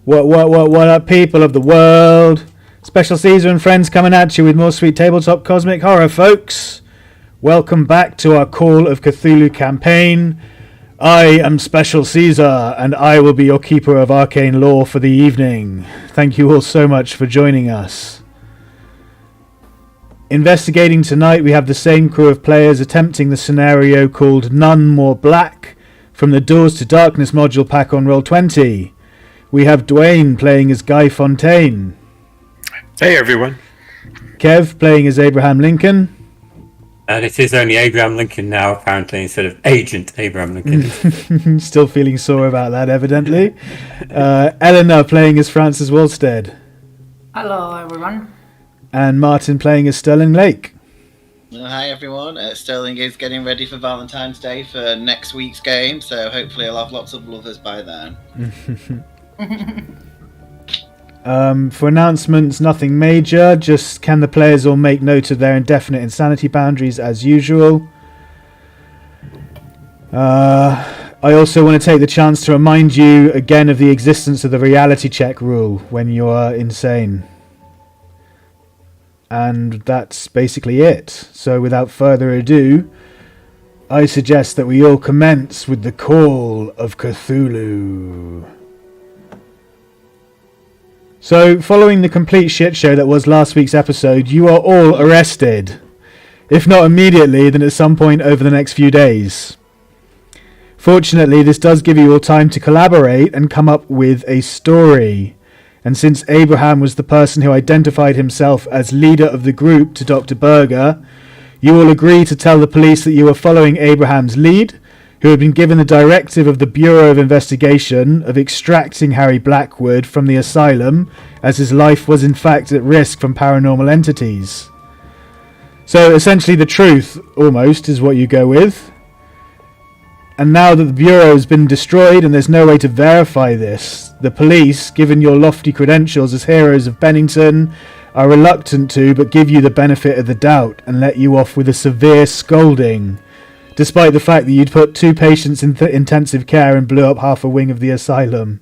What up, people of the world? Special Caesar and friends coming at you with more sweet tabletop cosmic horror, folks. Welcome back to our Call of Cthulhu campaign. I am Special Caesar, and I will be your keeper of arcane lore for the evening. Thank you all so much for joining us. Investigating tonight, we have the same crew of players attempting the scenario called None More Black from the Doors to Darkness module pack on Roll20. We have Duane playing as Guy Fontaine. Hey everyone. Kev playing as Abraham Lincoln. And it is only Abraham Lincoln now, apparently, instead of Agent Abraham Lincoln. Still feeling sore about that, evidently. Elena playing as Frances Walsted. Hello, everyone. And Martin playing as Sterling Lake. Hi everyone, Sterling is getting ready for Valentine's Day for next week's game, so hopefully I'll have lots of lovers by then. For announcements, nothing major, just can the players all make note of their indefinite insanity boundaries as usual. I also want to take the chance to remind you again of the existence of the reality check rule when you are insane. And that's basically it. So without further ado, I suggest that we all commence with the Call of Cthulhu. So, following the complete shit show that was last week's episode, you are all arrested. If not immediately, then at some point over the next few days. Fortunately, this does give you all time to collaborate and come up with a story. And since Abraham was the person who identified himself as leader of the group to Dr. Berger, you all agree to tell the police that you were following Abraham's lead, who had been given the directive of the Bureau of Investigation of extracting Harry Blackwood from the asylum, as his life was in fact at risk from paranormal entities. So essentially the truth, almost, is what you go with. And now that the Bureau has been destroyed and there's no way to verify this, the police, given your lofty credentials as heroes of Bennington, are reluctant to but give you the benefit of the doubt and let you off with a severe scolding, despite the fact that you'd put 2 patients in intensive care and blew up half a wing of the asylum.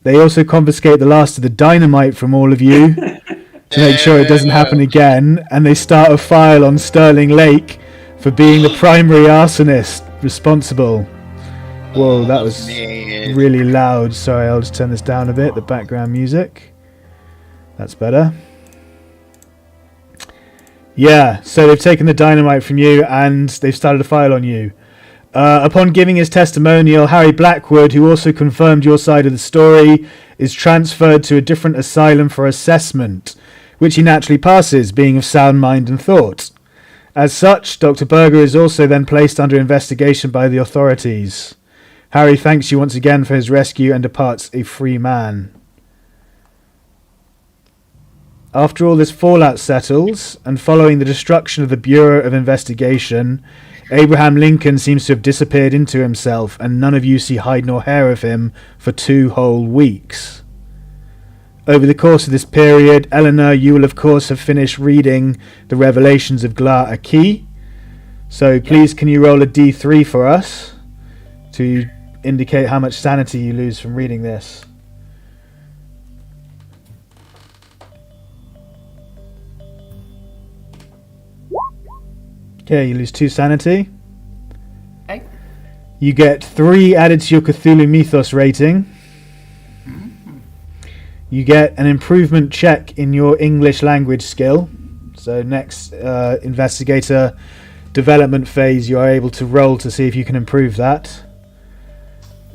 They also confiscate the last of the dynamite from all of you to make sure it doesn't happen again, and they start a file on Sterling Lake for being the primary arsonist responsible. Whoa, that was really loud. Sorry, I'll just turn this down a bit, the background music. That's better. Yeah, so they've taken the dynamite from you and they've started a file on you. Upon giving his testimonial, Harry Blackwood, who also confirmed your side of the story, is transferred to a different asylum for assessment, which he naturally passes, being of sound mind and thought. As such, Dr. Berger is also then placed under investigation by the authorities. Harry thanks you once again for his rescue and departs a free man. After all this fallout settles, and following the destruction of the Bureau of Investigation, Abraham Lincoln seems to have disappeared into himself, and none of you see hide nor hair of him for 2 whole weeks. Over the course of this period, Eleanor, you will of course have finished reading the Revelations of Glar Aki. So please can you roll a d3 for us to indicate how much sanity you lose from reading this. Okay, you lose 2 sanity. Okay. You get 3 added to your Cthulhu Mythos rating. You get an improvement check in your English language skill. So next investigator development phase, you are able to roll to see if you can improve that.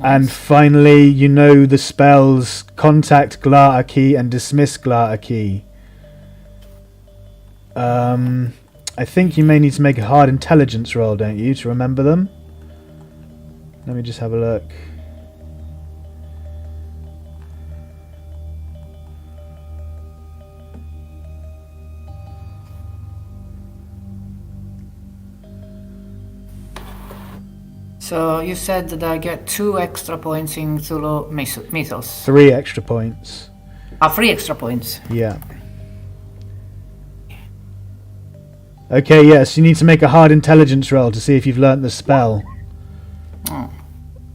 Nice. And finally, you know the spells Contact Glar Aki and Dismiss Glar Aki. I think you may need to make a hard intelligence roll, don't you, to remember them? Let me just have a look. So you said that I get 2 extra points in Cthulhu Mythos. 3 extra points. 3 extra points. Yeah. Okay, yes, you need to make a hard intelligence roll to see if you've learnt the spell. Oh.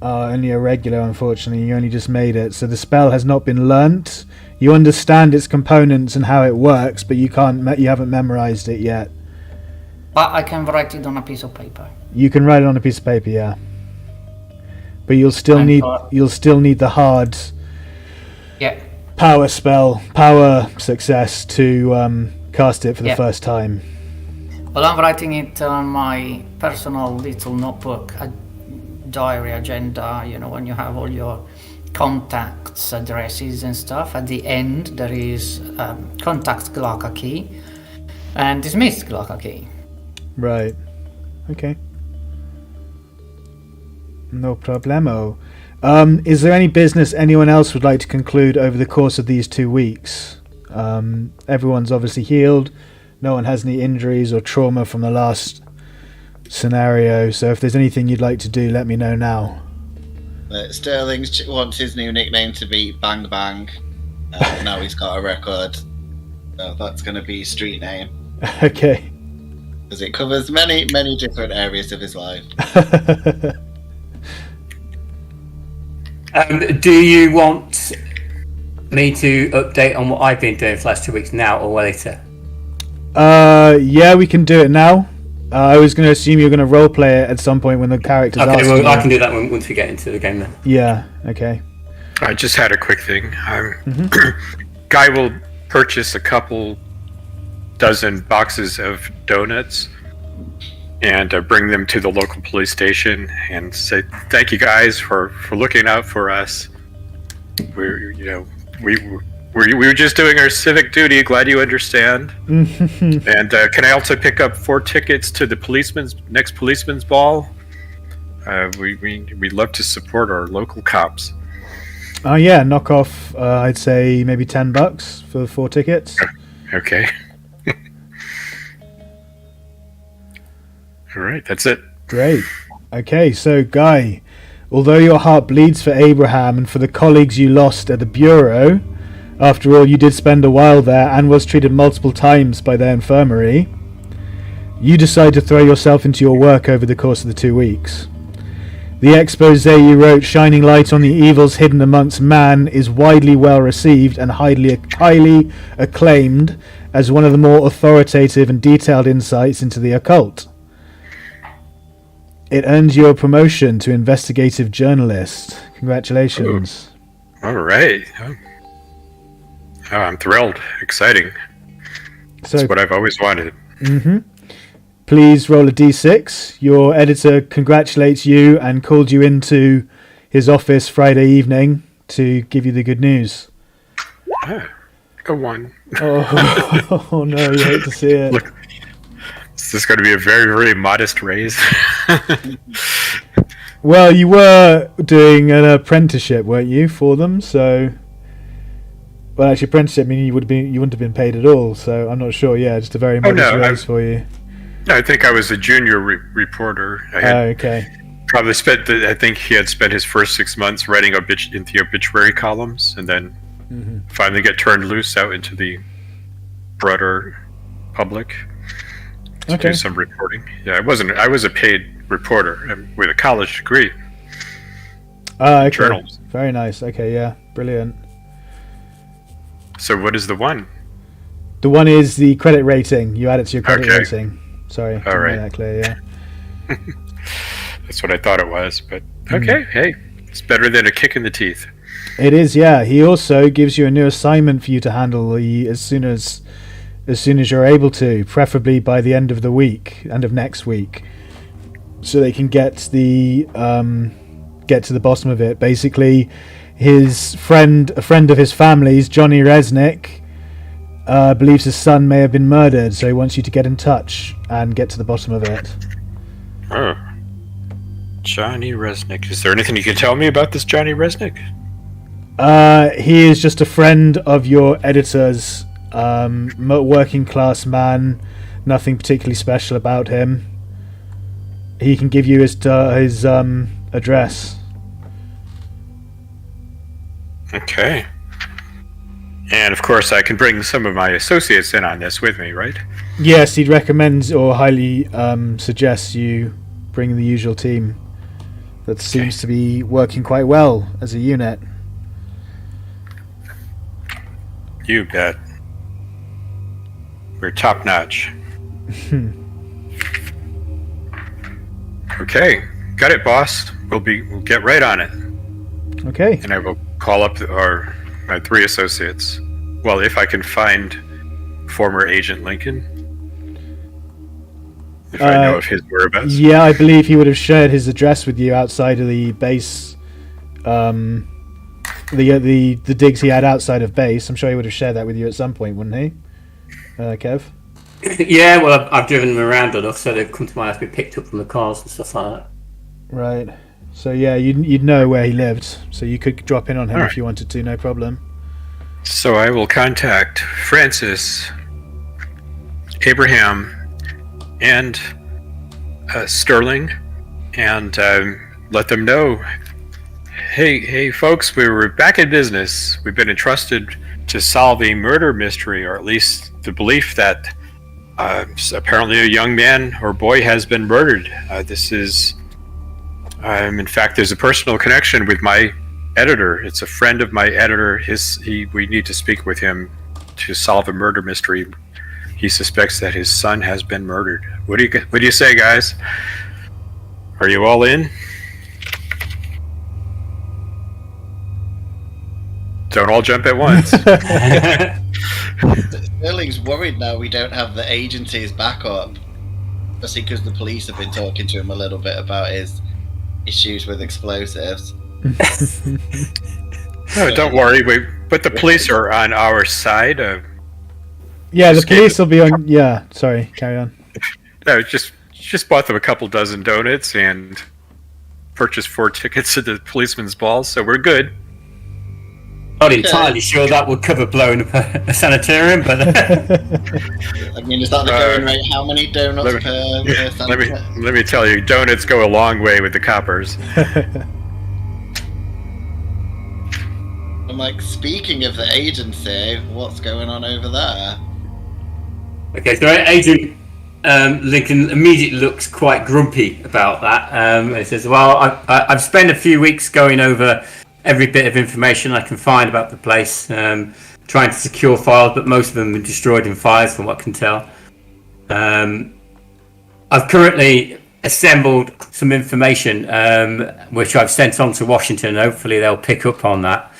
Only a regular, unfortunately. You only just made it, so the spell has not been learnt. You understand its components and how it works, but you haven't memorized it yet. But I can write it on a piece of paper. You can write it on a piece of paper, yeah. But you'll still need the hard power success to cast it for the first time. Well, I'm writing it on my personal little notebook, a diary agenda, when you have all your contacts, addresses and stuff. At the end, there is contact Glocka key and dismissed Glocka key. Right. Okay. No problemo. Is there any business anyone else would like to conclude over the course of these 2 weeks? Everyone's obviously healed. No one has any injuries or trauma from the last scenario. So if there's anything you'd like to do, let me know now. Sterling wants his new nickname to be Bang Bang. Now he's got a record. So that's going to be his street name. Okay. Because it covers many, many different areas of his life. Do you want me to update on what I've been doing for the last 2 weeks now or later? Yeah, we can do it now. I was going to assume you're going to roleplay it at some point when the character's Okay, asking well, I you. can do that once we get into the game then. Yeah, okay. I just had a quick thing. Guy will purchase a couple dozen boxes of donuts and bring them to the local police station and say, "Thank you guys for looking out for us. We were just doing our civic duty. Glad you understand." And can I also pick up 4 tickets to the next policeman's ball? We'd love to support our local cops. Oh yeah, knock off. I'd say maybe $10 for 4 tickets. Okay. All right, that's it. Great. Okay, so Guy, although your heart bleeds for Abraham and for the colleagues you lost at the Bureau, after all, you did spend a while there and was treated multiple times by their infirmary, you decide to throw yourself into your work over the course of the 2 weeks. The expose you wrote, shining light on the evils hidden amongst man, is widely well received and highly acclaimed as one of the more authoritative and detailed insights into the occult. It earned you a promotion to investigative journalist. Congratulations. All right. Oh, I'm thrilled. Exciting. That's what I've always wanted. Please roll a d6. Your editor congratulates you and called you into his office Friday evening to give you the good news. A 1. Oh no, you hate to see it. Look, this is going to be a very, very modest raise. Well, you were doing an apprenticeship, weren't you, for them? So, well, actually, apprenticeship meaning you wouldn't have been paid at all. So I'm not sure. Yeah, just a very modest raise for you. No, I think I was a junior reporter. I had okay. Probably spent. I think he had spent his first 6 months writing in the obituary columns, and then finally get turned loose out into the broader public to do some reporting. Yeah, I was a paid reporter with a college degree. Okay. Journals. Very nice. Okay, yeah, brilliant. So what is the 1? The 1 is the credit rating. You add it to your credit rating. Sorry. All right. That clear, yeah. That's what I thought it was, but okay. Hey, it's better than a kick in the teeth. It is, yeah. He also gives you a new assignment for you to handle as soon as you're able to, preferably by the end of next week, so they can get to the bottom of it. Basically, a friend of his family's, Johnny Resnick, believes his son may have been murdered, so he wants you to get in touch and get to the bottom of it. Oh. Johnny Resnick. Is there anything you can tell me about this Johnny Resnick? He is just a friend of your editor's, working class man. Nothing particularly special about him. He can give you his address. Okay. And of course, I can bring some of my associates in on this with me, right? Yes, he'd recommend or highly suggests you bring the usual team. that seems to be working quite well as a unit. You bet. We're top notch. Okay, got it, boss. We'll get right on it. Okay. And I will call up my 3 associates. Well, if I can find former Agent Lincoln. If I know of his whereabouts. Yeah, I believe he would have shared his address with you outside of the base. The digs he had outside of base. I'm sure he would have shared that with you at some point, wouldn't he, Kev? Yeah, well, I've driven them around enough, so they've come to my house, be picked up from the cars and stuff like that. Right. So yeah, you'd know where he lived, so you could drop in on him if you wanted to, no problem. So I will contact Francis, Abraham, and Sterling, and let them know, hey folks, we're back in business. We've been entrusted to solve a murder mystery, or at least the belief that apparently a young man or boy has been murdered. This is, in fact, there's a personal connection with my editor. It's a friend of my editor. We need to speak with him to solve a murder mystery. He suspects that his son has been murdered. What do you say, guys? Are you all in? Don't all jump at once. Sterling's worried now we don't have the agency's backup. Especially because the police have been talking to him a little bit about his issues with explosives. No, don't worry. But the police are on our side. Yeah, the police will be on. Yeah, sorry, carry on. No, just bought them a couple dozen donuts and purchased 4 tickets to the policeman's ball, so we're good. Not entirely sure that would cover blowing up a sanitarium, but I mean, is that the going rate? How many donuts per sanitarium? Let me tell you, donuts go a long way with the coppers. I'm like, speaking of the agency, what's going on over there? Okay, so Agent Lincoln immediately looks quite grumpy about that. He says, well, I've spent a few weeks going over every bit of information I can find about the place, trying to secure files, but most of them are destroyed in fires from what I can tell. I've currently assembled some information which I've sent on to Washington, and hopefully they'll pick up on that.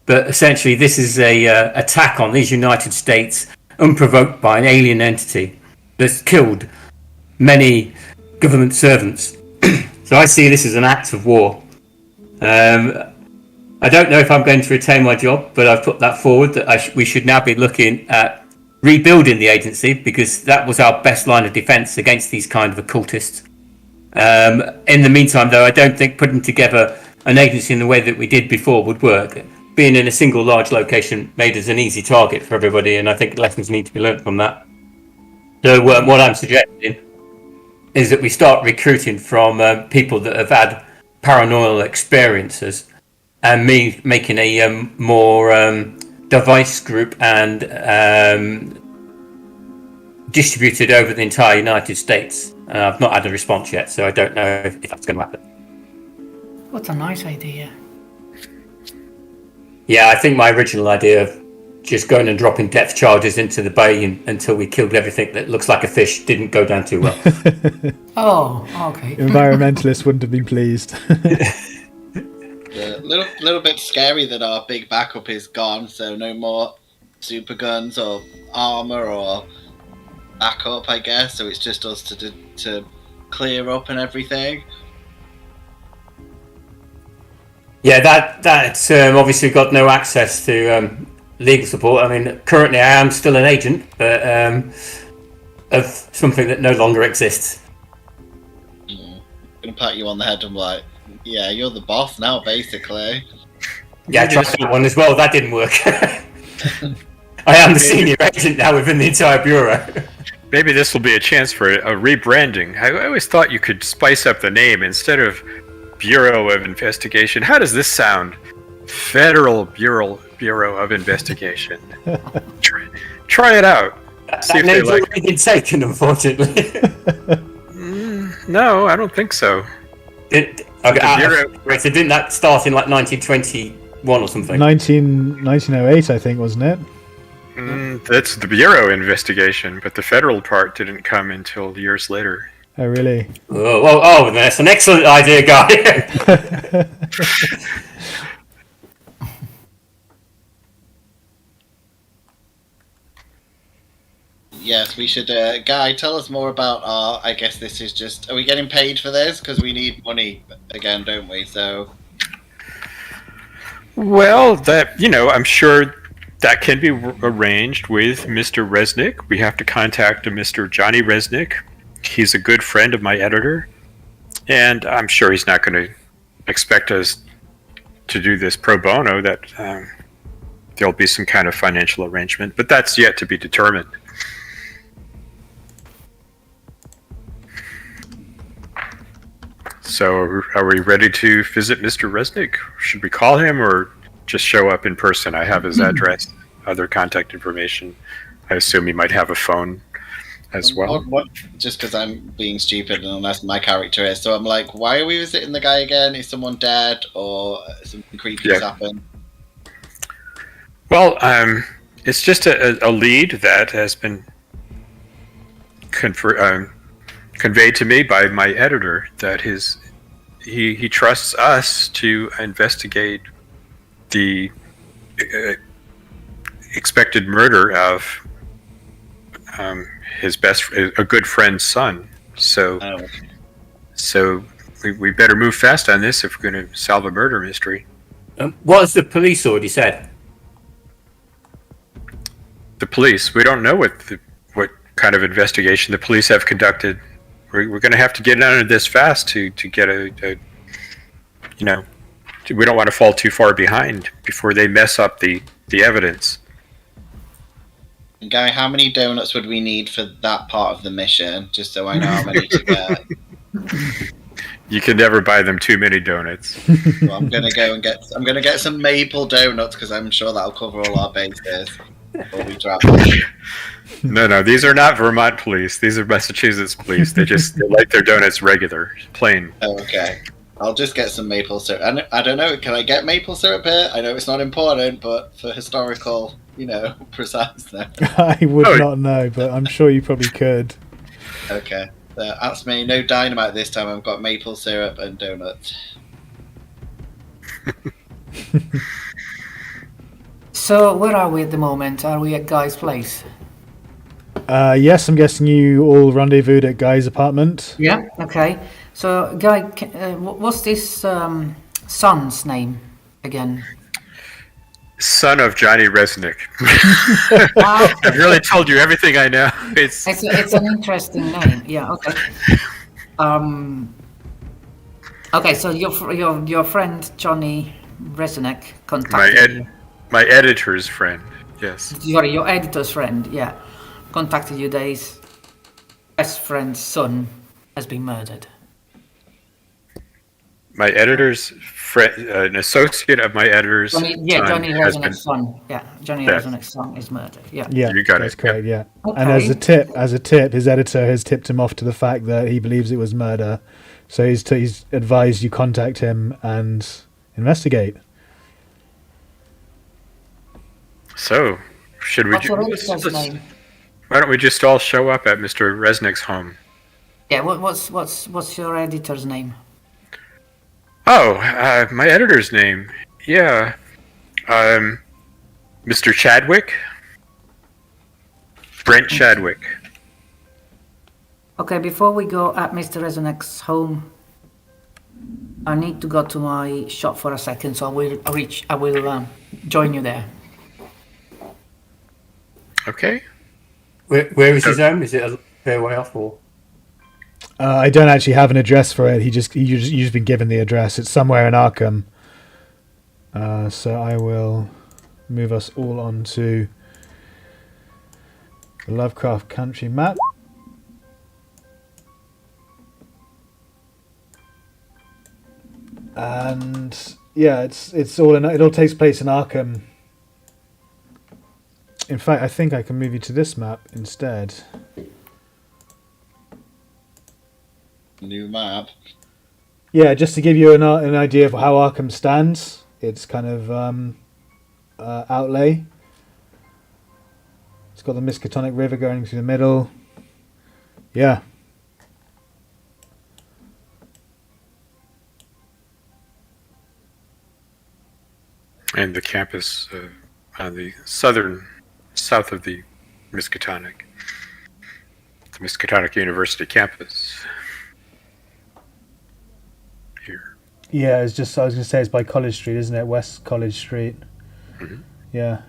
But essentially this is a attack on these United States unprovoked by an alien entity that's killed many government servants. So I see this as an act of war. I don't know if I'm going to retain my job, but I've put that forward that we should now be looking at rebuilding the agency, because that was our best line of defense against these kind of occultists. In the meantime, though, I don't think putting together an agency in the way that we did before would work. Being in a single large location made us an easy target for everybody, and I think lessons need to be learned from that. So what I'm suggesting is that we start recruiting from people that have had paranormal experiences, and me making a more device group and distributed over the entire United States. I've not had a response yet, so I don't know if that's going to happen. What a nice idea. Yeah, I think my original idea of just going and dropping depth charges into the bay until we killed everything that looks like a fish didn't go down too well. Oh, okay. Environmentalists wouldn't have been pleased. A little bit scary that our big backup is gone, so no more super guns or armor or backup, I guess. So it's just us to clear up and everything. Yeah, that's obviously got no access to legal support. I mean, currently I am still an agent, but of something that no longer exists. I'm gonna pat you on the head and be like, yeah, you're the boss now, basically. Yeah, I tried that one as well. That didn't work. I am the senior agent now within the entire bureau. Maybe this will be a chance for a rebranding. I always thought you could spice up the name instead of Bureau of Investigation. How does this sound? Federal Bureau of Investigation. Try it out. See if they name's like already been taken, unfortunately. No, I don't think so. Okay, right, so didn't that start in like 1921 or something? 1908, I think, wasn't it? That's the Bureau investigation, but the federal part didn't come until years later. Oh, really? Oh, that's an excellent idea, Guy. Yes, we should. Guy, tell us more about our. I guess this is just. Are we getting paid for this? Because we need money again, don't we? So. Well, I'm sure that can be arranged with Mr. Resnick. We have to contact a Mr. Johnny Resnick. He's a good friend of my editor, and I'm sure he's not going to expect us to do this pro bono. That there'll be some kind of financial arrangement, but that's yet to be determined. So are we ready to visit Mr. Resnick? Should we call him or just show up in person? I have his address, other contact information. I assume he might have a phone as well. Just because I'm being stupid and unless my character is. So I'm like, why are we visiting the guy again? Is someone dead or something creepy has happened? Well, it's just a lead that has been conveyed to me by my editor that he trusts us to investigate the expected murder of a good friend's son. So we better move fast on this if we're going to solve a murder mystery. What has the police already said? The police, we don't know what kind of investigation the police have conducted. We're going to have to get on this fast to get we don't want to fall too far behind before they mess up the evidence. Guy, how many donuts would we need for that part of the mission? Just so I know how many to get. You can never buy them too many donuts. Well, I'm gonna get some maple donuts because I'm sure that'll cover all our bases before we travel. No, these are not Vermont police. These are Massachusetts police. They like their donuts regular, plain. Oh, okay. I'll just get some maple syrup. I don't know, can I get maple syrup here? I know it's not important, but for historical, preciseness. I would not know, but I'm sure you probably could. Okay. That's me. No dynamite this time. I've got maple syrup and donuts. So, where are we at the moment? Are we at Guy's place? Yes, I'm guessing you all rendezvoused at Guy's apartment. Yeah. Okay. So, Guy, what's this son's name again? son of Johnny Resnick. I've really told you everything I know. It's an interesting name. Yeah. Okay. Okay. So your friend Johnny Resnick contacted you. My editor's friend. Yes. Sorry, your editor's friend. Yeah, contacted you that his best friend's son has been murdered. My editor's friend, an associate of my editor's Johnny Resnick's son. Yeah, Johnny Resnick's son is murdered. Yeah. Yeah, you got that's it. correct. Yeah. Okay. And as a tip, his editor has tipped him off to the fact that he believes it was murder. So he's advised you contact him and investigate. So, should we? What's your editor's name? Why don't we just all show up at Mr. Resnick's home? Yeah. What's your editor's name? Oh, my editor's name. Yeah. Mr. Chadwick. Brent Chadwick. Okay, before we go at Mr. Resnick's home, I need to go to my shop for a second, so I will join you there. Okay. Where is his home? Is it a fair way off or? I don't actually have an address for it. You've been given the address. It's somewhere in Arkham. So I will move us all onto the Lovecraft country map. And yeah, it all takes place in Arkham. In fact, I think I can move you to this map instead. New map. Yeah, just to give you an idea of how Arkham stands, its kind of outlay. It's got the Miskatonic River going through the middle. Yeah. And the campus on the south of the Miskatonic. The Miskatonic University campus. Here. Yeah, it's just, I was going to say it's by College Street, isn't it? West College Street. Mm-hmm. Yeah.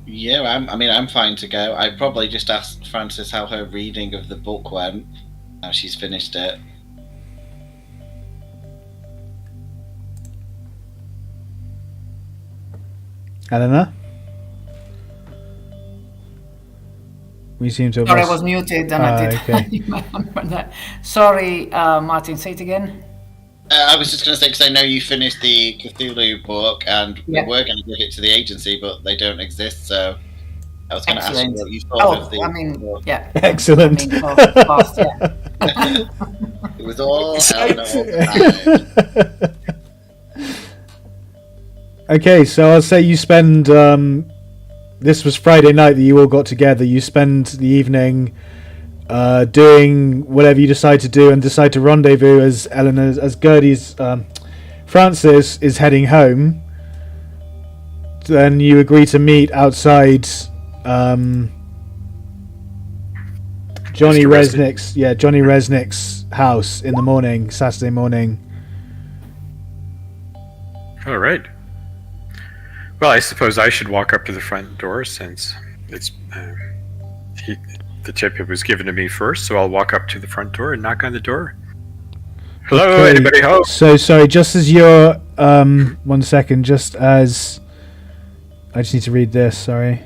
Yeah, I'm fine to go. I probably just asked Frances how her reading of the book went. Now she's finished it. Elena? We seem to have Sorry, I lost- was muted and I did. Okay. Sorry, Martin, say it again. I was just going to say, because I know you finished the Cthulhu book, and Yeah. we were going to give it to the agency, but they don't exist, so I was going to ask you Excellent. what you thought of the I mean, yeah. Excellent. I mean, fast, yeah. It was all Elena all the time. Okay, so I'll say you spend... this was Friday night that you all got together. You spend the evening doing whatever you decide to do and decide to rendezvous as Gertie's... Frances is heading home. Then you agree to meet outside Johnny Resnick's house in the morning, Saturday morning. All right. Well, I suppose I should walk up to the front door since it's the tip was given to me first. So I'll walk up to the front door and knock on the door. Hello, Okay, anybody home? So sorry, just as you're 1 second, just as I just need to read this. Sorry.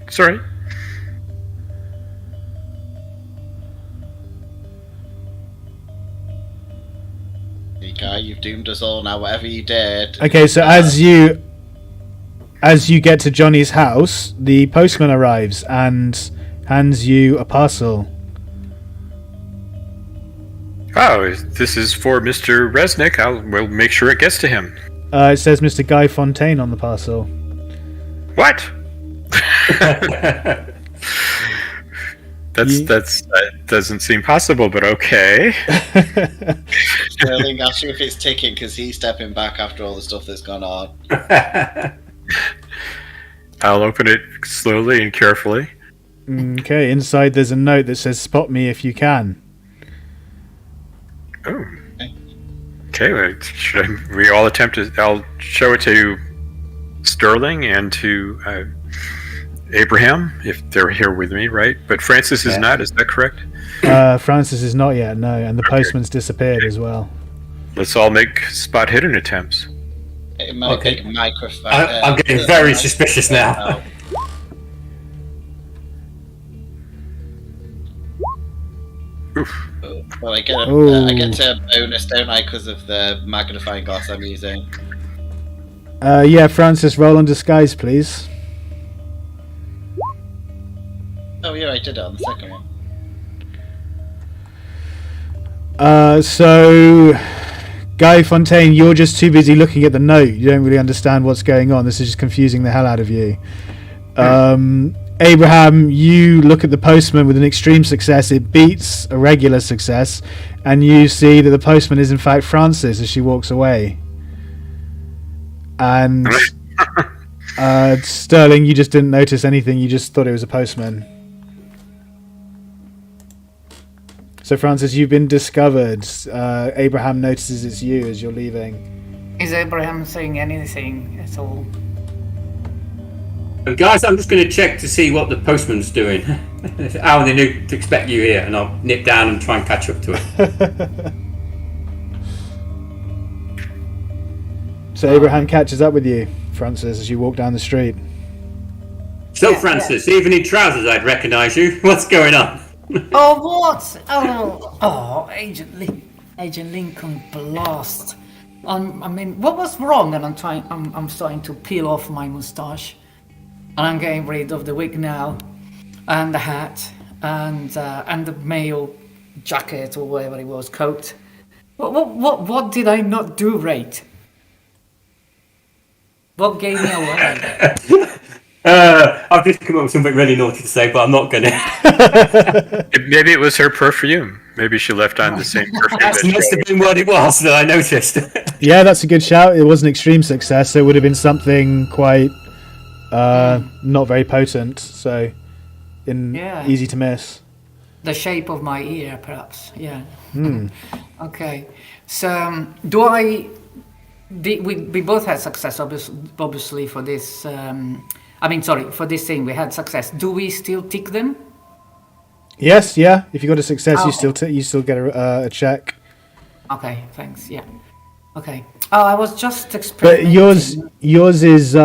Sorry. Hey, Guy, you've doomed us all now. Whatever you did. Okay, so as you get to Johnny's house, the postman arrives and hands you a parcel. Oh, this is for Mr. Resnick. We'll make sure it gets to him. It says Mr. Guy Fontaine on the parcel. What? That doesn't seem possible, but okay. Sterling asked you if it's ticking because he's stepping back after all the stuff that's gone on. I'll open it slowly and carefully. Okay, inside there's a note that says "Spot me if you can." Oh. Okay, well, we all attempt to... I'll show it to Sterling and to Abraham, if they're here with me, right? But Frances is not, is that correct? Francis is not yet, no, and the postman's disappeared as well. Let's all make spot hidden attempts. It might Okay. take a microphone. I'm getting very suspicious now. Oof. Well, I get a bonus, don't I, because of the magnifying glass I'm using. Yeah, Francis, roll on disguise, please. Oh yeah, I did it on the second one. So, Guy Fontaine, you're just too busy looking at the note. You don't really understand what's going on. This is just confusing the hell out of you. Abraham, you look at the postman with an extreme success. It beats a regular success, and you see that the postman is in fact Frances as she walks away. And Sterling, you just didn't notice anything. You just thought it was a postman. So Francis, you've been discovered. Abraham notices it's you as you're leaving. Is Abraham saying anything at all? Guys, I'm just going to check to see what the postman's doing. How they knew to expect you here, and I'll nip down and try and catch up to it. So Abraham catches up with you, Francis, as you walk down the street. So, Francis, even in trousers, I'd recognise you. What's going on? Oh, what? Oh, Agent Lincoln, blast. I mean, what was wrong? And I'm starting to peel off my moustache, and I'm getting rid of the wig now, and the hat, and the male jacket or whatever it was, coat. What did I not do right? What gave me away? I've just come up with something really naughty to say, but I'm not going to. Maybe it was her perfume. Maybe she left on the same perfume. That must have been what it was that I noticed. Yeah, that's a good shout. It was an extreme success. It would have been something quite not very potent, so easy to miss. The shape of my ear, perhaps. Yeah. Okay. So, we both had success, obviously, for this. For this thing, we had success. Do we still tick them? Yes, yeah. If you got a success, you still get a check. Okay, thanks. Yeah. Okay. Oh, I was just experimenting. But yours is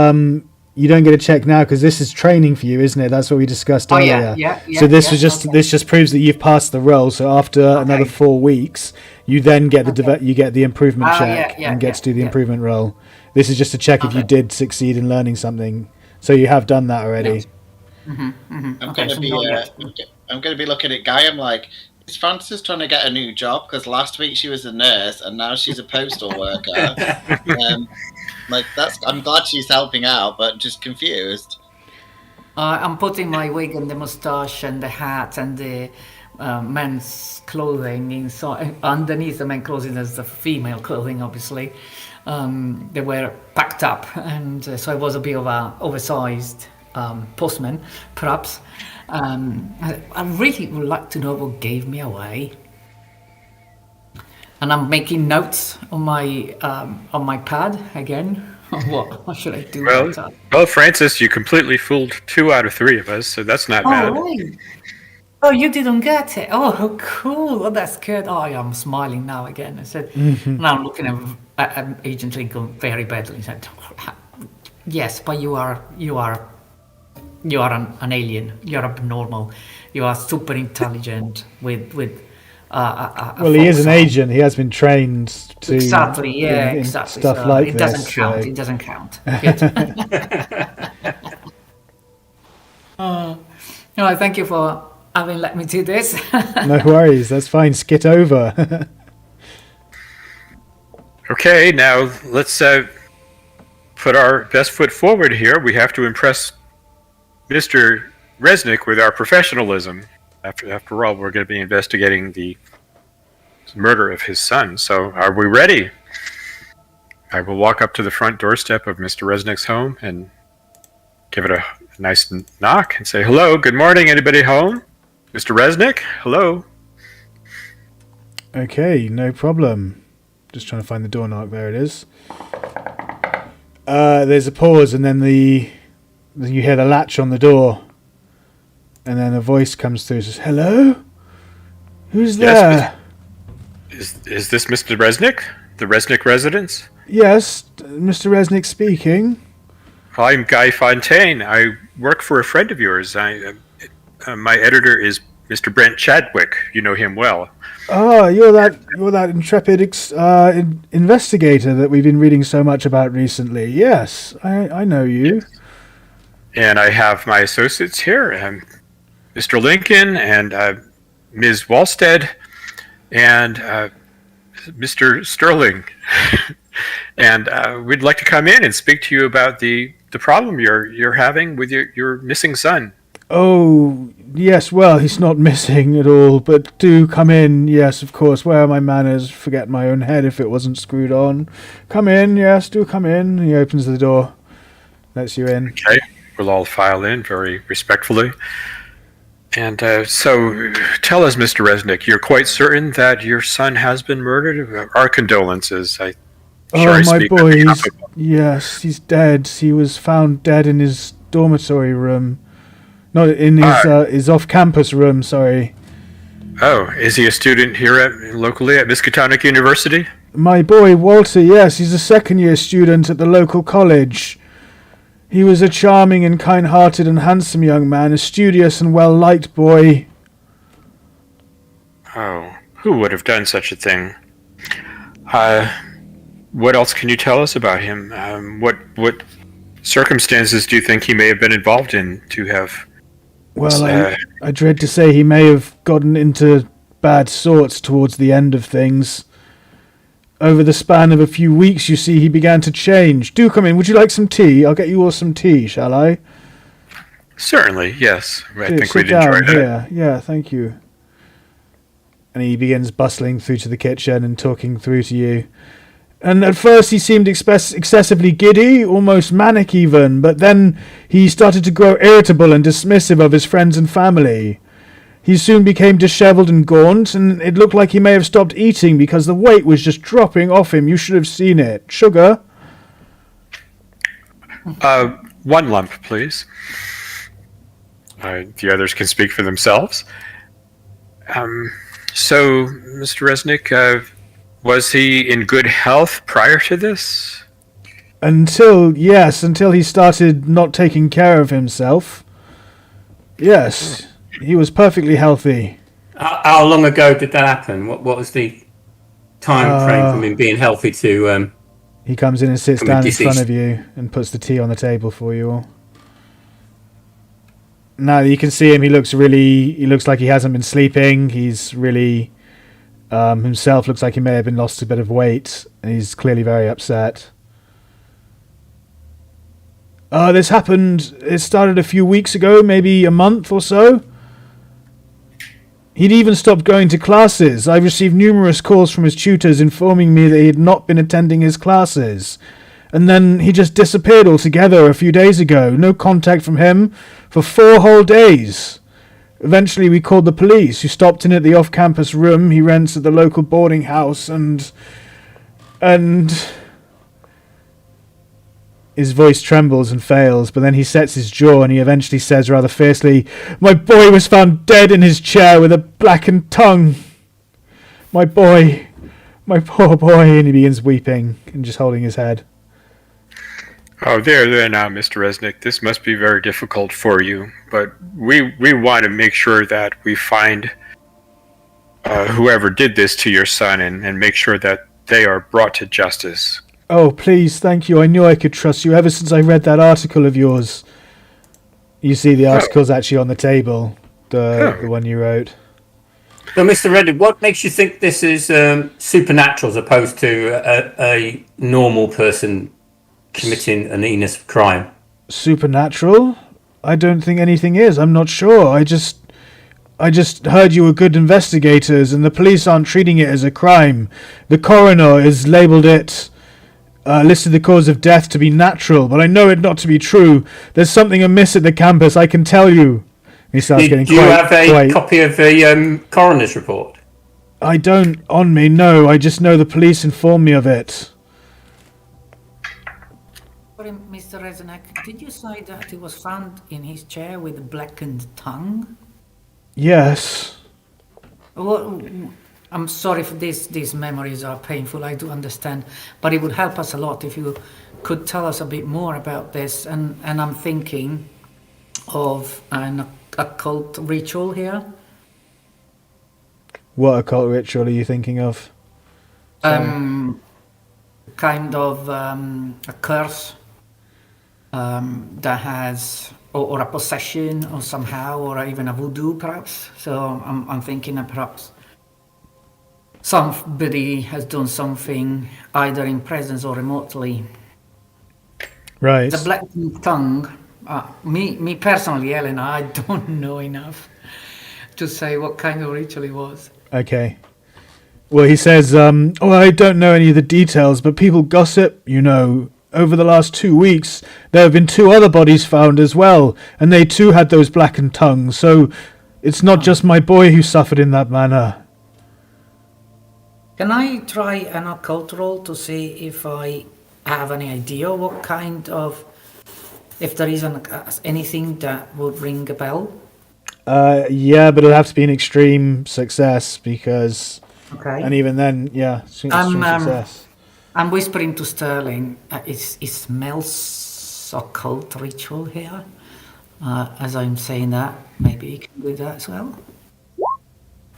you don't get a check now because this is training for you, isn't it? That's what we discussed earlier. Yeah. So this just proves that you've passed the roll. So after another 4 weeks, you then get the improvement check and get to do the improvement roll. This is just to check if you did succeed in learning something. So you have done that already. I'm going to be looking at Guy. I'm like, is Frances trying to get a new job? Because last week she was a nurse and now she's a postal worker. I'm glad she's helping out, but just confused. I'm putting my wig and the moustache and the hat and the men's clothing inside. Underneath the men's clothing, there's the female clothing, obviously. They were packed up, and so I was a bit of an oversized postman, perhaps. I really would like to know what gave me away. And I'm making notes on my pad again. What should I do? Well, Frances, you completely fooled 2 out of 3 of us, so that's not bad. Right. Oh, you didn't get it. Oh, cool. Oh, that's good. Oh, I'm smiling now again. I said, now I'm looking at Agent Lincoln very badly. He said, yes, but you are an alien. You're abnormal. You are super intelligent with well, he is an agent. He has been trained to exactly. stuff so like it this. Doesn't count. So. It doesn't count. Good. No, thank you for having let me do this. No worries. That's fine. Skit over. Okay, now let's put our best foot forward here. We have to impress Mr. Resnick with our professionalism. After all, we're going to be investigating the murder of his son. So, are we ready? I will walk up to the front doorstep of Mr. Resnick's home and give it a nice knock and say, "Hello, good morning, anybody home? Mr. Resnick, hello." Okay, no problem. Just trying to find the door knock. There it is. There's a pause, and then you hear the latch on the door. And then a voice comes through and says, "Hello? Who's there?" Yes, is this Mr. Resnick? The Resnick residence? Yes, Mr. Resnick speaking. I'm Guy Fontaine. I work for a friend of yours. My editor is Mr. Brent Chadwick. You know him well. Oh, you're that intrepid investigator that we've been reading so much about recently. Yes, I know you. Yes. And I have my associates here. Mr. Lincoln and Ms. Walsted and Mr. Sterling. And we'd like to come in and speak to you about the problem you're having with your missing son. Oh, yes, well, he's not missing at all, but do come in. Yes, of course, where are my manners? Forget my own head if it wasn't screwed on. Come in, yes, do come in. He opens the door, lets you in. Okay, we'll all file in very respectfully. And so, tell us, Mr. Resnick, you're quite certain that your son has been murdered? Our condolences. My boy, yes, he's dead. He was found dead in his dormitory room. Not in his off-campus room, sorry. Oh, is he a student here locally at Miskatonic University? My boy, Walter, yes, he's a second-year student at the local college. He was a charming and kind-hearted and handsome young man, a studious and well-liked boy. Oh, who would have done such a thing? what else can you tell us about him? What circumstances do you think he may have been involved in to have? Well, I dread to say he may have gotten into bad sorts towards the end of things. Over the span of a few weeks, you see, he began to change. Do come in. Would you like some tea? I'll get you all some tea, shall I? Certainly, yes. I think Sit we'd down enjoy that. here. Yeah, thank you. And he begins bustling through to the kitchen and talking through to you. And at first he seemed excessively giddy, almost manic even, but then he started to grow irritable and dismissive of his friends and family. He soon became dishevelled and gaunt, and it looked like he may have stopped eating because the weight was just dropping off him. You should have seen it. Sugar? 1 lump, please. The others can speak for themselves. So, Mr. Resnick, was he in good health prior to this? Until he started not taking care of himself. Yes, he was perfectly healthy. How long ago did that happen? What was the time frame from him being healthy to... He comes in and sits from a down in front deceased? of you and puts the tea on the table for you all. Now you can see him, he looks like he hasn't been sleeping. He's really himself looks like he may have been lost a bit of weight, and he's clearly very upset. This happened, it started a few weeks ago, maybe a month or so. He'd even stopped going to classes. I received numerous calls from his tutors informing me that he had not been attending his classes. And then he just disappeared altogether a few days ago. No contact from him for 4 whole days. Eventually we called the police, who stopped in at the off-campus room he rents at the local boarding house, and his voice trembles and fails, but then he sets his jaw and he eventually says rather fiercely, "My boy was found dead in his chair with a blackened tongue. My boy, my poor boy," and he begins weeping and just holding his head. Oh, there now, Mr. Resnick. This must be very difficult for you, but we want to make sure that we find whoever did this to your son and make sure that they are brought to justice. Oh, please, thank you. I knew I could trust you ever since I read that article of yours. You see the article's actually on the table, the one you wrote. So, Mr. Reddit, what makes you think this is supernatural as opposed to a normal person committing an heinous crime? Supernatural? I don't think anything is. I'm not sure. I just heard you were good investigators, and the police aren't treating it as a crime. The coroner has labelled it, listed the cause of death to be natural, but I know it not to be true. There's something amiss at the campus, I can tell you. He starts getting Do you have a copy of the coroner's report? I don't on me, no. I just know the police informed me of it. Sorry, Mr. Rezanek, did you say that he was found in his chair with a blackened tongue? Yes. Well, I'm sorry if these memories are painful, I do understand, but it would help us a lot if you could tell us a bit more about this. And I'm thinking of an occult ritual here. What occult ritual are you thinking of? Kind of a curse that has, or a possession, or somehow, or even a voodoo, perhaps. So I'm thinking that perhaps somebody has done something either in presence or remotely. Right. The black tongue. Me personally, Elena, I don't know enough to say what kind of ritual it was. Okay. Well, he says, I don't know any of the details, but people gossip, you know. Over the last 2 weeks, there have been 2 other bodies found as well, and they too had those blackened tongues, so it's not just my boy who suffered in that manner. Can I try an occult roll to see if I have any idea what kind of, if there is anything that would ring a bell? Yeah, but it'll have to be an extreme success, because... Okay. And even then, yeah, extreme success. I'm whispering to Sterling, it smells occult ritual here. As I'm saying that, maybe you can do that as well.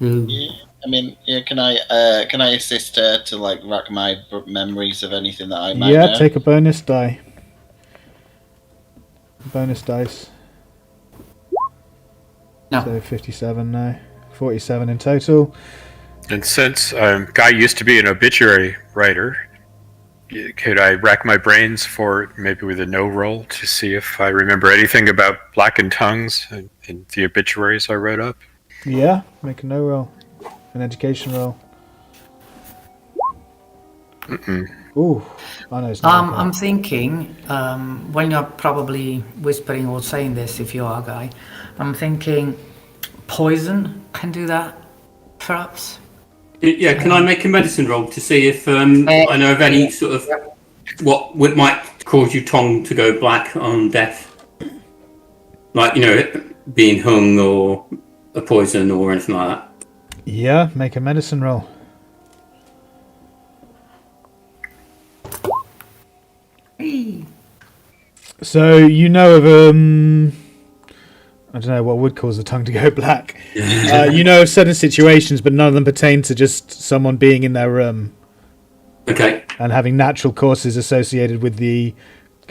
Yeah, I mean, yeah. Can I assist her to like rack my memories of anything that I might know? Take a bonus die. Bonus dice. No. So 57 now. 47 in total. And since Guy used to be an obituary writer, could I rack my brains for maybe with a no roll to see if I remember anything about blackened tongues in the obituaries I wrote up? Yeah, make a no roll. An education roll. Ooh. Oh, no, it's not. I'm thinking, when you're probably whispering or saying this, if you are a guy, I'm thinking poison can do that, perhaps. Yeah, can I make a medicine roll to see if I know of any sort of what might cause your tongue to go black on death? Like, being hung or a poison or anything like that. Yeah, make a medicine roll. So you know of I don't know what would cause the tongue to go black. You know of certain situations, but none of them pertain to just someone being in their room. Okay. And having natural causes associated with the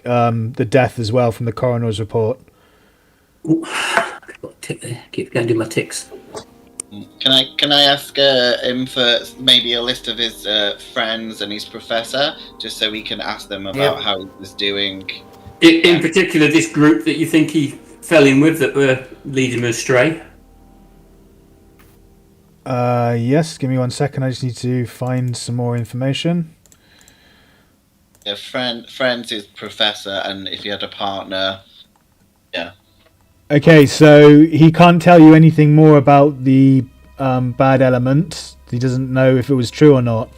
death as well from the coroner's report. Ooh, I've got a tick there. Keep going to do my ticks. Can I ask him for maybe a list of his friends and his professor, just so we can ask them about how he was doing? In particular, this group that you think he fell in with that were leading him astray? Yes, give me 1 second. I just need to find some more information. Yeah, friends is professor, and if he had a partner, yeah. Okay, so he can't tell you anything more about the bad element. He doesn't know if it was true or not.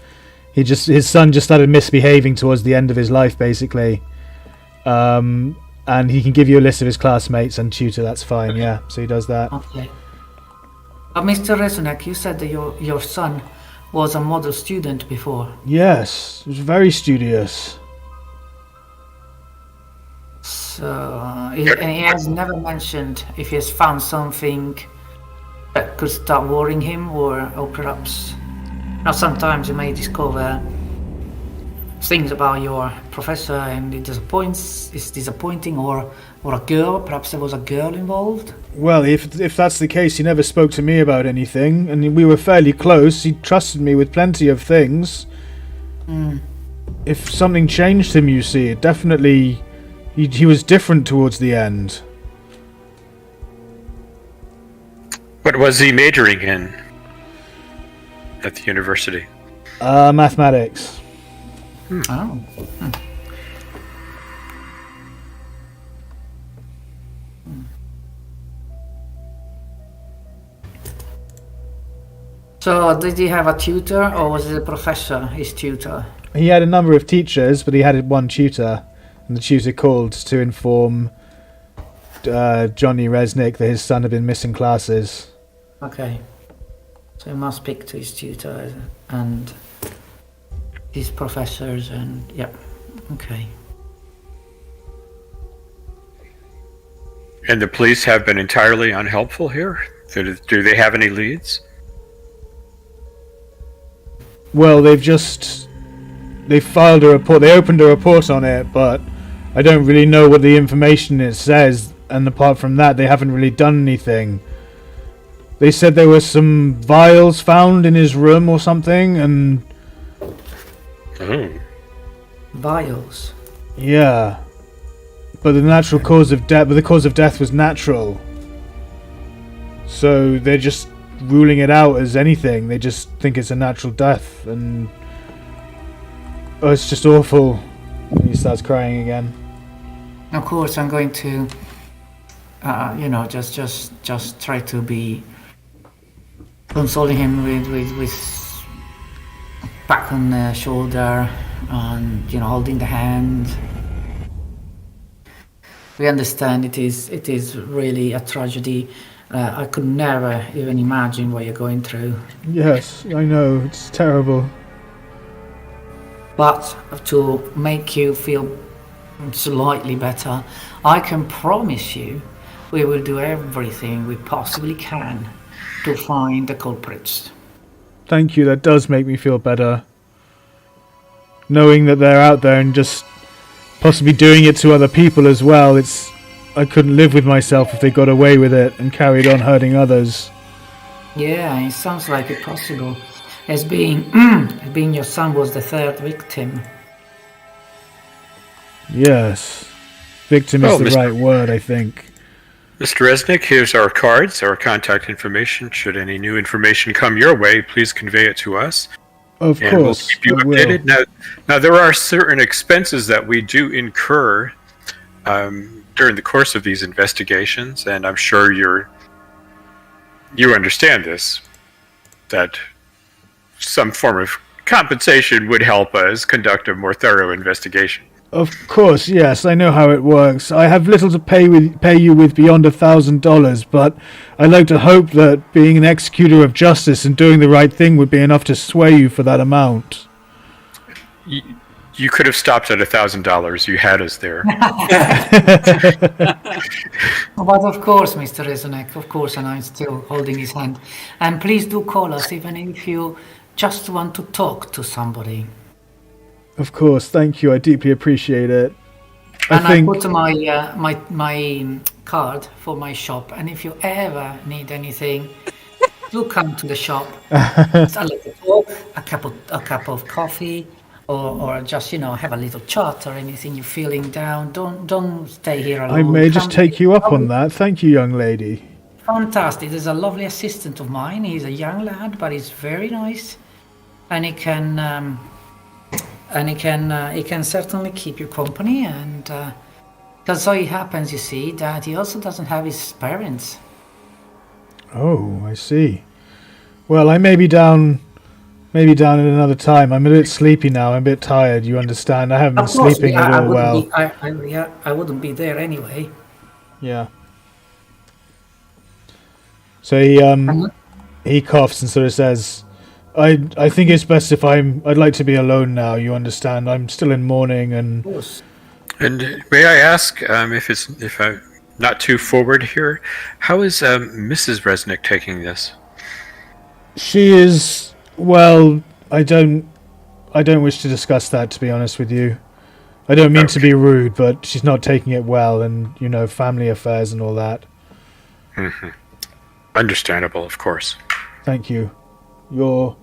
His son just started misbehaving towards the end of his life, basically. And he can give you a list of his classmates and tutor. That's fine. Okay. Yeah, so he does that. Okay. Mr. Rezanek, you said that your son was a model student before. Yes, he was very studious. So, and he has never mentioned if he has found something that could start worrying him, or perhaps. Now, sometimes you may discover things about your professor and it's disappointing, or a girl. Perhaps there was a girl involved. Well, if that's the case, he never spoke to me about anything, and we were fairly close. He trusted me with plenty of things. If something changed him, you see, it definitely. He was different towards the end. What was he majoring in at the university? Mathematics. Oh. So, did he have a tutor, or was it a professor, his tutor? He had a number of teachers, but he had one tutor. And the tutor called to inform Johnny Resnick that his son had been missing classes. Okay. So he must speak to his tutor and his professors and... Yep. Okay. And the police have been entirely unhelpful here? Do they have any leads? Well, they filed a report. They opened a report on it, but I don't really know what the information it says, and apart from that, they haven't really done anything. They said there were some vials found in his room or something, and... Oh. Vials? Yeah. But the cause of death was natural. So they're just ruling it out as anything. They just think it's a natural death, and... Oh, it's just awful. He starts crying again. Of course, I'm going to, just try to be consoling him with back on the shoulder and holding the hand. We understand it is really a tragedy. I could never even imagine what you're going through. Yes, I know, it's terrible. But to make you feel slightly better, I can promise you we will do everything we possibly can to find the culprits. Thank you, that does make me feel better. Knowing that they're out there and just possibly doing it to other people as well, I couldn't live with myself if they got away with it and carried on hurting others. Yeah, it sounds like it possible. As being your son was the third victim. Yes. Victim is the right word, I think. Mr. Resnick, here's our cards, our contact information. Should any new information come your way, please convey it to us. Of and course, we'll keep you updated. Now, there are certain expenses that we do incur during the course of these investigations, and I'm sure you understand this, that some form of compensation would help us conduct a more thorough investigation. Of course, yes, I know how it works. I have little to pay you with beyond $1,000, but I like to hope that being an executor of justice and doing the right thing would be enough to sway you for that amount. You could have stopped at $1,000. You had us there. But of course, Mr. Resnick, of course, and I'm still holding his hand. And please do call us, even if you just want to talk to somebody. Of course, thank you. I deeply appreciate it. I put my card for my shop, and if you ever need anything, do come to the shop. It's a little talk, a cup of coffee, or just have a little chat or anything. You're feeling down, don't stay here alone. I may just take you up on that. Thank you, young lady. Fantastic. There's a lovely assistant of mine. He's a young lad, but he's very nice, and he can certainly keep you company. And because so it happens, you see, that he also doesn't have his parents. Oh, I see. Well, I may be down at another time. I'm a bit sleepy now. I'm a bit tired. You understand? I haven't been sleeping at all well. I wouldn't be there anyway. Yeah. So he coughs and sort of says, I think it's best if I'd like to be alone now, you understand? I'm still in mourning and... Of course. And may I ask, if I'm not too forward here, how is Mrs. Resnick taking this? She is... Well, I don't wish to discuss that, to be honest with you. I don't mean to be rude, but she's not taking it well, and, family affairs and all that. Mm-hmm. Understandable, of course. Thank you. Your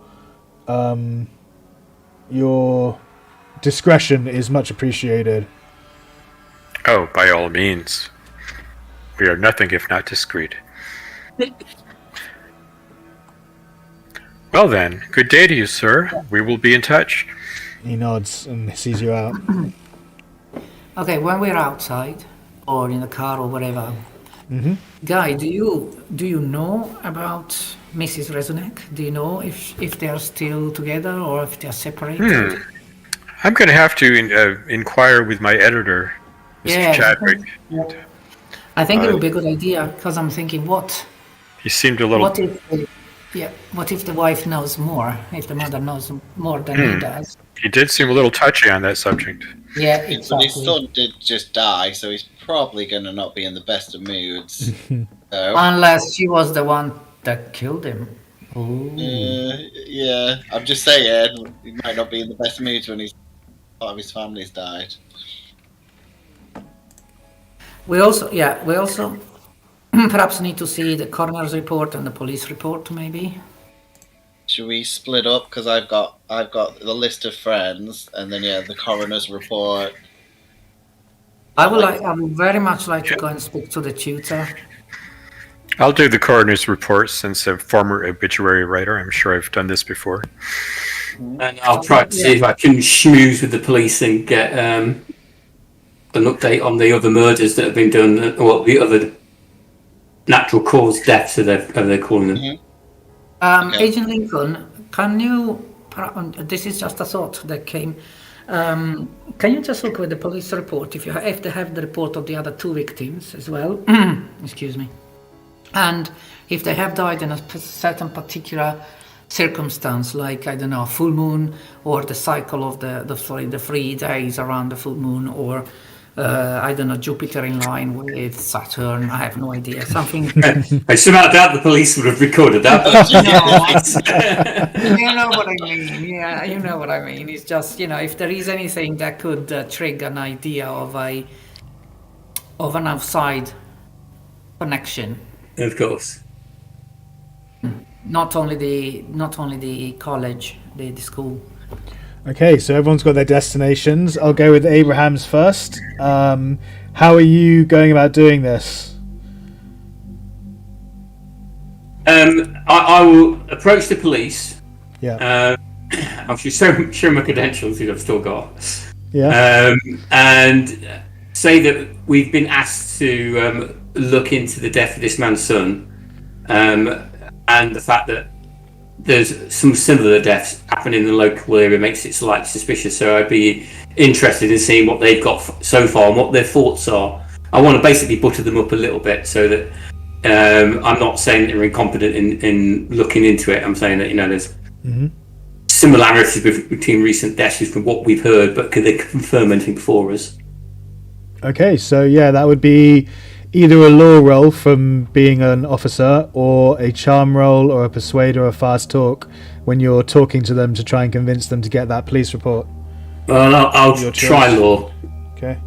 discretion is much appreciated. Oh, by all means. We are nothing if not discreet. Well then, good day to you, sir. We will be in touch. He nods and sees you out. Okay, when we're outside, or in the car or whatever, Guy, do you know about Mrs. Resnick? Do you know if they are still together or if they are separated? I'm going to have to inquire with my editor, Mr. Chadwick. I think it would be a good idea, because I'm thinking, he seemed a little... What if the wife knows more? If the mother knows more than he does? He did seem a little touchy on that subject. Yeah, exactly. His son did just die, so he's probably going to not be in the best of moods. Unless she was the one that killed him. Yeah, I'm just saying, he might not be in the best moods when part of his family's died. We also perhaps need to see the coroner's report and the police report, maybe. Should we split up? Because I've got the list of friends, and then the coroner's report. I would very much like to go and speak to the tutor. I'll do the coroner's report since I'm a former obituary writer. I'm sure I've done this before. And I'll try to see if I can schmooze with the police and get an update on the other murders that have been done, or the other natural cause deaths, as they're calling them. Agent Lincoln, can you... This is just a thought that came... can you just look with the police report if they have the report of the other two victims as well? Excuse me. And if they have died in a certain particular circumstance, like, I don't know, full moon, or the cycle of the 3 days around the full moon, or I don't know, Jupiter in line with Saturn. I have no idea. Something. I somehow doubt the police would have recorded that. But You know what I mean. Yeah, you know what I mean. It's just, if there is anything that could trigger an idea of an outside connection. Of course. Not only the college, the school. Okay, so everyone's got their destinations. I'll go with Abraham's first. How are you going about doing this? I will approach the police. Yeah. I'll show my credentials, which I've still got. Yeah. And say that we've been asked to look into the death of this man's son, and the fact that there's some similar deaths happening in the local area makes it slightly suspicious. So I'd be interested in seeing what they've got so far and what their thoughts are. I want to basically butter them up a little bit so that I'm not saying that they're incompetent in looking into it. I'm saying that there's similarities between recent deaths from what we've heard, but could they confirm anything for us? Okay, so yeah, that would be either a law roll from being an officer, or a charm roll, or a persuade, or a fast talk when you're talking to them to try and convince them to get that police report. Well, I'll try law. Okay.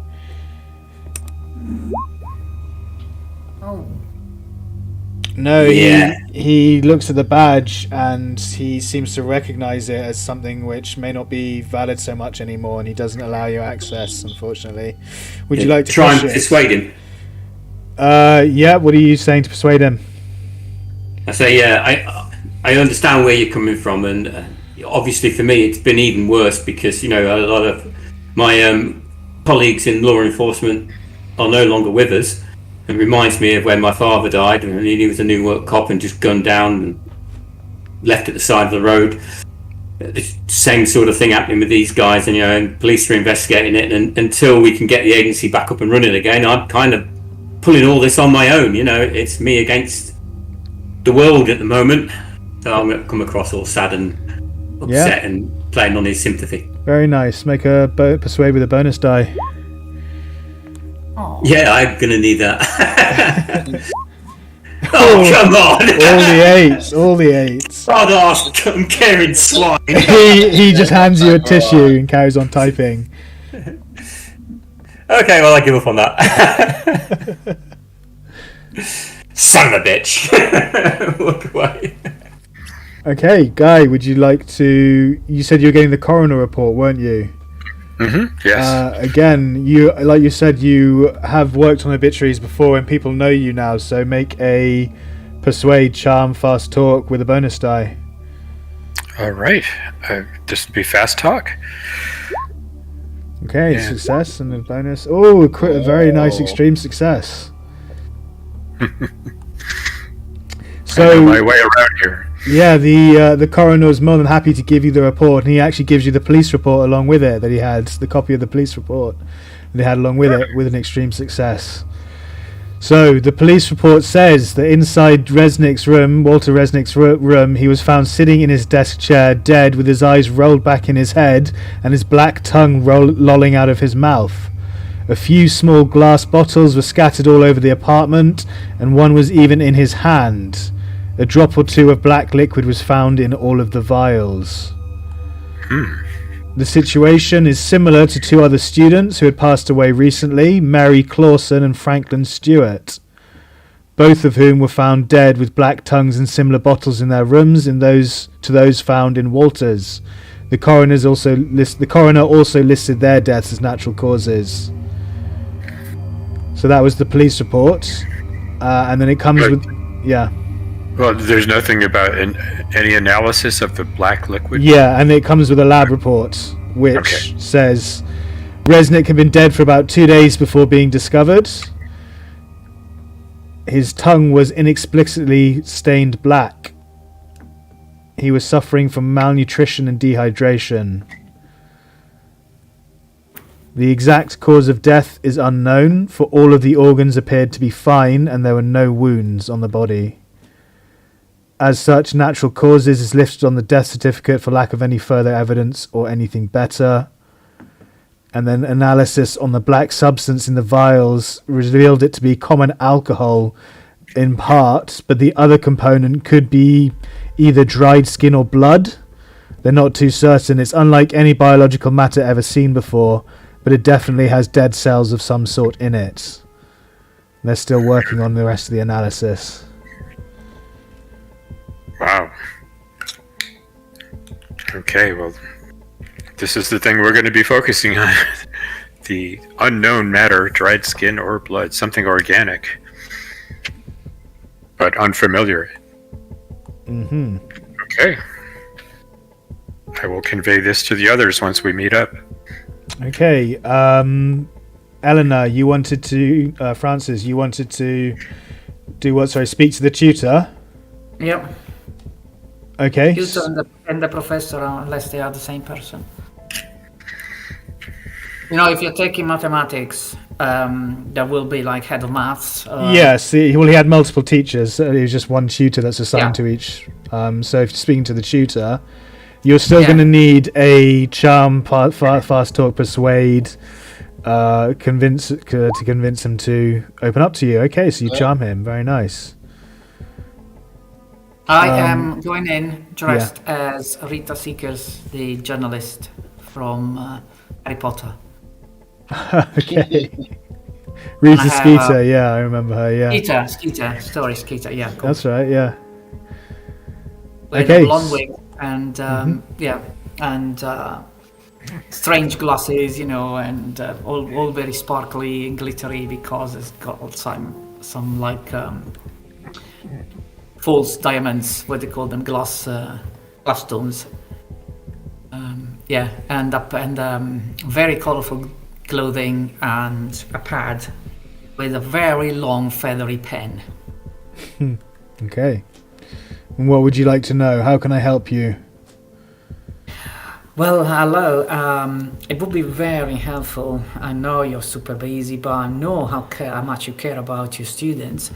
Oh. No, Yeah. he looks at the badge and he seems to recognize it as something which may not be valid so much anymore, and he doesn't allow you access, unfortunately. Would you like to try and push it? persuade him? Yeah, what are you saying to persuade him? I say, yeah, I understand where you're coming from, and obviously for me it's been even worse because a lot of my colleagues in law enforcement are no longer with us. It reminds me of when my father died, and he was a Newark cop and just gunned down and left at the side of the road. The same sort of thing happening with these guys, and police are investigating it, and until we can get the agency back up and running again, I'm kind of pulling all this on my own. It's me against the world at the moment, so I'm going to come across all sad and upset and playing on his sympathy. Very nice. Make a persuade with a bonus die. Oh. Yeah, I'm going to need that. Oh, come on! All the eights. Oh, I'm caring swine. He just hands you a tissue and carries on typing. Okay, well, I give up on that. Son of a bitch. Walk away. Okay, Guy, would you like to... You said you were getting the coroner report, weren't you? Yes. Again, like you said, you have worked on obituaries before and people know you now, so make a persuade, charm, fast talk with a bonus die. All right. This would be fast talk. Okay, success and a bonus. Oh, a very nice extreme success. I know my way around here. Yeah, the coroner was more than happy to give you the report, and he actually gives you the police report along with it, that he had the copy of the police report that he had along with it, with an extreme success. So the police report says that inside Resnick's room, Walter Resnick's room, he was found sitting in his desk chair, dead, with his eyes rolled back in his head and his black tongue lolling out of his mouth. A few small glass bottles were scattered all over the apartment, and one was even in his hand. A drop or two of black liquid was found in all of the vials. The situation is similar to two other students who had passed away recently, Mary Clawson and Franklin Stewart, both of whom were found dead with black tongues and similar bottles in their rooms to those found in Walter's. The coroner also listed their deaths as natural causes. So that was the police report, and then it comes with... Yeah. Well, there's nothing about any analysis of the black liquid? Yeah, and it comes with a lab report, which says Resnick had been dead for about 2 days before being discovered. His tongue was inexplicably stained black. He was suffering from malnutrition and dehydration. The exact cause of death is unknown, for all of the organs appeared to be fine and there were no wounds on the body. As such, natural causes is listed on the death certificate for lack of any further evidence or anything better. and then analysis on the black substance in the vials revealed it to be common alcohol in part, but the other component could be either dried skin or blood. They're not too certain. It's unlike any biological matter ever seen before, but it definitely has dead cells of some sort in it. They're still working on the rest of the analysis. Wow. Okay, well, this is the thing we're going to be focusing on. The unknown matter, dried skin or blood, something organic, but unfamiliar. Mm-hmm. Okay. I will convey this to the others once we meet up. Okay, Elena, you wanted to... Frances, you wanted to do what? Sorry, speak to the tutor? Yep. Okay. Tutor and the professor, unless they are the same person. You know, if you're taking mathematics, there will be like head of maths. Yes, he had multiple teachers. So it was just one tutor that's assigned to each. So if you're speaking to the tutor, you're still going to need a charm, fast talk, persuade, to convince him to open up to you. Okay, so you charm him. Very nice. I am going in dressed as Rita Seekers, the journalist from Harry Potter. Okay. Rita Skeeter, I remember her, Skeeter, story Skeeter, yeah. Cool. That's right, yeah. With a blonde wig and, and strange glasses, you know, and all very sparkly and glittery because it's got some like false diamonds, what they call them, glass stones. And very colorful clothing and a pad with a very long feathery pen. Okay. And what would you like to know? How can I help you? Well, hello. It would be very helpful. I know you're super busy, but I know how much you care about your students.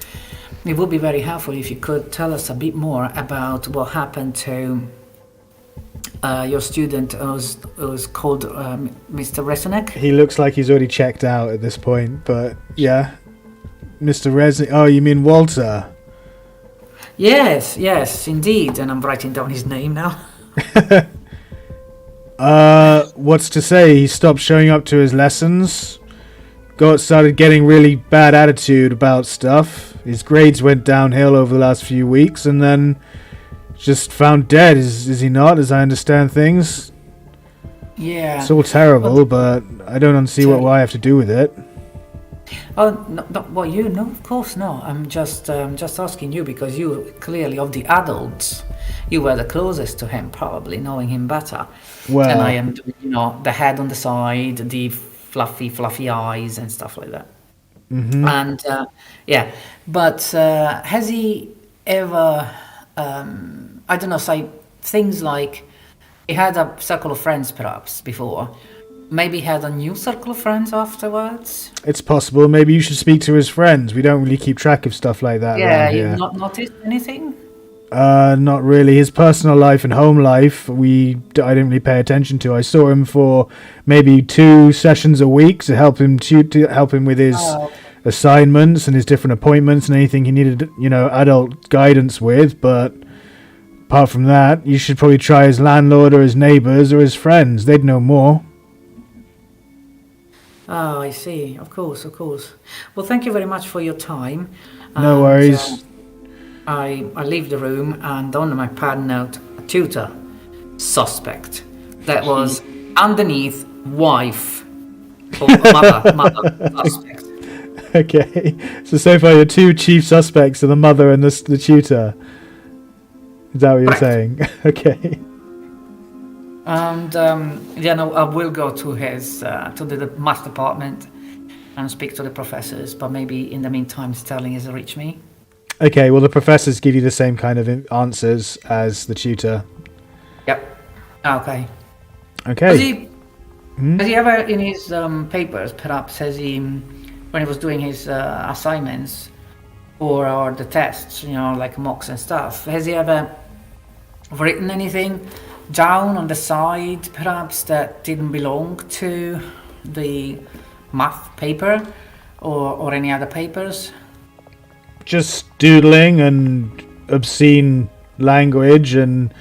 It would be very helpful if you could tell us a bit more about what happened to your student who's called Mr. Resenek. He looks like he's already checked out at this point, but yeah. Mr. Resenek. Oh, you mean Walter? Yes, indeed. And I'm writing down his name now. What's to say? He stopped showing up to his lessons. Started getting really bad attitude about stuff. His grades went downhill over the last few weeks, and then just found dead. Is he not? As I understand things. Yeah. It's all terrible, but I don't see what I have to do with it. Oh no! Well, no, of course no. I'm just asking you because you clearly of the adults, you were the closest to him, probably knowing him better. Well, and I am, the head on the side, the fluffy eyes and stuff like that. Mm-hmm. And but has he ever, I don't know, say things like he had a circle of friends perhaps before, maybe had a new circle of friends afterwards? It's possible. Maybe you should speak to his friends. We don't really keep track of stuff like that. Yeah, you've not noticed anything? Not really. His personal life and home life, I didn't really pay attention to. I saw him for maybe 2 sessions a week to help him with his assignments and his different appointments and anything he needed, adult guidance with. But apart from that, you should probably try his landlord or his neighbours or his friends. They'd know more. Oh, I see. Of course. Well, thank you very much for your time. No worries. I leave the room and on my pad note, tutor, suspect. That was underneath wife or mother suspect. Okay. So far your 2 chief suspects are the mother and the tutor. Is that what you're saying? Okay. And I will go to his to the math department and speak to the professors, but maybe in the meantime Sterling has reached me. Okay, well the professors give you the same kind of answers as the tutor. Yep. Okay. Okay. Has he ever in his papers, perhaps, when he was doing his assignments or the tests, like mocks and stuff, has he ever written anything down on the side, perhaps, that didn't belong to the math paper or any other papers? Just doodling and obscene language and...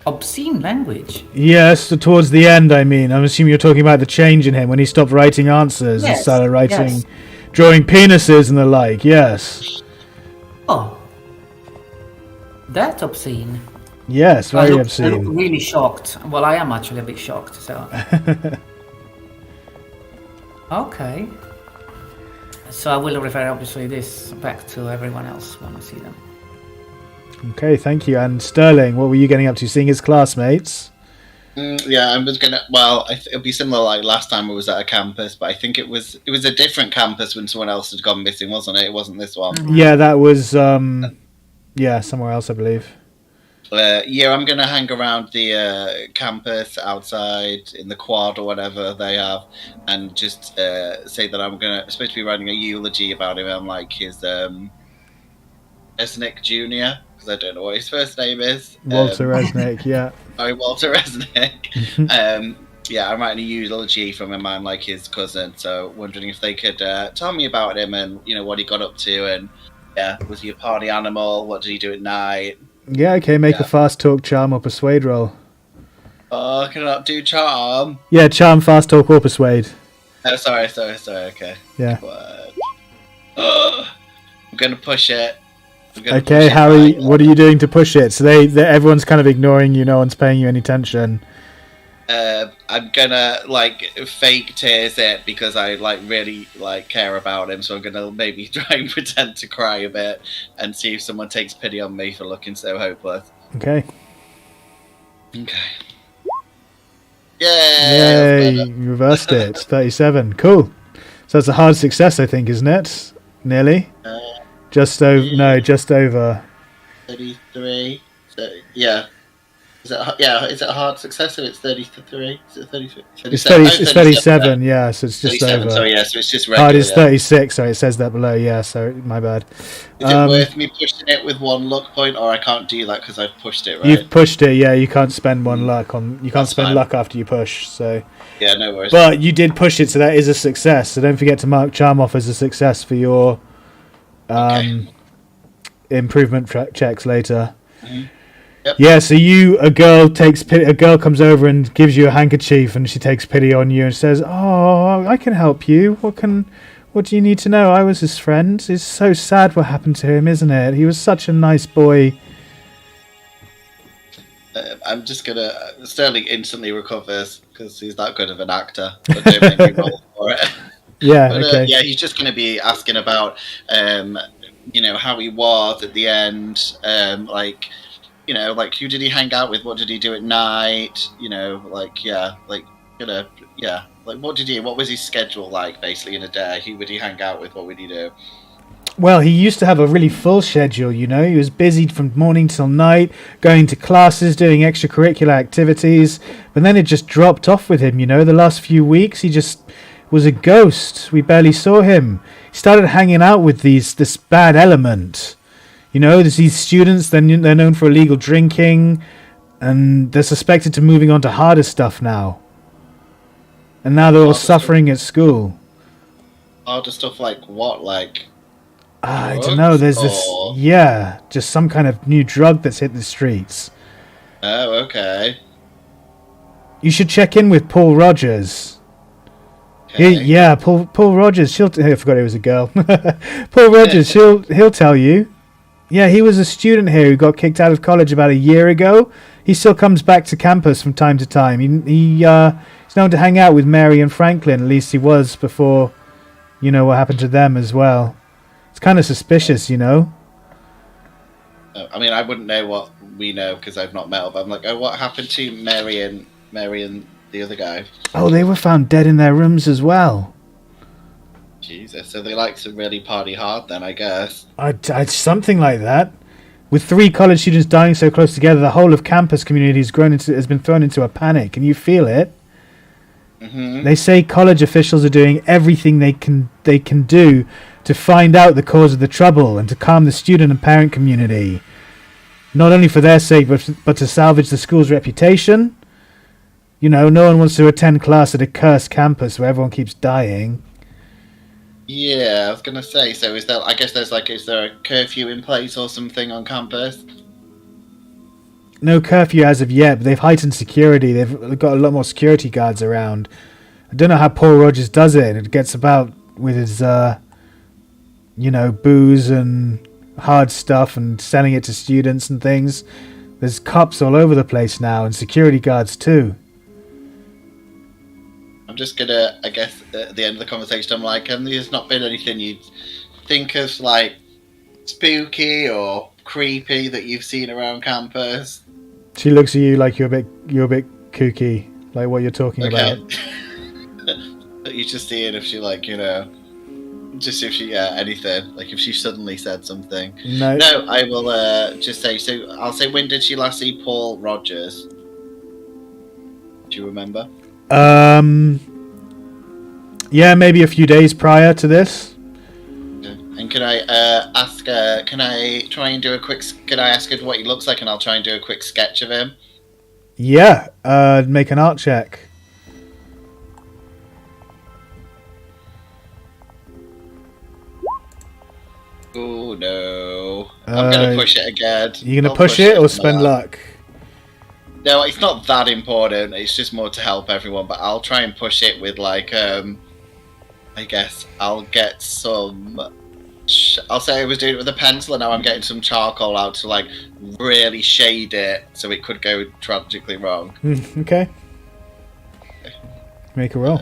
Obscene language? Yes, so towards the end, I mean. I'm assuming you're talking about the change in him when he stopped writing answers and started writing, drawing penises and the like, yes. Oh. That's obscene. Yes, very I look obscene. really shocked. Well, I am actually a bit shocked, so... Okay. So I will refer, obviously, this back to everyone else when I see them. Okay, thank you. And Sterling, what were you getting up to? Seeing his classmates? Yeah, I was gonna. Well, it'll be similar like last time I was at a campus, but I think it was a different campus when someone else had gone missing, wasn't it? It wasn't this one. Mm-hmm. Yeah, that was somewhere else, I believe. Yeah, I'm gonna hang around the campus outside in the quad or whatever they have, and just say that I'm supposed to be writing a eulogy about him. I'm like his Resnick Jr. because I don't know what his first name is. Walter Resnick, yeah. Sorry, Walter Resnick. Yeah, I'm writing a eulogy from him. I'm like his cousin, so wondering if they could tell me about him and what he got up to, and was he a party animal? What did he do at night? Yeah, okay, make a fast talk, charm, or persuade roll. Oh, can I not do charm? Yeah, charm, fast talk, or persuade. Oh, sorry, okay. Yeah. I'm gonna push it. Okay, Harry, what are you doing to push it? So everyone's kind of ignoring you, no one's paying you any attention. I'm gonna fake tears it because I really care about him, so I'm gonna maybe try and pretend to cry a bit and see if someone takes pity on me for looking so hopeless. Okay. Yay! You reversed it. 37. Cool. So that's a hard success, I think, isn't it? Nearly. Just over. No, just over. 33. So, yeah. Is it a hard success if it's 33? Is it 33? It's 37, yeah, so it's just 37, over. so so it's just regular. Hard is 36, sorry, it says that below, yeah, so my bad. Is it worth me pushing it with one luck point, or I can't do that because I've pushed it, right? You've pushed it, yeah, you can't spend one luck on... You can't spend luck after you push, so... Yeah, no worries. But you did push it, so that is a success, so don't forget to mark charm off as a success for your improvement checks later. Mm-hmm. Yep. Yeah, so a girl comes over and gives you a handkerchief, and she takes pity on you and says, "Oh, I can help you. What do you need to know? I was his friend. It's so sad what happened to him, isn't it? He was such a nice boy." I'm just gonna... Sterling instantly recovers because he's that good of an actor. But don't make me roll for it. Yeah, but, okay. Yeah, he's just gonna be asking about, how he was at the end, who did he hang out with? What did he do at night? What was his schedule like, basically, in a day? Who would he hang out with? What would he do? Well, he used to have a really full schedule, He was busy from morning till night, going to classes, doing extracurricular activities, but then it just dropped off with him, The last few weeks, he just was a ghost. We barely saw him. He started hanging out with this bad element. There's these students, they're known for illegal drinking, and they're suspected to moving on to harder stuff now. And now they're all suffering at school. Harder stuff like what? Like I don't know, there's just some kind of new drug that's hit the streets. Oh, okay. You should check in with Paul Rogers. Okay. Paul Rogers, I forgot it was a girl. Paul Rogers, he'll tell you. Yeah, he was a student here who got kicked out of college about a year ago. He still comes back to campus from time to time. He's known to hang out with Mary and Franklin. At least he was before, what happened to them as well. It's kind of suspicious, I mean, I wouldn't know what we know because I've not met him. I'm like, what happened to Mary and the other guy? Oh, they were found dead in their rooms as well. Jesus, so they like to really party hard then, I guess. Something like that. With 3 college students dying so close together, the whole of campus community has been thrown into a panic, and you feel it. Mm-hmm. They say college officials are doing everything they can do to find out the cause of the trouble and to calm the student and parent community. Not only for their sake, but to salvage the school's reputation. no one wants to attend class at a cursed campus where everyone keeps dying. Yeah, I was gonna say. So is there? I guess is there a curfew in place or something on campus? No curfew as of yet, but they've heightened security. They've got a lot more security guards around. I don't know how Paul Rogers does it. It gets about with his, booze and hard stuff and selling it to students and things. There's cops all over the place now and security guards too. I'm just gonna, I guess, at the end of the conversation, I'm like, and there's not been anything you'd think of like spooky or creepy that you've seen around campus? She looks at you like you're a bit kooky, like what you're talking about. You're just seeing if she just if she anything, like if she suddenly said something. No, I will just say. So I'll say, when did she last see Paul Rogers? Do you remember? Yeah, maybe a few days prior to this. And can I ask? Can I try and do a quick? Can I ask her what he looks like, and I'll try and do a quick sketch of him? Yeah. Make an art check. Oh no! I'm gonna push it again. You gonna push it or spend luck? No, it's not that important. It's just more to help everyone. But I'll try and push it with I guess I'll get some. I'll say I was doing it with a pencil, and now I'm getting some charcoal out to really shade it, so it could go tragically wrong. Okay. Make a roll.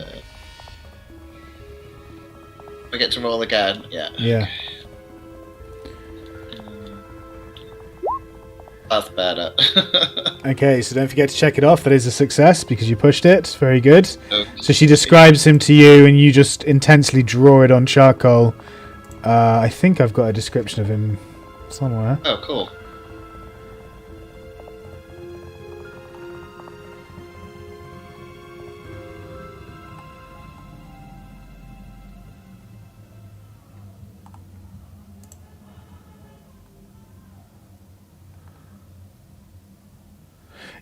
I get to roll again. Yeah. Yeah. That's better. Okay, so don't forget to check it off. That is a success because you pushed it. Very good. Okay. So she describes him to you, and you just intensely draw it on charcoal. I think I've got a description of him somewhere. Oh, cool.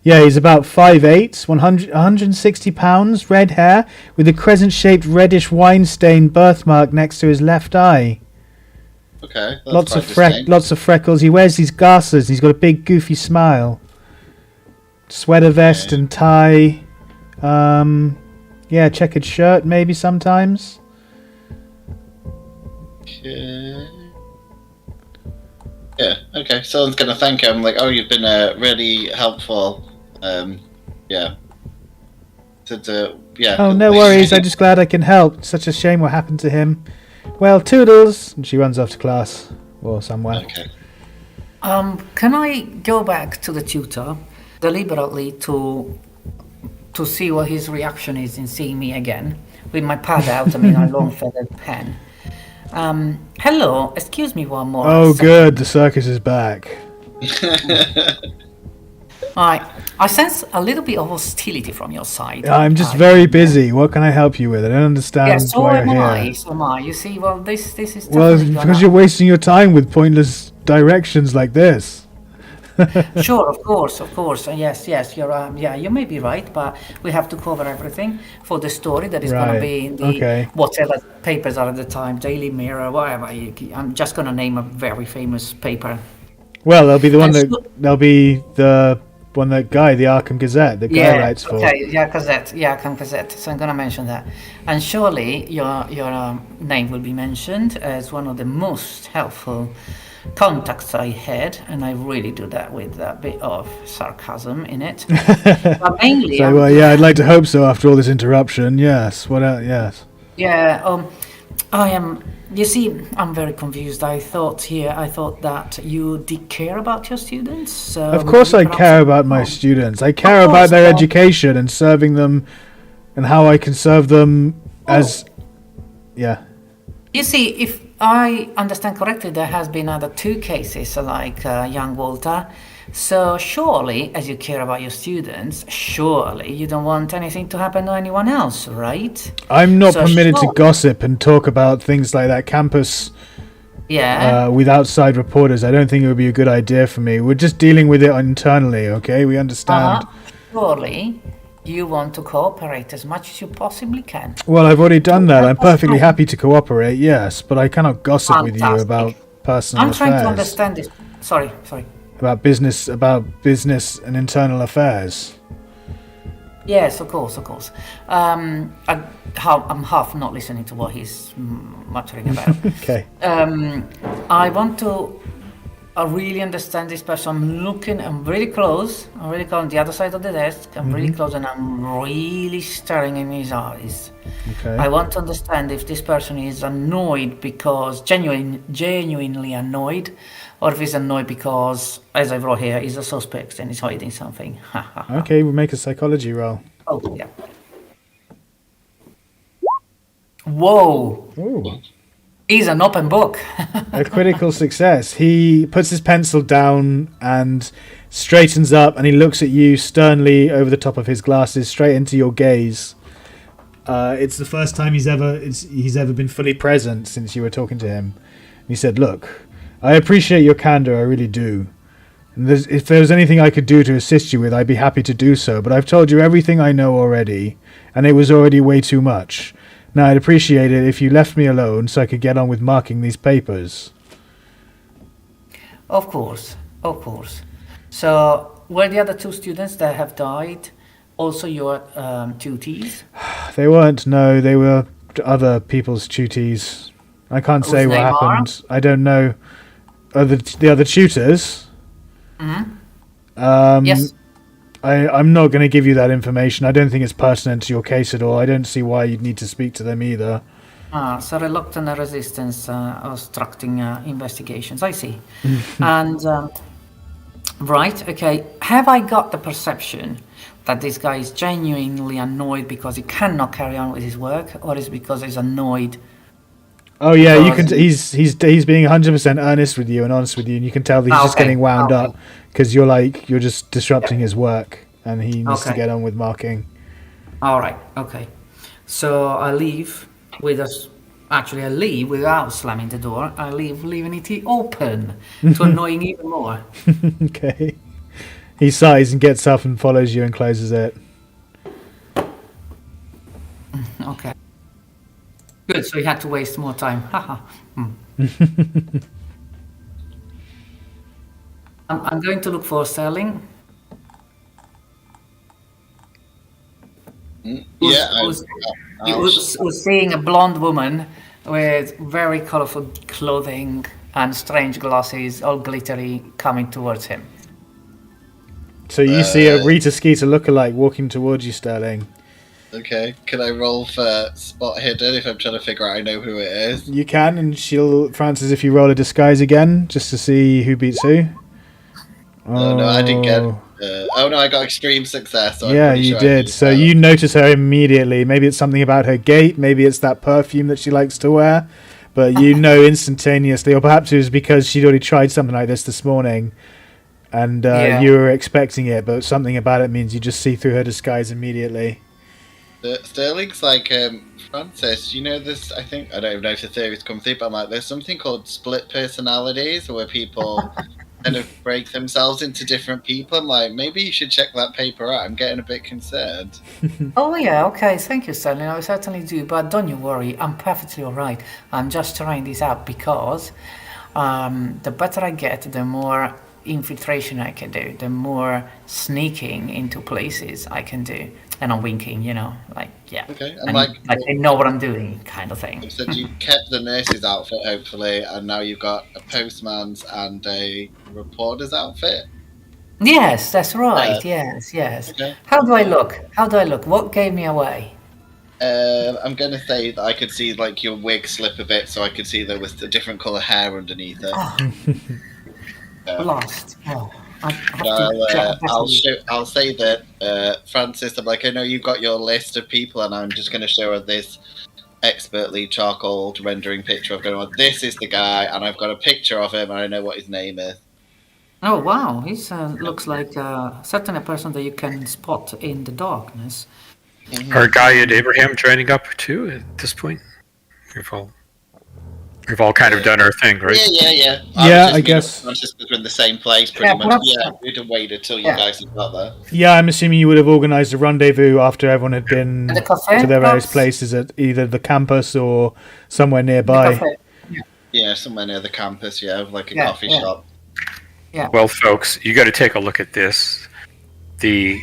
Yeah, he's about 5'8", 160 pounds, red hair, with a crescent-shaped reddish wine-stained birthmark next to his left eye. Okay. Lots of freckles. He wears these glasses. He's got a big, goofy smile. Sweater vest and tie. Checkered shirt maybe sometimes. Okay. Yeah. Okay. Someone's gonna thank him. Like, oh, you've been really helpful. Yeah. Yeah. Oh, no worries. I'm just glad I can help. Such a shame what happened to him. Well, toodles. And she runs off to class or somewhere. Okay. Can I go back to the tutor deliberately to see what his reaction is in seeing me again with my pad out? a long feathered pen. Hello. Excuse me one more. Oh, good. The circus is back. I sense a little bit of hostility from your side. I'm just very busy. What can I help you with? I don't understand why you're here. So am I. You see, well, this is... Well, because you're wasting your time with pointless directions like this. Sure, of course. Yes, you're. You may be right, but we have to cover everything for the story that is going to be in the whatever papers are at the time, Daily Mirror, whatever. I'm just going to name a very famous paper. Well, there'll be the one that Guy, the Arkham Gazette, that Guy writes for. Arkham Gazette. So I'm going to mention that, and surely your name will be mentioned as one of the most helpful contacts I had, and I really do that with a bit of sarcasm in it. But mainly, I'd like to hope so. After all this interruption, yes. What else? Yes. Yeah. I am. You see, I'm very confused. I thought that you did care about your students. Of course, I care about my students. I care about their education and serving them, and how I can serve them as. Yeah. You see, if I understand correctly, there has been other 2 cases like young Walter. So surely, as you care about your students, surely you don't want anything to happen to anyone else, right? I'm not permitted to gossip and talk about things like that campus with outside reporters. I don't think it would be a good idea for me. We're just dealing with it internally, okay? We understand. Surely you want to cooperate as much as you possibly can. Well, I've already done that. I'm perfectly happy to cooperate, yes, but I cannot gossip with you Fantastic. about personal I'm affairs. trying to understand this. Sorry. About business and internal affairs. Yes, of course. I'm half not listening to what he's muttering about. Okay. I want to really understand this person. I'm really close. I'm really close on the other side of the desk. I'm really close, and I'm really staring in his eyes. Okay. I want to understand if this person is annoyed because genuinely annoyed, or if he's annoyed because, as I wrote here, he's a suspect and he's hiding something. Okay, we'll make a psychology roll. Oh, yeah. Whoa! Ooh. He's an open book. A critical success. He puts his pencil down and straightens up, and he looks at you sternly over the top of his glasses, straight into your gaze. It's the first time he's ever been fully present since you were talking to him. He said, "Look, I appreciate your candor, I really do. And if there was anything I could do to assist you with, I'd be happy to do so, but I've told you everything I know already, and it was already way too much. Now, I'd appreciate it if you left me alone so I could get on with marking these papers." Of course. So, were the other two students that have died also your tutees? They weren't, no, they were other people's tutees. I can't say what happened. I don't know. The other tutors? Yes. I'm not going to give you that information. I don't think it's pertinent to your case at all. I don't see why you'd need to speak to them either. So reluctant resistance obstructing investigations. I see. And, right, okay. Have I got the perception that this guy is genuinely annoyed because he cannot carry on with his work, or is it because he's annoyed? Oh yeah, you can. He's being 100% earnest with you and honest with you, and you can tell that he's just getting wound up because you're just disrupting his work, and he needs to get on with marking. All right. Okay. So I leave with us. Actually, I leave without slamming the door. I leave leaving it open to annoying even more. Okay. He sighs and gets up and follows you and closes it. Okay. Good, so he had to waste more time. I'm going to look for Sterling. Who's seeing a blonde woman with very colorful clothing and strange glasses, all glittery, coming towards him. So you see a Rita Skeeter lookalike walking towards you, Sterling. Okay, can I roll for spot hidden if I'm trying to figure out I know who it is? You can, and Francis, if you roll a disguise again, just to see who beats who. Oh no, I didn't get... no, I got extreme success. So yeah, you did. So you notice her immediately. Maybe it's something about her gait, maybe it's that perfume that she likes to wear, but you know instantaneously, or perhaps it was because she'd already tried something like this morning, and you were expecting it, but something about it means you just see through her disguise immediately. Sterling's like, Francis, you know this, I don't even know if the theory's come through, but I'm like, there's something called split personalities where people kind of break themselves into different people. I'm like, maybe you should check that paper out. I'm getting a bit concerned. Oh yeah, okay, thank you, Sterling. I certainly do, but don't you worry, I'm perfectly alright. I'm just trying this out because the better I get, the more infiltration I can do, the more sneaking into places I can do. And I'm winking, like, yeah. Okay, and like I know what I'm doing, kind of thing. So you kept the nurse's outfit, hopefully, and now you've got a postman's and a reporter's outfit? Yes, that's right, yes. Okay. How do I look? What gave me away? I'm going to say that I could see, like, your wig slip a bit, so I could see there was a different colour hair underneath it. Lost. Oh. I'll say that, Francis, I'm like, I know you've got your list of people, and I'm just going to show her this expertly charcoal rendering picture of going, this is the guy, and I've got a picture of him, and I know what his name is. Oh, wow. He looks like certainly a person that you can spot in the darkness. Are Guy and Abraham joining up too at this point? We've all kind of done our thing, right? Yeah. I guess. Just because we're in the same place, pretty much. perhaps- Yeah, we'd have waited till you guys had got there. Yeah, I'm assuming you would have organised a rendezvous after everyone had been At the cafe, to their various perhaps? places at either the campus or somewhere The nearby. cafe. Yeah, somewhere near the campus. Yeah, like a Yeah, coffee yeah. shop. Well, folks, you got to take a look at this. The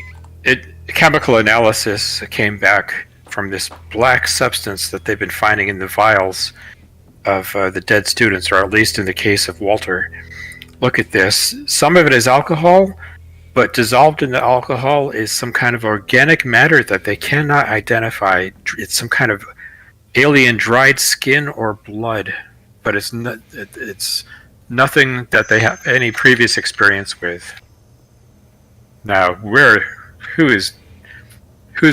chemical analysis came back from this black substance that they've been finding in the vials of the dead students, or at least in the case of Walter. Look at this. Some of it is alcohol, but dissolved in the alcohol is some kind of organic matter that they cannot identify. It's some kind of alien dried skin or blood, but it's nothing that they have any previous experience with. Now, who's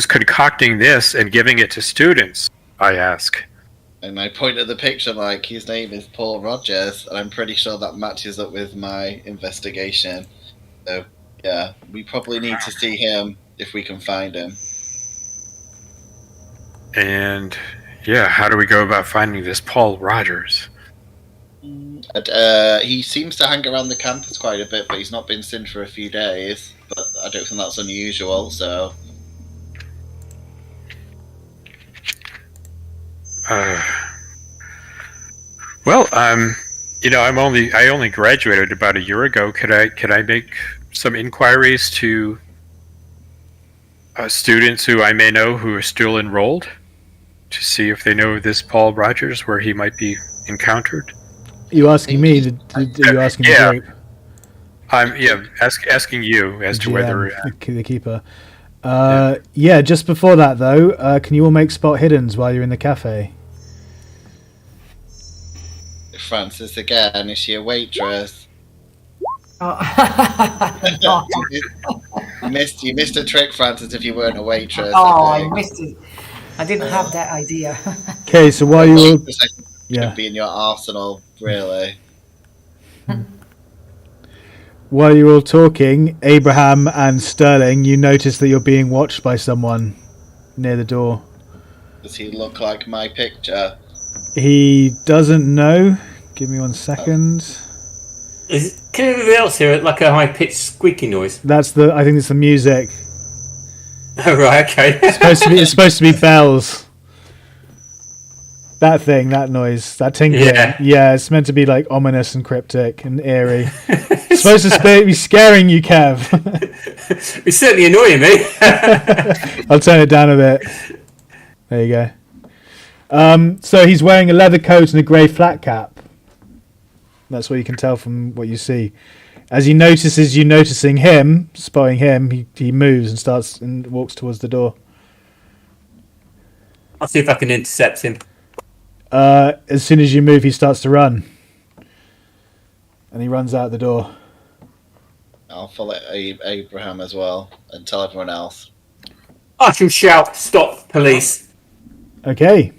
concocting this and giving it to students, I ask? And I point at the picture like his name is Paul Rogers, and I'm pretty sure that matches up with my investigation. So yeah, we probably need to see him if we can find him. And yeah, how do we go about finding this Paul Rogers? He seems to hang around the campus quite a bit, but he's not been seen for a few days. But I don't think that's unusual. So Well, I only graduated about a year ago. Could I make some inquiries to students who I may know who are still enrolled to see if they know this Paul Rogers, where he might be encountered? Are you asking me? Are you asking Yeah. the group? I'm asking you as to whether. The keeper. Yeah, just before that though, can you all make spot hiddens while you're in the cafe? Frances again, is she a waitress? Oh, You missed a trick, Frances, if you weren't a waitress. I think. missed it. I didn't have that idea. Okay, so while you all, Waitress, I think, yeah, could be in your arsenal, really. while you're all talking, Abraham and Sterling, you notice that you're being watched by someone near the door. Does he look like my picture? He doesn't know. Give me 1 second. Can anybody else hear it like a high pitched squeaky noise? I think it's the music. Oh right, okay. It's supposed to be bells. That thing, that noise, that tinkling. Yeah. Yeah, it's meant to be like ominous and cryptic and eerie. It's supposed to be scaring you, Kev. It's certainly annoying me. I'll turn it down a bit. There you go. So he's wearing a leather coat and a grey flat cap. That's what you can tell from what you see. As he notices you noticing him, spotting him, he moves and starts and walks towards the door. I'll see if I can intercept him. As soon as you move, he starts to run. And he runs out the door. I'll follow Abraham as well and tell everyone else. I shall shout, "Stop, police!" Okay.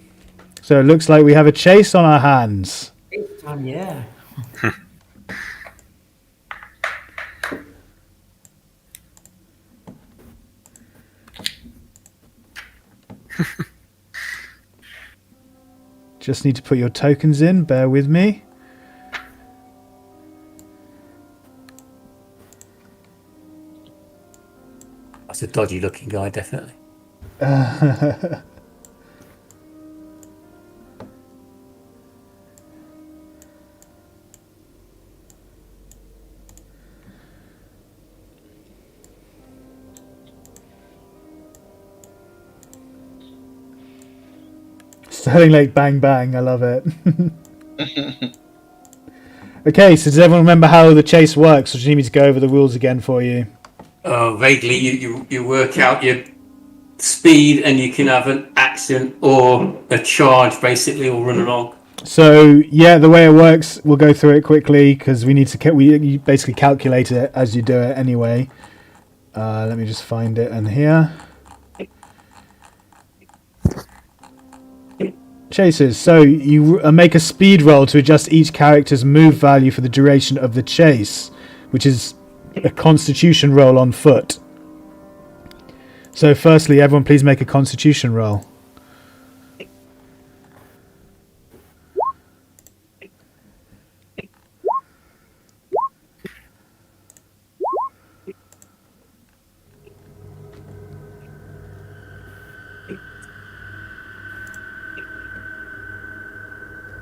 So it looks like we have a chase on our hands. Yeah. Just need to put your tokens in. Bear with me. That's a dodgy looking guy, definitely. Sterling Lake Bang Bang. I love it. Okay, so does everyone remember how the chase works? Or do you need me to go over the rules again for you? Oh, vaguely, you work out your speed, and you can have an action or a charge, basically, or run along. So yeah, the way it works, we'll go through it quickly because we need to. You basically calculate it as you do it anyway. Let me just find it in here. Chases. So you make a speed roll to adjust each character's move value for the duration of the chase, which is a constitution roll on foot. So firstly, everyone please make a constitution roll.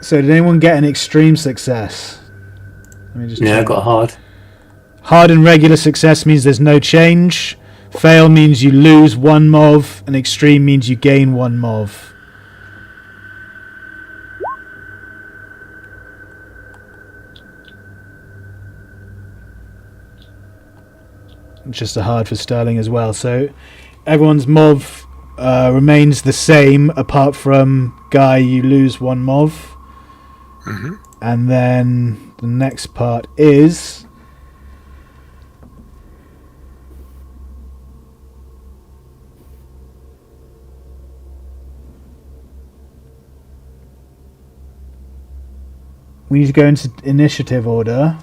So did anyone get an extreme success? Let me just No, I check. got hard. Hard and regular success means there's no change. Fail means you lose 1 MOV, and extreme means you gain 1 MOV. Just a hard for Sterling as well. So everyone's MOV remains the same, apart from Guy, you lose 1 MOV. Mm-hmm. And then the next part is... we need to go into initiative order.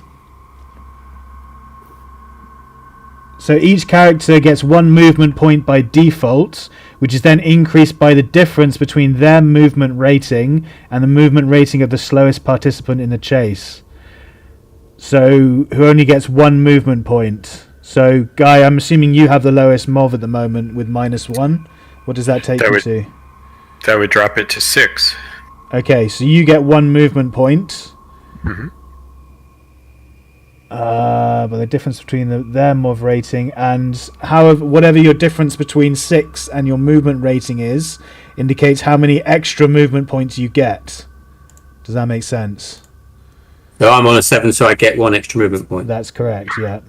So each character gets 1 movement point by default, which is then increased by the difference between their movement rating and the movement rating of the slowest participant in the chase. So who only gets 1 movement point. So Guy, I'm assuming you have the lowest MOV at the moment with -1. What does that take you to? That would drop it to 6. Okay, so you get 1 movement point. Mm-hmm. But the difference between their MOV rating and whatever your difference between 6 and your movement rating is, indicates how many extra movement points you get. Does that make sense? So I'm on a 7, so I get 1 extra movement point. That's correct, yeah.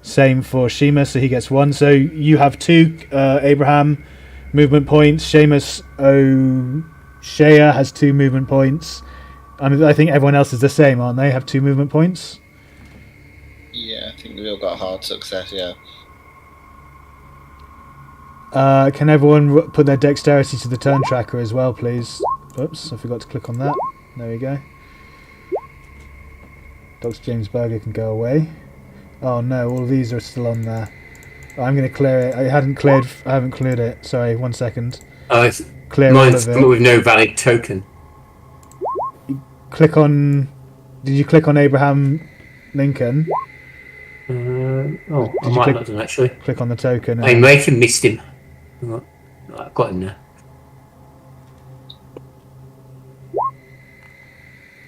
Same for Shima, so he gets 1. So you have 2, Abraham, movement points. Seamus O'Shea has 2 movement points. I think everyone else is the same, aren't they? Have 2 movement points? Yeah, I think we all got hard success, yeah. Can everyone put their dexterity to the turn tracker as well, please? Oops, I forgot to click on that. There we go. Dr. James Berger can go away. Oh no, all of these are still on there. Oh, I'm going to clear it. I haven't cleared it. Sorry, 1 second. Clear all Mine's of it. with no valid token. Click on... Did you click on Abraham Lincoln? I Did you might not done actually. Click on the token. I might have missed him. I've got him there.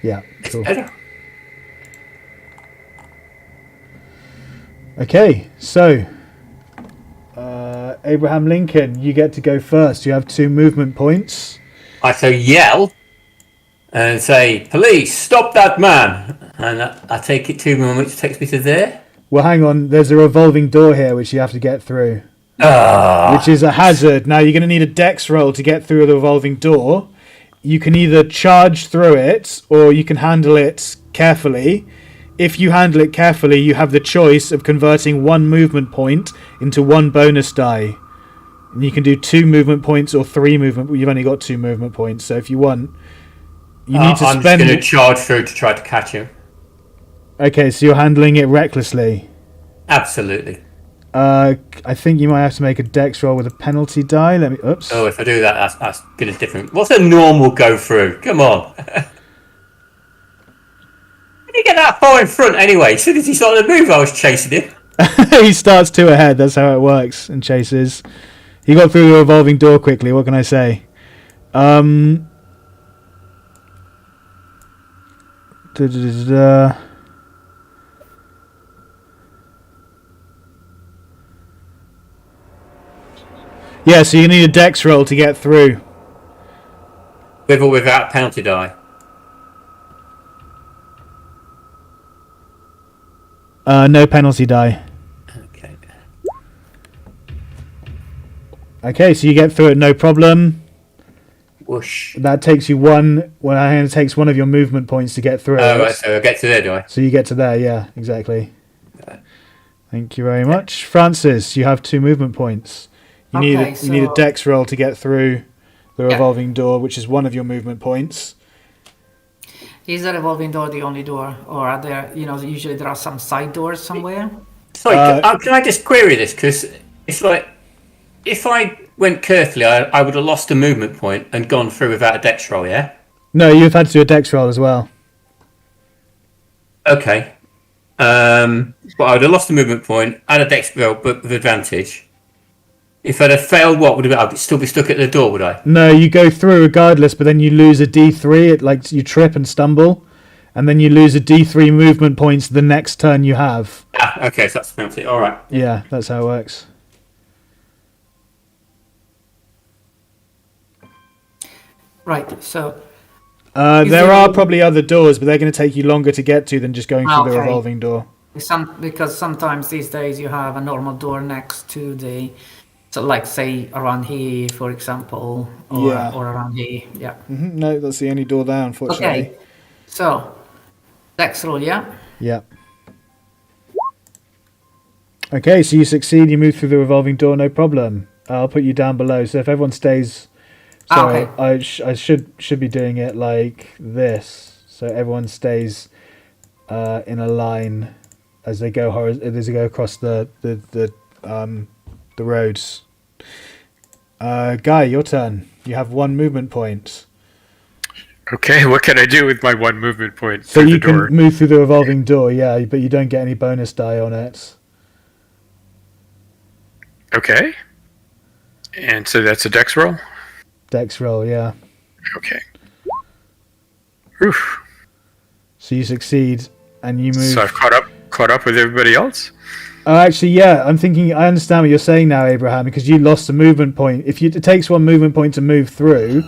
Yeah, cool. Better. Okay, so Abraham Lincoln, you get to go first. You have 2 movement points. I so yell and say, "Police, stop that man!" And I take it 2 moments, takes me to there. Well, hang on. There's a revolving door here which you have to get through, Ah, which is a hazard. Now you're going to need a dex roll to get through the revolving door. You can either charge through it or you can handle it carefully. If you handle it carefully, you have the choice of converting 1 movement point into 1 bonus die. And you can do 2 movement points or 3 movement. You've only got 2 movement points, so if you want, you need to I'm spend. just going to charge through to try to catch him. Okay, so you're handling it recklessly. Absolutely. I think you might have to make a dex roll with a penalty die. Oops. Oh, if I do that, that's going to different. What's a normal go through? Come on. How did he get that far in front anyway? As soon as he started to move, I was chasing him. He starts 2 ahead. That's how it works in chases. He got through the revolving door quickly. What can I say? Yeah, so you need a dex roll to get through. With or without penalty die? No penalty die. Okay. Okay, so you get through it, no problem. Whoosh. That takes you it takes 1 of your movement points to get through it. Oh, right, so I get to there, do I? So you get to there, yeah, exactly. Thank you very much. Francis, you have 2 movement points. You need a dex roll to get through the revolving door, which is 1 of your movement points. Is the revolving door the only door, or are there? Usually there are some side doors somewhere. Sorry, can I just query this? Because it's like, if I went carefully, I would have lost a movement point and gone through without a dex roll, yeah? No, you've had to do a dex roll as well. Okay. But I would have lost a movement point, and a dex roll, but with advantage. If I'd have failed, what would have I'd still be stuck at the door? Would I? No, you go through regardless, but then you lose a D3. It like you trip and stumble, and then you lose a D3 movement points the next turn you have. Ah, okay, so that's penalty. All right. Yeah, that's how it works. Right. So There there are a- probably other doors, but they're going to take you longer to get to than just going through the Okay. revolving door. because sometimes these days you have a normal door next to the, so like say around here, for example, or Yeah. or around here. Yeah. No, that's the only door there, unfortunately. Okay. So Dex roll, yeah. Yeah. Okay, so you succeed. You move through the revolving door, no problem. I'll put you down below. So if everyone stays, sorry, Okay. I should be doing it like this. So everyone stays in a line as they go as they go across the roads. Guy, your turn. You have 1 movement point. Okay, what can I do with my 1 movement point So through you the door? can move through the revolving door, yeah, but you don't get any bonus die on it. Okay. And so that's a dex roll? Dex roll, yeah. Okay. Oof. So you succeed, and you move. So I've caught up with everybody else? Oh, actually, yeah. I'm thinking. I understand what you're saying now, Abraham, because you lost a movement point. If it takes 1 movement point to move through,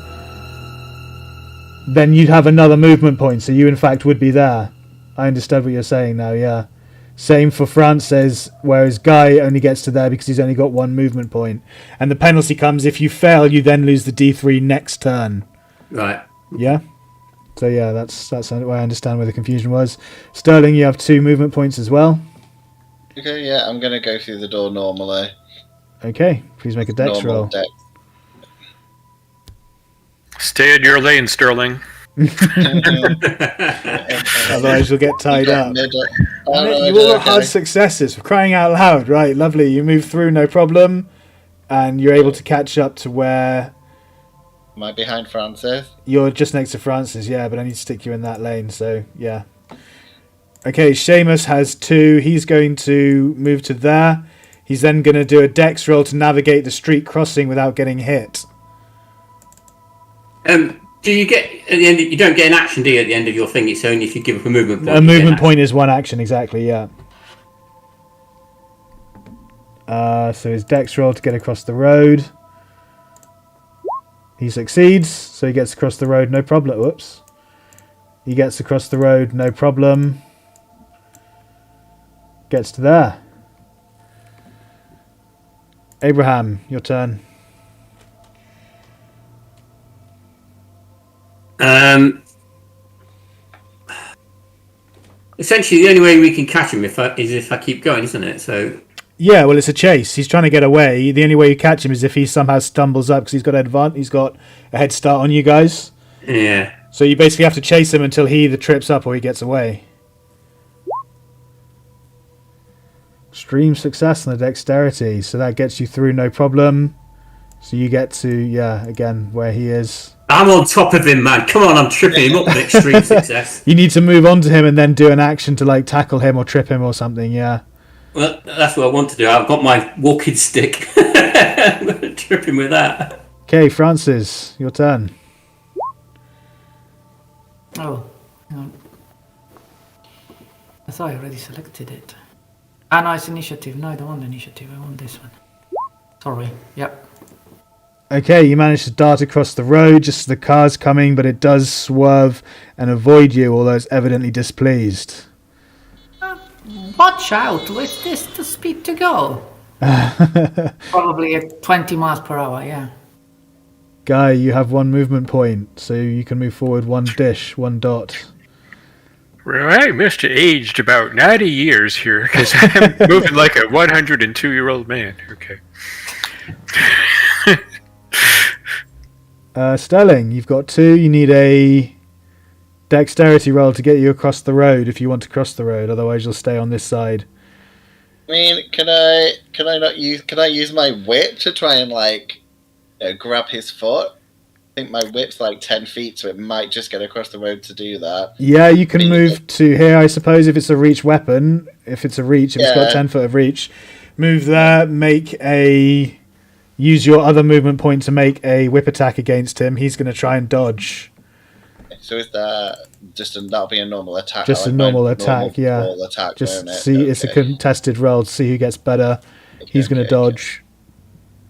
then you'd have another movement point. So you, in fact, would be there. I understand what you're saying now. Yeah. Same for Frances, whereas Guy only gets to there because he's only got 1 movement point. And the penalty comes if you fail, you then lose the D3 next turn. Right. Yeah. So yeah, that's where I understand where the confusion was. Sterling, you have 2 movement points as well. Okay, yeah, I'm gonna go through the door normally. Okay, please make a dex Normal roll. dex. Stay in your lane, Sterling. Otherwise, you'll get tied up. Alright, You all had okay. successes, for crying out loud. Right, lovely. You move through, no problem, and you're able to catch up to where Am I behind Francis? you're just next to Francis. Yeah, but I need to stick you in that lane. So yeah. Okay, Seamus has 2. He's going to move to there. He's then going to do a dex roll to navigate the street crossing without getting hit. Do you get at the end? You don't get an action, do you? At the end of your thing, it's only if you give up a movement point. A you get movement an action. point is 1 action, exactly, yeah. So his dex roll to get across the road. He succeeds, so he gets across the road, no problem. Whoops. He gets across the road, no problem. Gets to there. Abraham, your turn. Essentially, the only way we can catch him is if I keep going, isn't it? So Yeah, well, it's a chase. He's trying to get away. The only way you catch him is if he somehow stumbles up because he's got he's got a head start on you guys. yeah. So you basically have to chase him until he either trips up or he gets away. Extreme success on the dexterity, so that gets you through no problem. So you get to, yeah, again, where he is. I'm on top of him, man. Come on, I'm tripping him up with extreme success. You need to move on to him and then do an action to like tackle him or trip him or something, yeah. Well, that's what I want to do. I've got my walking stick. I'm going to trip him with that. Okay, Francis, your turn. Oh, no. I thought I already selected it. Ah, no, it's initiative. No, I don't want initiative. I want this one. Sorry. Yep. Okay, you manage to dart across the road just as the car's coming, but it does swerve and avoid you, although it's evidently displeased. Watch out! Where's this the speed to go? Probably at 20 miles per hour. Yeah. Guy, you have 1 movement point, so you can move forward 1 dot. Well, I must have aged about 90 years here because I'm moving like a 102-year-old man. Okay. Sterling, you've got 2. You need a dexterity roll to get you across the road if you want to cross the road. Otherwise, you'll stay on this side. I mean, can I use my whip to try and grab his foot? I think my whip's like 10 feet, so it might just get across the road to do that. Yeah, you can move to here, I suppose, if it's a reach weapon. If it's a reach, if it's got 10 foot of reach. Move there, make a use your other movement point to make a whip attack against him. He's going to try and dodge. So is that that'll be a normal attack? Just a normal attack, yeah. Attack, just see, it's a contested roll to see who gets better. He's going to dodge.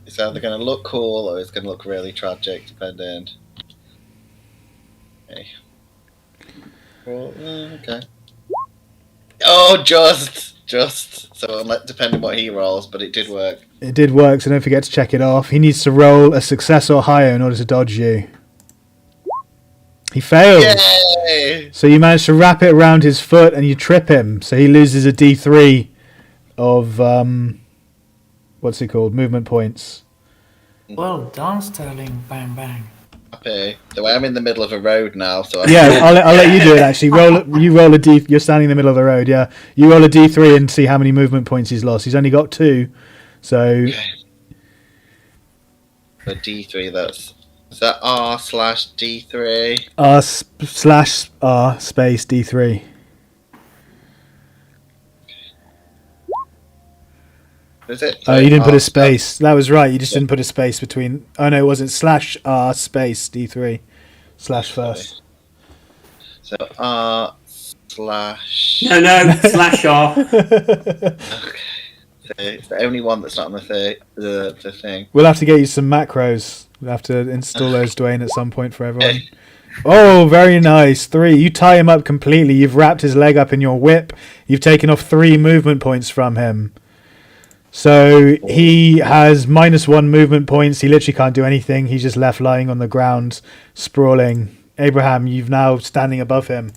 It's either going to look cool or it's going to look really tragic, depending. Okay. Well, okay. Oh, just. So depending what he rolls, but it did work. It did work, so don't forget to check it off. He needs to roll a success or higher in order to dodge you. He failed. Yay! So you managed to wrap it around his foot and you trip him. So he loses a D3 of what's it called? Movement points. Well done, Sterling. Bang bang. Okay. So I'm in the middle of a road now. So Yeah, I'll let you do it. Actually, you roll a D. You're standing in the middle of the road. Yeah, you roll a D3 and see how many movement points he's lost. He's only got 2. So okay. For D3, is that R/D3? R/R space D3. Is it? Oh, you didn't put a space. That was right. You just didn't put a space between. Oh no, it wasn't /R space D3 / first. So R/ No, /R. Okay. So it's the only one that's not on the thing. We'll have to get you some macros. We'll have to install those, Duane, at some point for everyone. Oh, very nice. 3. You tie him up completely. You've wrapped his leg up in your whip. You've taken off 3 movement points from him. So he has -1 movement points. He literally can't do anything. He's just left lying on the ground, sprawling. Abraham, you've now standing above him.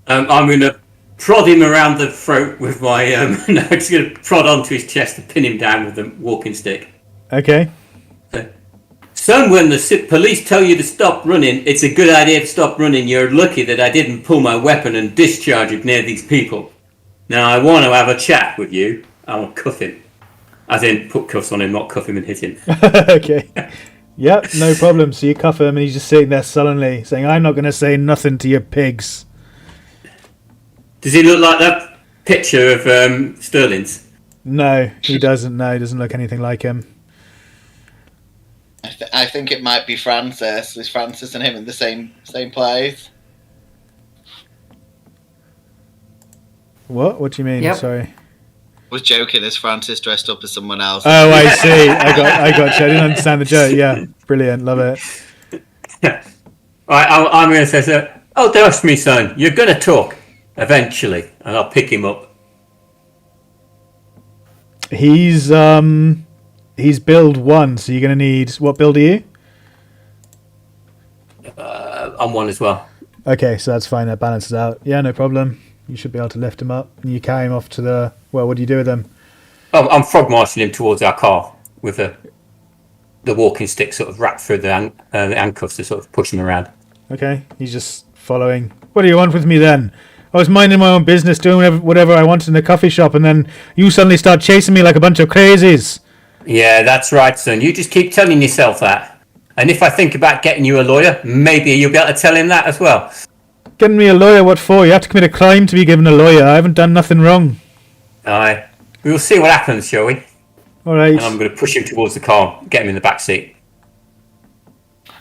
I'm going to prod him around the throat with my... no, I'm just going to prod onto his chest and pin him down with the walking stick. Okay. Son, when the police tell you to stop running, it's a good idea to stop running. You're lucky that I didn't pull my weapon and discharge it near these people. Now, I want to have a chat with you. I want to cuff him. As in, put cuffs on him, not cuff him and hit him. Okay. Yep, no problem. So you cuff him and he's just sitting there sullenly saying, I'm not going to say nothing to your pigs. Does he look like that picture of Sterling's? No, he doesn't. No, he doesn't look anything like him. I think it might be Frances. Is Frances and him in the same place? What? What do you mean? Yep. Sorry. Was joking as Frances dressed up as someone else. Oh, I see. I got you. I didn't understand the joke. Yeah, brilliant. Love it. I'm going to say, so, oh, trust me, son. You're going to talk eventually, and I'll pick him up. He's build 1, so you're going to need... What build are you? I'm 1 as well. Okay, so that's fine. That balances out. Yeah, no problem. You should be able to lift him up. And you carry him off to the... Well, what do you do with him? Oh, I'm frog marching him towards our car with the walking stick sort of wrapped through the handcuffs to sort of push him around. Okay, he's just following. What do you want with me then? I was minding my own business, doing whatever I wanted in the coffee shop, and then you suddenly start chasing me like a bunch of crazies. Yeah, that's right, son. You just keep telling yourself that. And if I think about getting you a lawyer, maybe you'll be able to tell him that as well. Getting me a lawyer? What for? You have to commit a crime to be given a lawyer. I haven't done nothing wrong. Aye. We'll see what happens, shall we? All right. And I'm going to push him towards the car, get him in the back seat.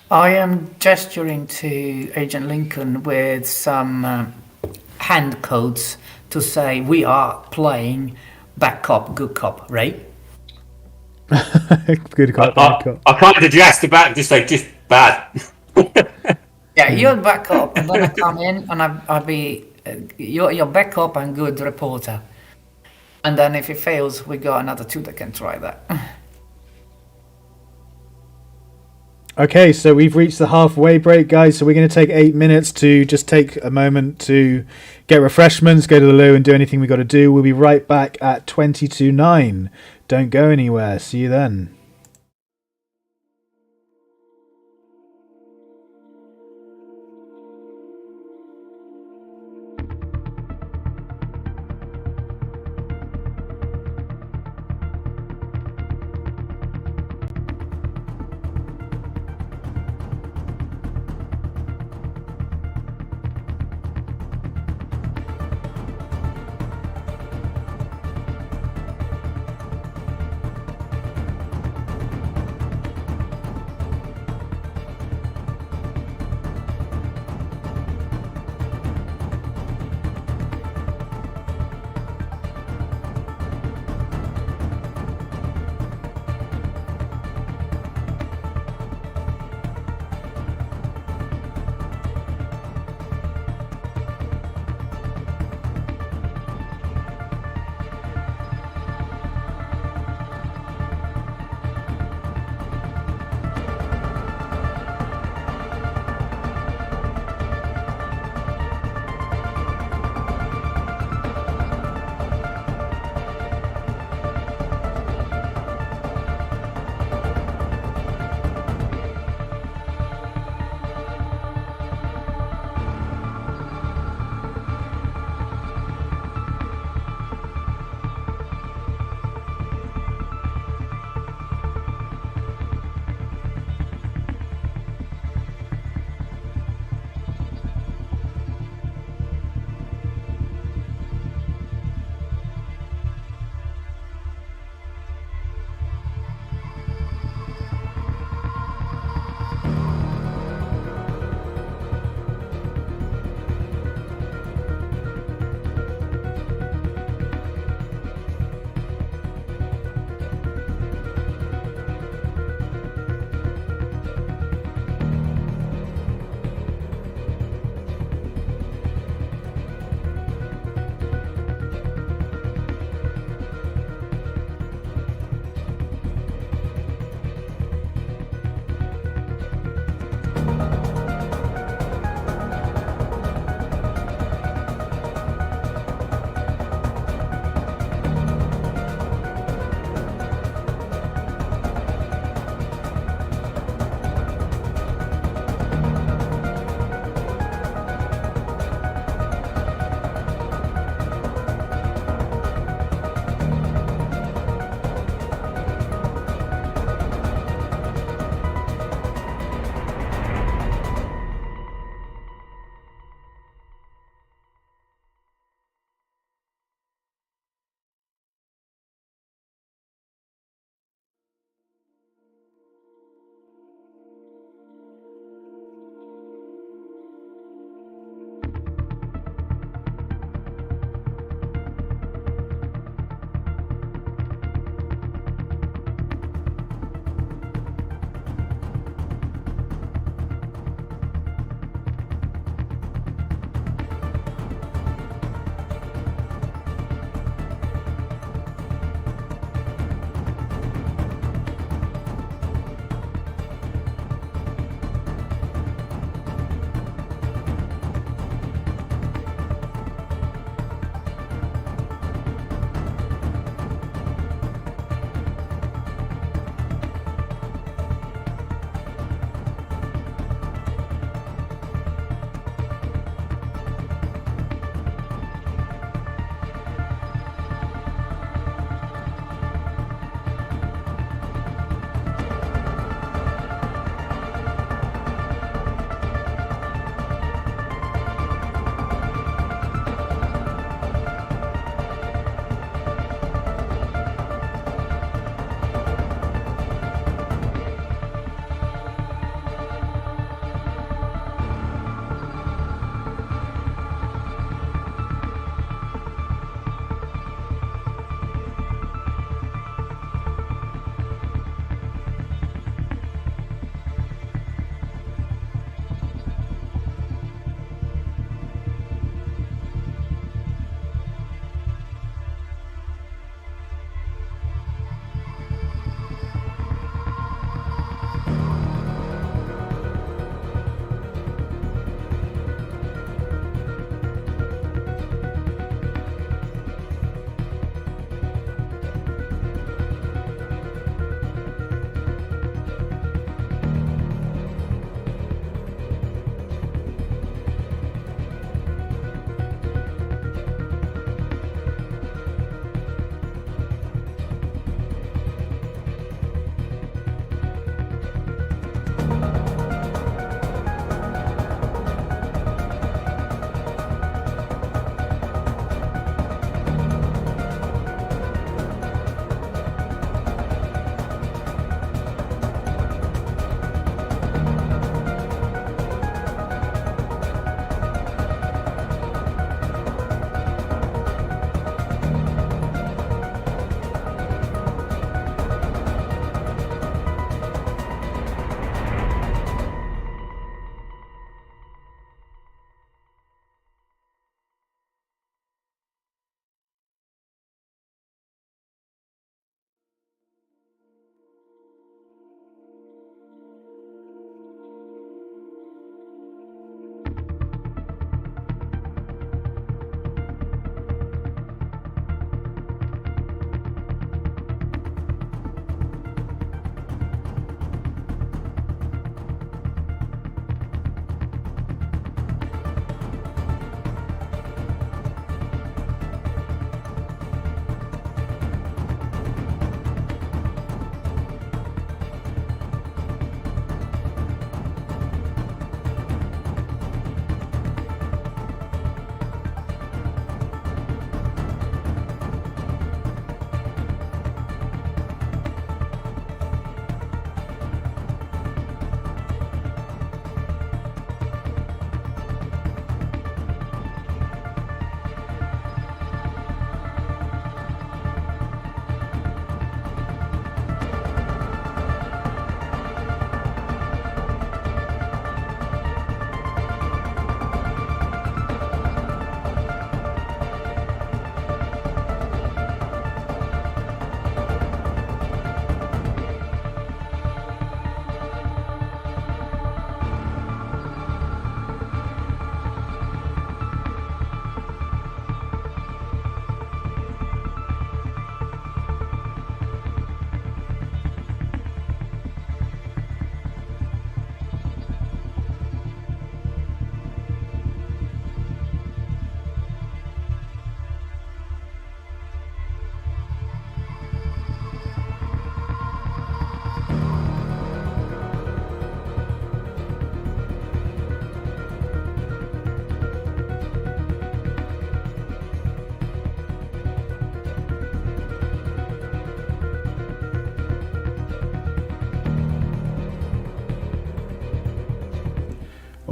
I am gesturing to Agent Lincoln with some hand codes to say we are playing bad cop, good cop, right? Good cop, bad cop. I kind of just about just say just bad. Yeah, you're back up, and then I come in and I'll be you're back up and good reporter. And then if it fails, we got another 2 that can try that. Okay, so we've reached the halfway break, guys. So we're going to take 8 minutes to just take a moment to get refreshments, go to the loo, and do anything we got to do. We'll be right back at 9:22. Don't go anywhere. See you then.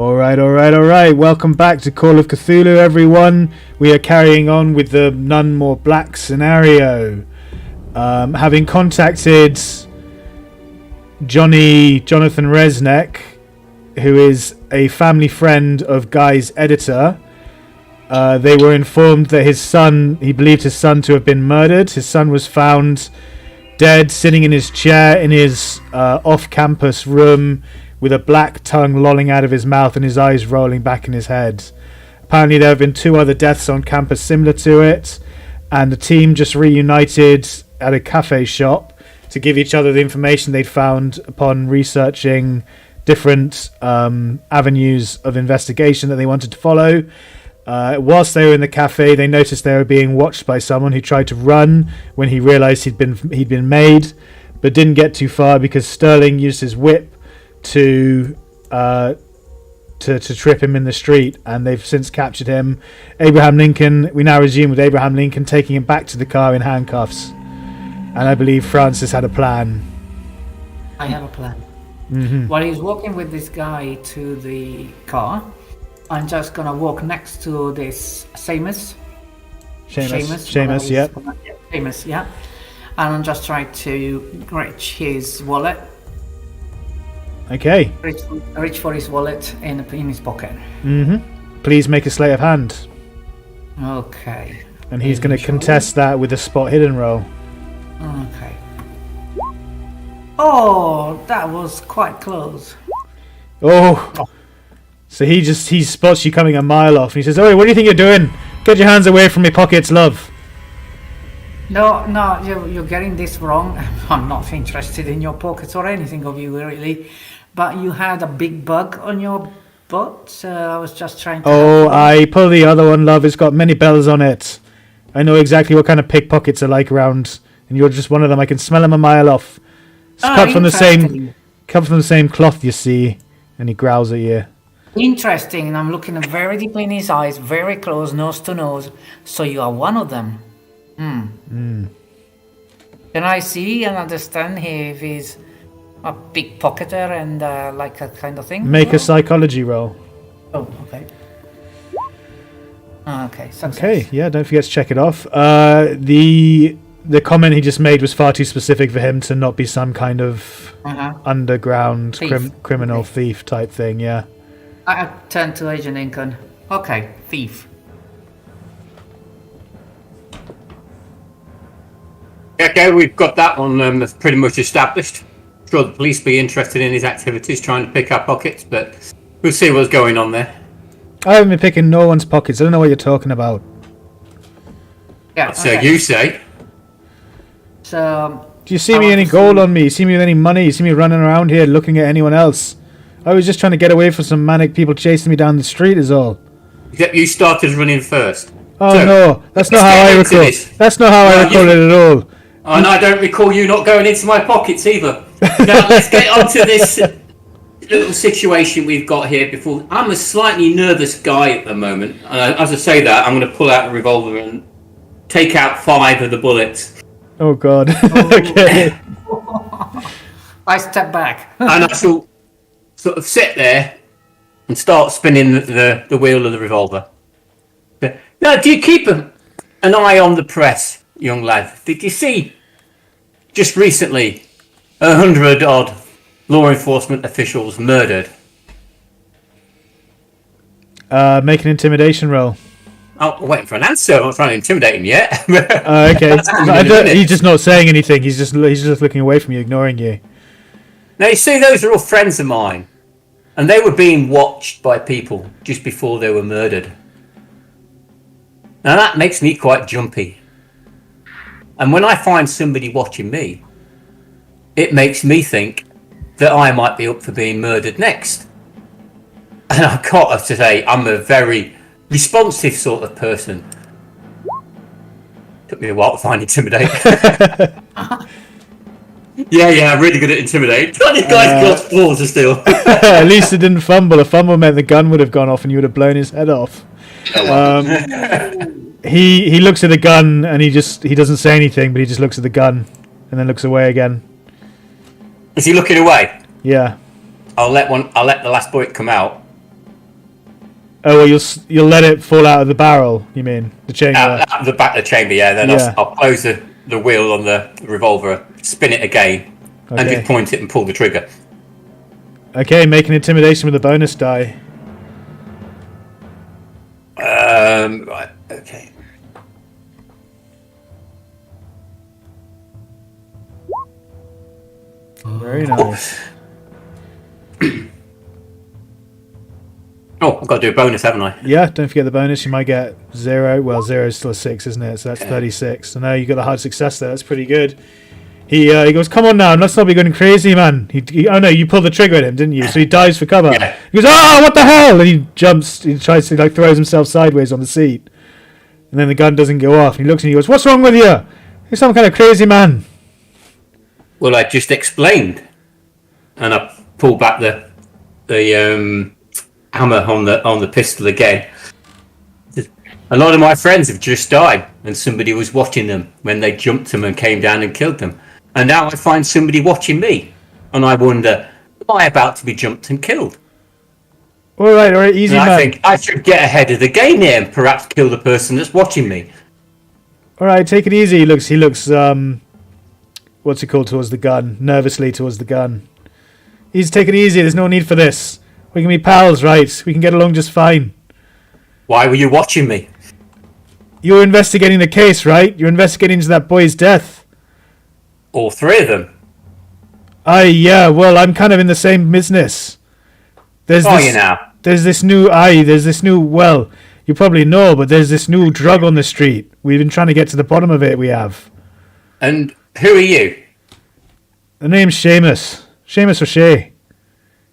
Alright. Welcome back to Call of Cthulhu, everyone. We are carrying on with the None More Black scenario. Having contacted Jonathan Resnick, who is a family friend of Guy's editor, they were informed that he believed his son to have been murdered. His son was found dead, sitting in his chair in his off-campus room, with a black tongue lolling out of his mouth and his eyes rolling back in his head. Apparently there have been 2 other deaths on campus similar to it, and the team just reunited at a cafe shop to give each other the information they'd found upon researching different avenues of investigation that they wanted to follow. Whilst they were in the cafe, they noticed they were being watched by someone who tried to run when he realised he'd been made, but didn't get too far because Sterling used his whip to trip him in the street, and they've since captured him. Abraham Lincoln, we now resume with Abraham Lincoln taking him back to the car in handcuffs, and I believe Francis had a plan. I have a plan. Mm-hmm. While he's walking with this guy to the car, I'm just gonna walk next to this Seamus, yeah. Seamus, yeah. And I'm just trying to reach his wallet. Okay. Reach for his wallet in his pocket. Mm-hmm. Please make a sleight of hand. Okay. And he's going to contest that with a spot hidden roll. Okay. Oh, that was quite close. Oh. So he spots you coming a mile off, and he says, "Oh, what do you think you're doing? Get your hands away from my pockets, love." No, you're getting this wrong. I'm not interested in your pockets or anything of you, really. But you had a big bug on your butt, so I was just trying to... Oh, I pull the other one, love. It's got many bells on it. I know exactly what kind of pickpockets are like around, and you're just one of them. I can smell them a mile off. It's cut from the same cloth, you see. And he growls at you. Interesting, and I'm looking very deep in his eyes, very close, nose to nose. So you are one of them. Can I see and understand if he's a pickpocketer and like that kind of thing? Make a psychology roll. Oh, okay. Okay, success. Okay, yeah, don't forget to check it off. The comment he just made was far too specific for him to not be some kind of underground criminal thief type thing, yeah. I turn to Agent Lincoln. Okay, thief. Okay, we've got that one that's pretty much established. I'm sure the police be interested in his activities trying to pick our pockets, but we'll see what's going on there. I haven't been picking no one's pockets. I don't know what you're talking about. Yeah. So you say. So. Do you see me any gold on me? You see me with any money? You see me running around here looking at anyone else? I was just trying to get away from some manic people chasing me down the street is all. Except you started running first. Oh so, no, that's not how I recall. That's not how I recall it at all. And I don't recall you not going into my pockets either. Now let's get on to this little situation we've got here before. I'm a slightly nervous guy at the moment. As I say that, I'm going to pull out a revolver and take out 5 of the bullets. Oh God. Okay. I step back. And I shall sort of sit there and start spinning the wheel of the revolver. Now, do you keep an eye on the press, young lad? Did you see just recently 100 odd law enforcement officials murdered? Make an intimidation roll. Oh, I'm waiting for an answer. I'm not trying to intimidate him yet. Okay. He's just not saying anything. He's just looking away from you, ignoring you. Now, you see, those are all friends of mine. And they were being watched by people just before they were murdered. Now, that makes me quite jumpy. And when I find somebody watching me, it makes me think that I might be up for being murdered next. And I've got to say, I'm a very responsive sort of person. Took me a while to find intimidate. Yeah, I'm really good at intimidate. These guys got balls to steal. At least it didn't fumble. A fumble meant the gun would have gone off and you would have blown his head off. He looks at the gun and he doesn't say anything, but he just looks at the gun and then looks away again. Is he looking away? Yeah. I'll let the last bullet come out, Oh, well, you'll let it fall out of the barrel. You mean the chamber? Out the back of the chamber, yeah. Then I'll close the wheel on the revolver, spin it again, and just point it and pull the trigger. Okay, make an intimidation with a bonus die. Right. Okay. Very nice. Oh, I've got to do a bonus, haven't I? Yeah, don't forget the bonus. You might get 0. Well, 0 is still a 6, isn't it? So that's 36. So now you got a hard success there. That's pretty good. He goes, come on now, let's not be going crazy, man. Oh no, you pulled the trigger at him, didn't you? So he dives for cover. Yeah. He goes, what the hell? And he jumps, he tries to, like, throws himself sideways on the seat. And then the gun doesn't go off. And he looks and he goes, what's wrong with you? You're some kind of crazy man. Well, I just explained. And I pull back the hammer on the pistol again. A lot of my friends have just died, and somebody was watching them when they jumped them and came down and killed them. And now I find somebody watching me, and I wonder, am I about to be jumped and killed? All right, easy, man. I think I should get ahead of the game here and perhaps kill the person that's watching me. All right, take it easy. He looks, what's it called, towards the gun, nervously towards the gun. He's taking it easy. There's no need for this. We can be pals, right? We can get along just fine. Why were you watching me? You're investigating the case, right? You're investigating into that boy's death. All three of them. Yeah, well, I'm kind of in the same business. There's this new, well, you probably know, but there's this new drug on the street. We've been trying to get to the bottom of it, we have. And who are you? The name's Seamus. Seamus O'Shea.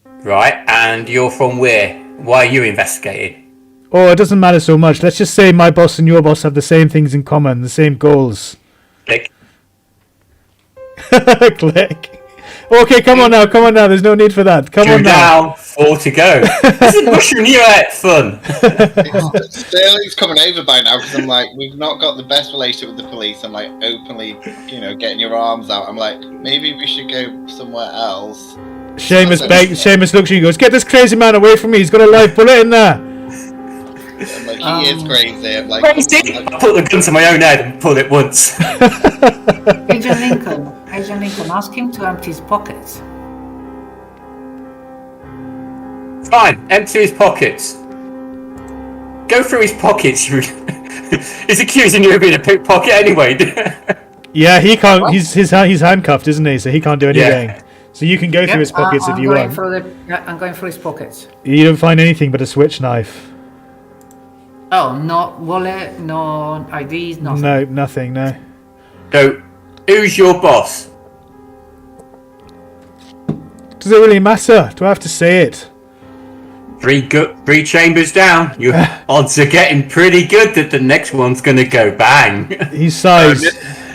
Right, and you're from where? Why are you investigating? Oh, it doesn't matter so much. Let's just say my boss and your boss have the same things in common, the same goals. Click. Click. Okay, come on now. There's no need for that. Come on now. Down, 4 to go. Isn't mushroom you out fun? Sterling's coming over by now because I'm like, we've not got the best relationship with the police. I'm like openly, getting your arms out. I'm like, maybe we should go somewhere else. Seamus looks at you and goes, get this crazy man away from me. He's got a live bullet in there. I'm like, he is crazy. I'm like, crazy? I put the gun to my own head and pull it once. Agent Lincoln, ask him to empty his pockets. Fine, empty his pockets. Go through his pockets. He's accusing you of being a pickpocket anyway. Yeah, he can't. What? He's handcuffed, isn't he? So he can't do anything. Yeah. So you can go through his pockets if you want. I'm going through his pockets. You don't find anything but a switch knife. Oh, no wallet, no IDs, nothing. No, nothing, no. So, who's your boss? Does it really matter? Do I have to say it? 3 chambers down. Your odds are getting pretty good that the next one's going to go bang. He sighs.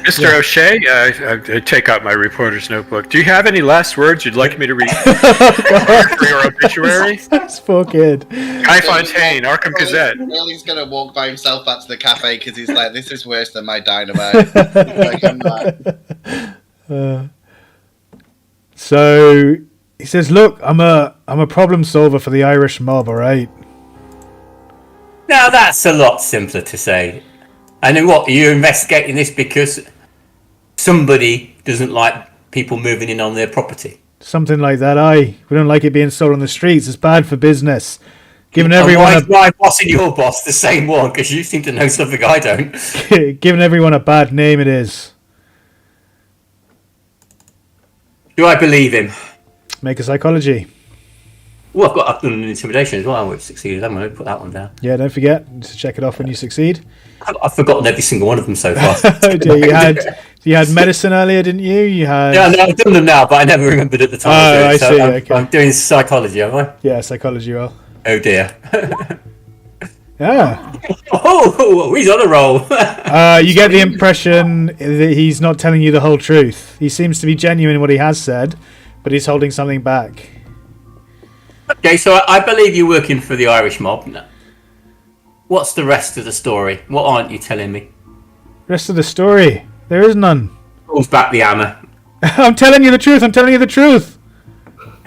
Mr. O'Shea, I take out my reporter's notebook. Do you have any last words you'd like me to read for your obituary? That's poor kid. Guy Fontaine, Arkham Gazette. He's going to walk by himself back to the cafe because he's like, this is worse than my dynamite. Like, I'm not. So he says, look, I'm a problem solver for the Irish mob, all right? Now that's a lot simpler to say. And then what, are you investigating this because somebody doesn't like people moving in on their property? Something like that, aye. We don't like it being sold on the streets. It's bad for business. Giving everyone why is my boss and your boss the same one? Because you seem to know something I don't. Giving everyone a bad name it is. Do I believe him? Make a psychology. Well, I've done an intimidation as well, which succeeded. I'm going to put that one down. Yeah, don't forget to check it off when you succeed. I've forgotten every single one of them so far. You had medicine earlier, didn't you? Yeah, no, I've done them now, but I never remembered at the time. Oh, I see. Okay. I'm doing psychology, have I? Yeah, psychology roll. Oh dear. Yeah. Oh, he's on a roll. You get the impression that he's not telling you the whole truth. He seems to be genuine in what he has said, but he's holding something back. Okay, so I believe you're working for the Irish mob. What's the rest of the story? What aren't you telling me? Rest of the story? There is none. Pulls back the hammer. I'm telling you the truth. I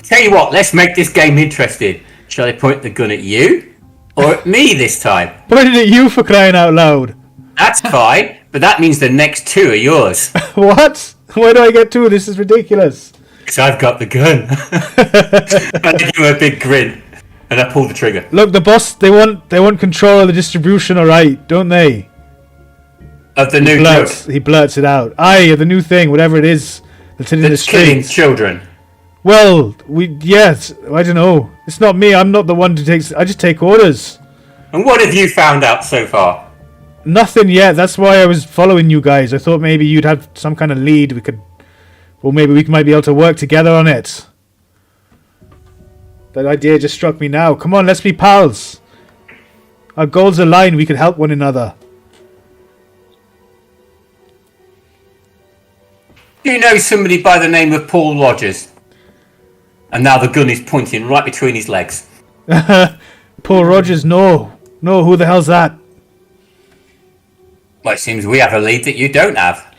tell you what, let's make this game interesting. Shall I point the gun at you? Or at me this time? Pointed at you, for crying out loud. That's fine, but that means the next 2 are yours. What? Where do I get 2? This is ridiculous. Because I've got the gun. And I give him a big grin. And I pull the trigger. Look, the boss, they want control of the distribution, alright, don't they? Of the new drug. He blurts it out. Aye, the new thing, whatever it is that's in the killing streets. children. Well, yes, I don't know. It's not me, I'm not the one who takes... I just take orders. And what have you found out so far? Nothing yet, that's why I was following you guys. I thought maybe you'd have some kind of lead we could... Or maybe we might be able to work together on it. That idea just struck me now. Come on, let's be pals. Our goals align, we can help one another. Do you know somebody by the name of Paul Rogers? And now the gun is pointing right between his legs. Paul Rogers, no. No, who the hell's that? Well, it seems we have a lead that you don't have.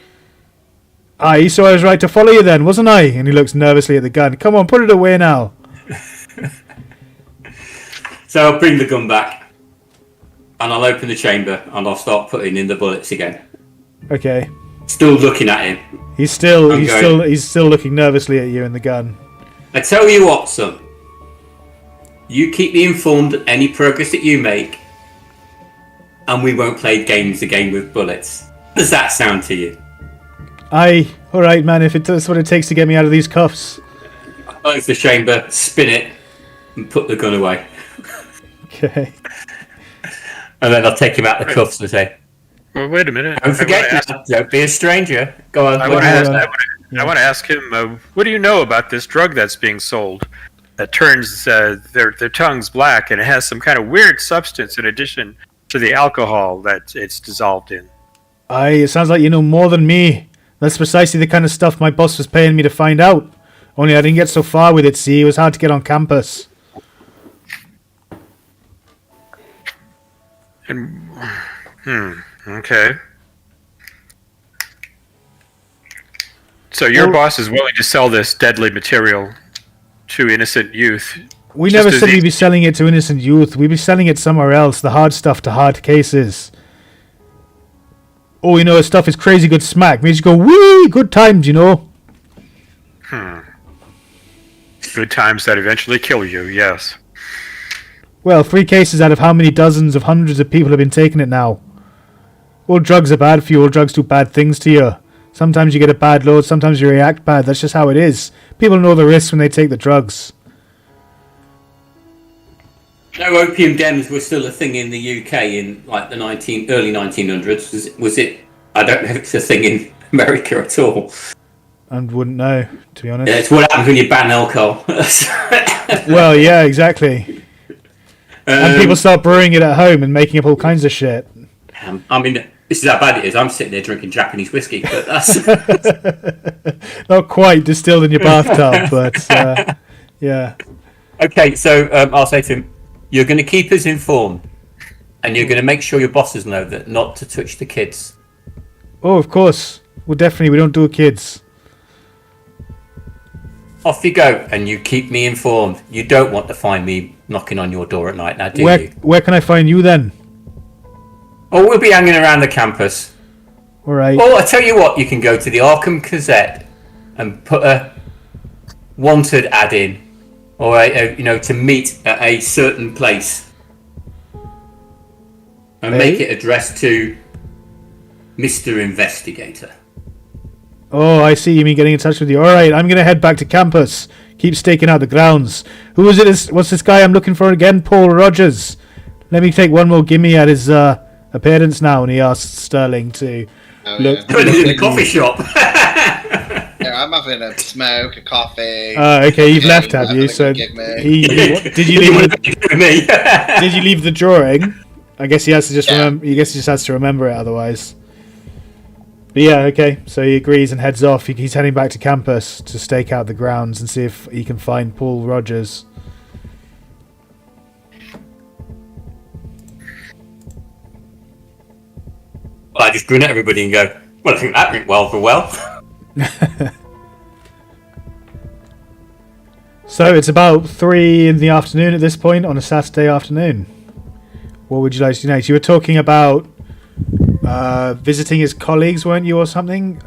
Aye, so I was right to follow you then, wasn't I? And he looks nervously at the gun. Come on, put it away now. So I'll bring the gun back. And I'll open the chamber and I'll start putting in the bullets again. Okay. Still looking at him. He's still looking nervously at you and the gun. I tell you what, son. You keep me informed of any progress that you make, and we won't play games again with bullets. Does that sound to you? Aye, alright man, if that's what it takes to get me out of these cuffs. Close the chamber, spin it, and put the gun away. Okay. And then I'll take him out the cuffs and say, Well, wait a minute. don't forget now, don't be a stranger. Go on. I want to ask him, what do you know about this drug that's being sold that turns their tongues black, and it has some kind of weird substance in addition to the alcohol that it's dissolved in? Aye, it sounds like you know more than me. That's precisely the kind of stuff my boss was paying me to find out. Only I didn't get so far with it, see. It was hard to get on campus. And, okay. So your boss is willing to sell this deadly material to innocent youth. We never said we'd be selling it to innocent youth. We'd be selling it somewhere else. The hard stuff to hard cases. Oh, you know, stuff is crazy good smack. Makes you go, wee! Good times, you know. Good times that eventually kill you, yes. Well, 3 cases out of how many dozens of hundreds of people have been taking it now. All drugs are bad for you. All drugs do bad things to you. Sometimes you get a bad load. Sometimes you react bad. That's just how it is. People know the risks when they take the drugs. No, opium dens were still a thing in the UK in like the early 1900s. Was it? I don't know if it's a thing in America at all. I wouldn't know, to be honest. Yeah, it's what happens when you ban alcohol. Well, yeah, exactly. And people start brewing it at home and making up all kinds of shit. I mean, this is how bad it is. I'm sitting there drinking Japanese whiskey, but that's not quite distilled in your bathtub, but yeah. Okay, so I'll say to him, you're going to keep us informed, and you're going to make sure your bosses know that not to touch the kids. Oh, of course. Well, definitely, we don't do kids. Off you go, and you keep me informed. You don't want to find me knocking on your door at night now, do you? Where can I find you then? Oh, we'll be hanging around the campus. All right. Oh, I tell you what, you can go to the Arkham Gazette and put a wanted ad in, or to meet at a certain place, and make it addressed to Mr. Investigator. Oh, I see. You mean getting in touch with you. All right, I'm going to head back to campus. Keep staking out the grounds. Who is it? What's this guy I'm looking for again? Paul Rogers. Let me take one more gimme at his appearance now. And he asks Sterling to look. Yeah. In the coffee shop. Yeah, I'm having a smoke, a coffee. Okay, you've left, have you? So did you leave? Did you leave the drawing? I guess he has to just remember. I guess he just has to remember it otherwise. But yeah, okay. So he agrees and heads off. He's heading back to campus to stake out the grounds and see if he can find Paul Rogers. Well, I just grin at everybody and go, well, I think that went well for well. So it's about 3 in the afternoon at this point on a Saturday afternoon. What would you like to know? You were talking about visiting his colleagues, weren't you, or something,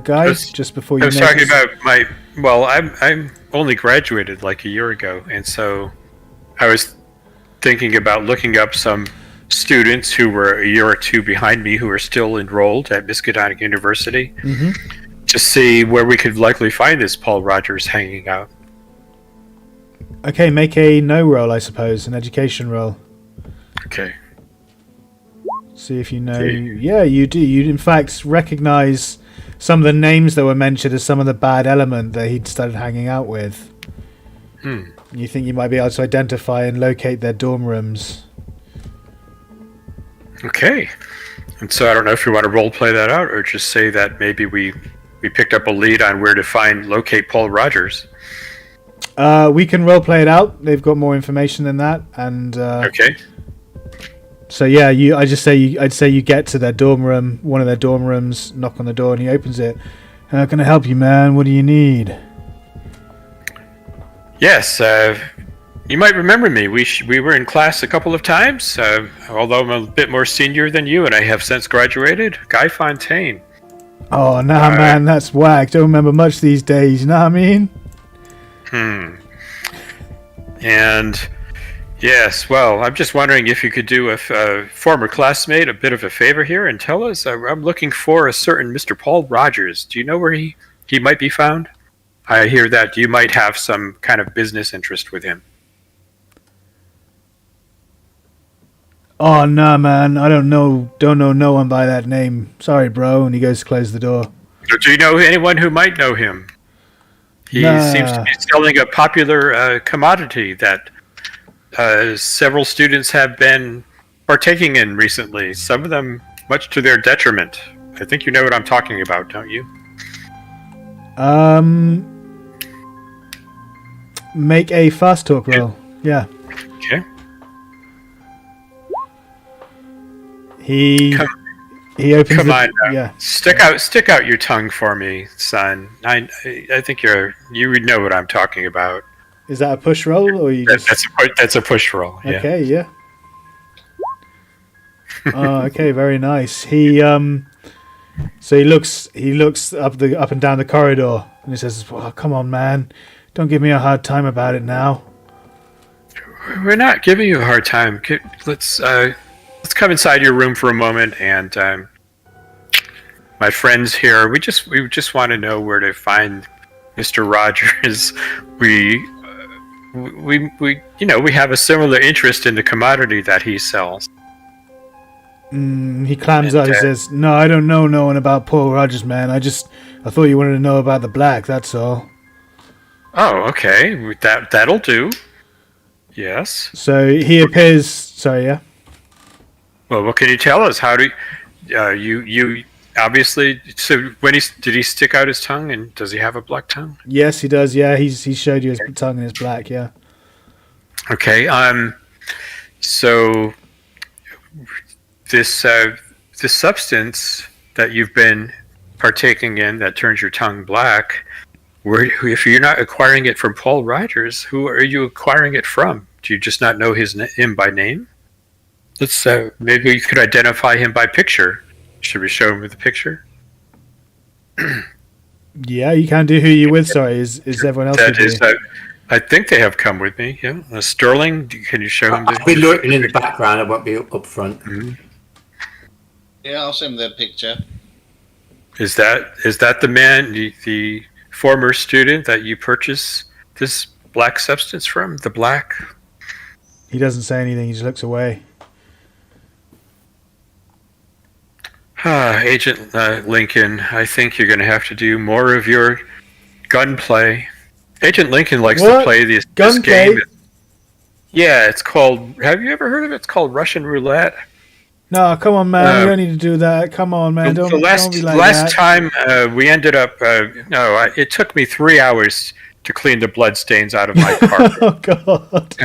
guys? Just before you. I was talking about my. Well, I'm only graduated like a year ago, and so I was thinking about looking up some students who were a year or two behind me who are still enrolled at Miskatonic University to see where we could likely find this Paul Rogers hanging out. Okay, make a no roll, I suppose, an education roll. Okay. See if you know. Yeah, you do. You, in fact, recognize some of the names that were mentioned as some of the bad element that he'd started hanging out with. You think you might be able to identify and locate their dorm rooms. Okay. And so I don't know if you want to role play that out or just say that maybe we picked up a lead on where to locate Paul Rogers. We can role play it out. They've got more information than that, and okay. So yeah, I'd say you get to their dorm room, one of their dorm rooms, knock on the door, and he opens it. How can I help you, man? What do you need? Yes, you might remember me. We were in class a couple of times, although I'm a bit more senior than you, and I have since graduated. Guy Fontaine. Oh, nah, man, that's whack. Don't remember much these days, you know what I mean? And yes, well, I'm just wondering if you could do a former classmate a bit of a favor here and tell us. I'm looking for a certain Mr. Paul Rogers. Do you know where he might be found? I hear that you might have some kind of business interest with him. Oh, nah, man, I don't know no one by that name. Sorry, bro. And he goes to close the door. Do you know anyone who might know him? He seems to be selling a popular commodity that several students have been partaking in recently, some of them much to their detriment. I think you know what I'm talking about, don't you? Make a fast talk roll. Yeah. Okay. He opens. Come on, yeah. Stick out your tongue for me, son. I think you would know what I'm talking about. Is that a push roll, or you just? That's a push roll. Yeah. Okay. Yeah. Oh, okay. Very nice. He So he looks up and down the corridor, and he says, "Well, come on, man, don't give me a hard time about it now." We're not giving you a hard time. Let's come inside your room for a moment, and my friends here, we just want to know where to find Mr. Rogers. We have a similar interest in the commodity that he sells. He clams out. He says, "No, I don't know no one about Paul Rogers, man. I thought you wanted to know about the black. That's all." Oh, okay. That'll do. Yes. So he appears. Sorry, yeah. Well, what can you tell us? How do you obviously? So did he stick out his tongue, and does he have a black tongue? Yes, he does. Yeah, he showed you his tongue and his black. Yeah. Okay. So this substance that you've been partaking in that turns your tongue black, if you're not acquiring it from Paul Rogers, who are you acquiring it from? Do you just not know him by name? Let's maybe you could identify him by picture. Should we show him with the picture? Yeah, you can do who you with. Sorry, is everyone else with you? I think they have come with me. Yeah, Sterling. Can you show him? I'll be lurking in the background. I won't be up front. Mm-hmm. Yeah, I'll show him the picture. Is that the man, the former student that you purchased this black substance from? The black? He doesn't say anything. He just looks away. Agent Lincoln, I think you're going to have to do more of your gunplay. Agent Lincoln likes to play this game. Yeah, it's called. Have you ever heard of it? It's called Russian roulette. No, come on, man. You don't need to do that. Come on, man. Don't be like that. Last time we ended up. It took me 3 hours to clean the blood stains out of my car. Oh God.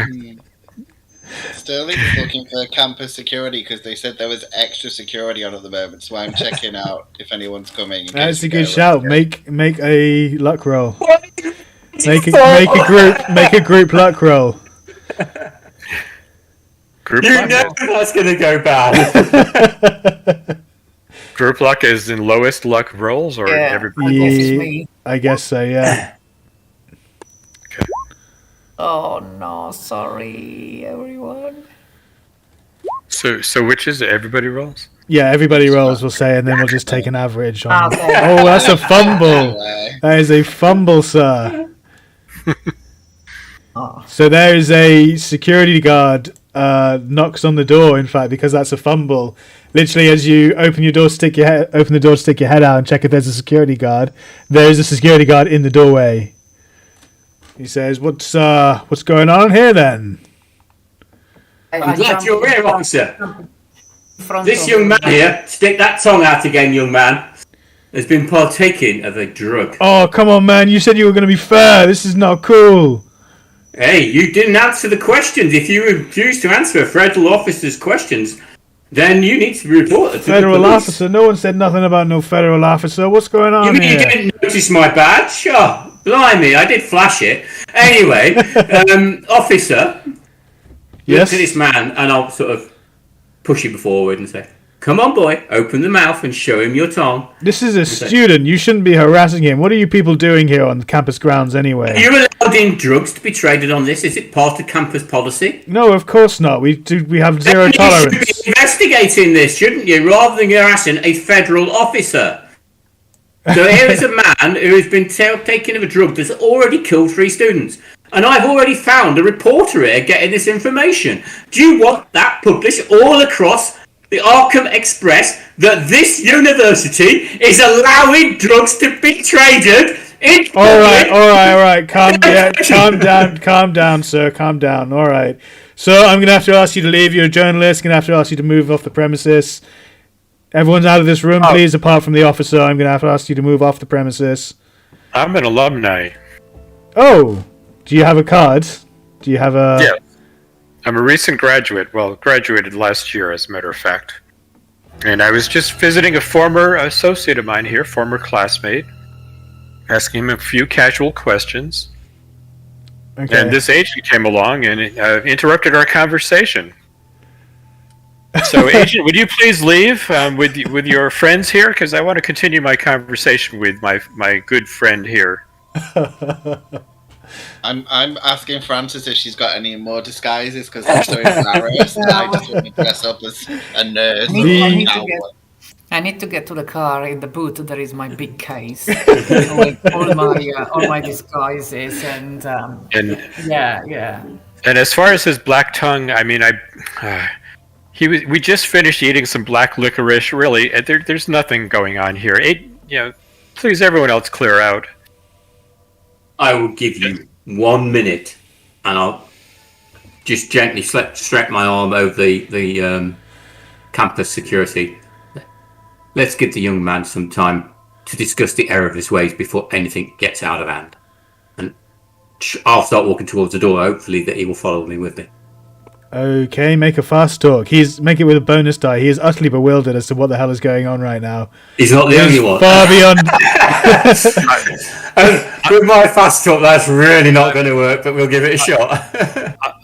Sterling is looking for campus security because they said there was extra security on at the moment, so I'm checking out if anyone's coming. That's a good shout. Make a luck roll. Make a group luck roll. Group You luck. know that's going to go bad. Group luck is in lowest luck rolls, or Yeah. everybody. This is me. I guess so, yeah. Oh no, sorry everyone. So which is it? Everybody rolls? Yeah, everybody rolls, we'll say, and then we'll just take an average on... Okay. Oh, that's a fumble! Anyway. That is a fumble, sir. Oh. So there is a security guard knocks on the door, in fact, because that's a fumble. Literally, as you open the door, stick your head out and check if there's a security guard. There is a security guard in the doorway. He says, "What's going on here then?" I'm glad you're here, officer. Front This of young man me. here, stick that tongue out again, young man, has been partaking of a drug. Oh, come on, man! You said you were going to be fair. This is not cool. Hey, you didn't answer the questions. If you refuse to answer a federal officer's questions, then you need to report it to Federal the police. officer? No one said nothing about no federal officer. What's going on You mean here? you didn't notice my badge? Oh, blimey, I did flash it. Anyway, officer, Yes? look at this man, and I'll sort of push him forward and say, "Come on, boy, open the mouth and show him your tongue." This is a student. You shouldn't be harassing him. What are you people doing here on campus grounds anyway? Are you allowed in drugs to be traded on this? Is it part of campus policy? No, of course not. We have zero You tolerance. should be investigating this, shouldn't you, rather than harassing a federal officer? So here is a man who has been taken of a drug that's already killed 3 students. And I've already found a reporter here getting this information. Do you want that published all across the Arkham Express that this university is allowing drugs to be traded in public? All right. Calm down, sir. Calm down. All right. So I'm going to have to ask you to leave. You're a journalist. Going to have to ask you to move off the premises. Everyone's out of this room, please, apart from the officer. I'm going to have to ask you to move off the premises. I'm an alumni. Oh, do you have a card? Do you have a... Yeah. I'm a recent graduate. Well, graduated last year, as a matter of fact. And I was just visiting a former associate of mine here, former classmate, asking him a few casual questions. Okay. And this agent came along and interrupted our conversation. So, agent, would you please leave with your friends here? Because I want to continue my conversation with my good friend here. I'm asking Frances if she's got any more disguises because I'm so embarrassed. I just want to dress up as a nurse. I need to get to the car. In the boot, there is my big case with all my disguises and yeah. And as far as his black tongue, I mean, we just finished eating some black licorice. Really, there's nothing going on here. Please, everyone else, clear out. I will give you 1 minute, and I'll just gently strap my arm over the campus security. Let's give the young man some time to discuss the error of his ways before anything gets out of hand. And I'll start walking towards the door, hopefully that he will follow me with me. Okay, make a fast talk. Make it with a bonus die. He is utterly bewildered as to what the hell is going on right now. He's not the only one. Far beyond... With my fast talk, that's really not going to work, but we'll give it a shot.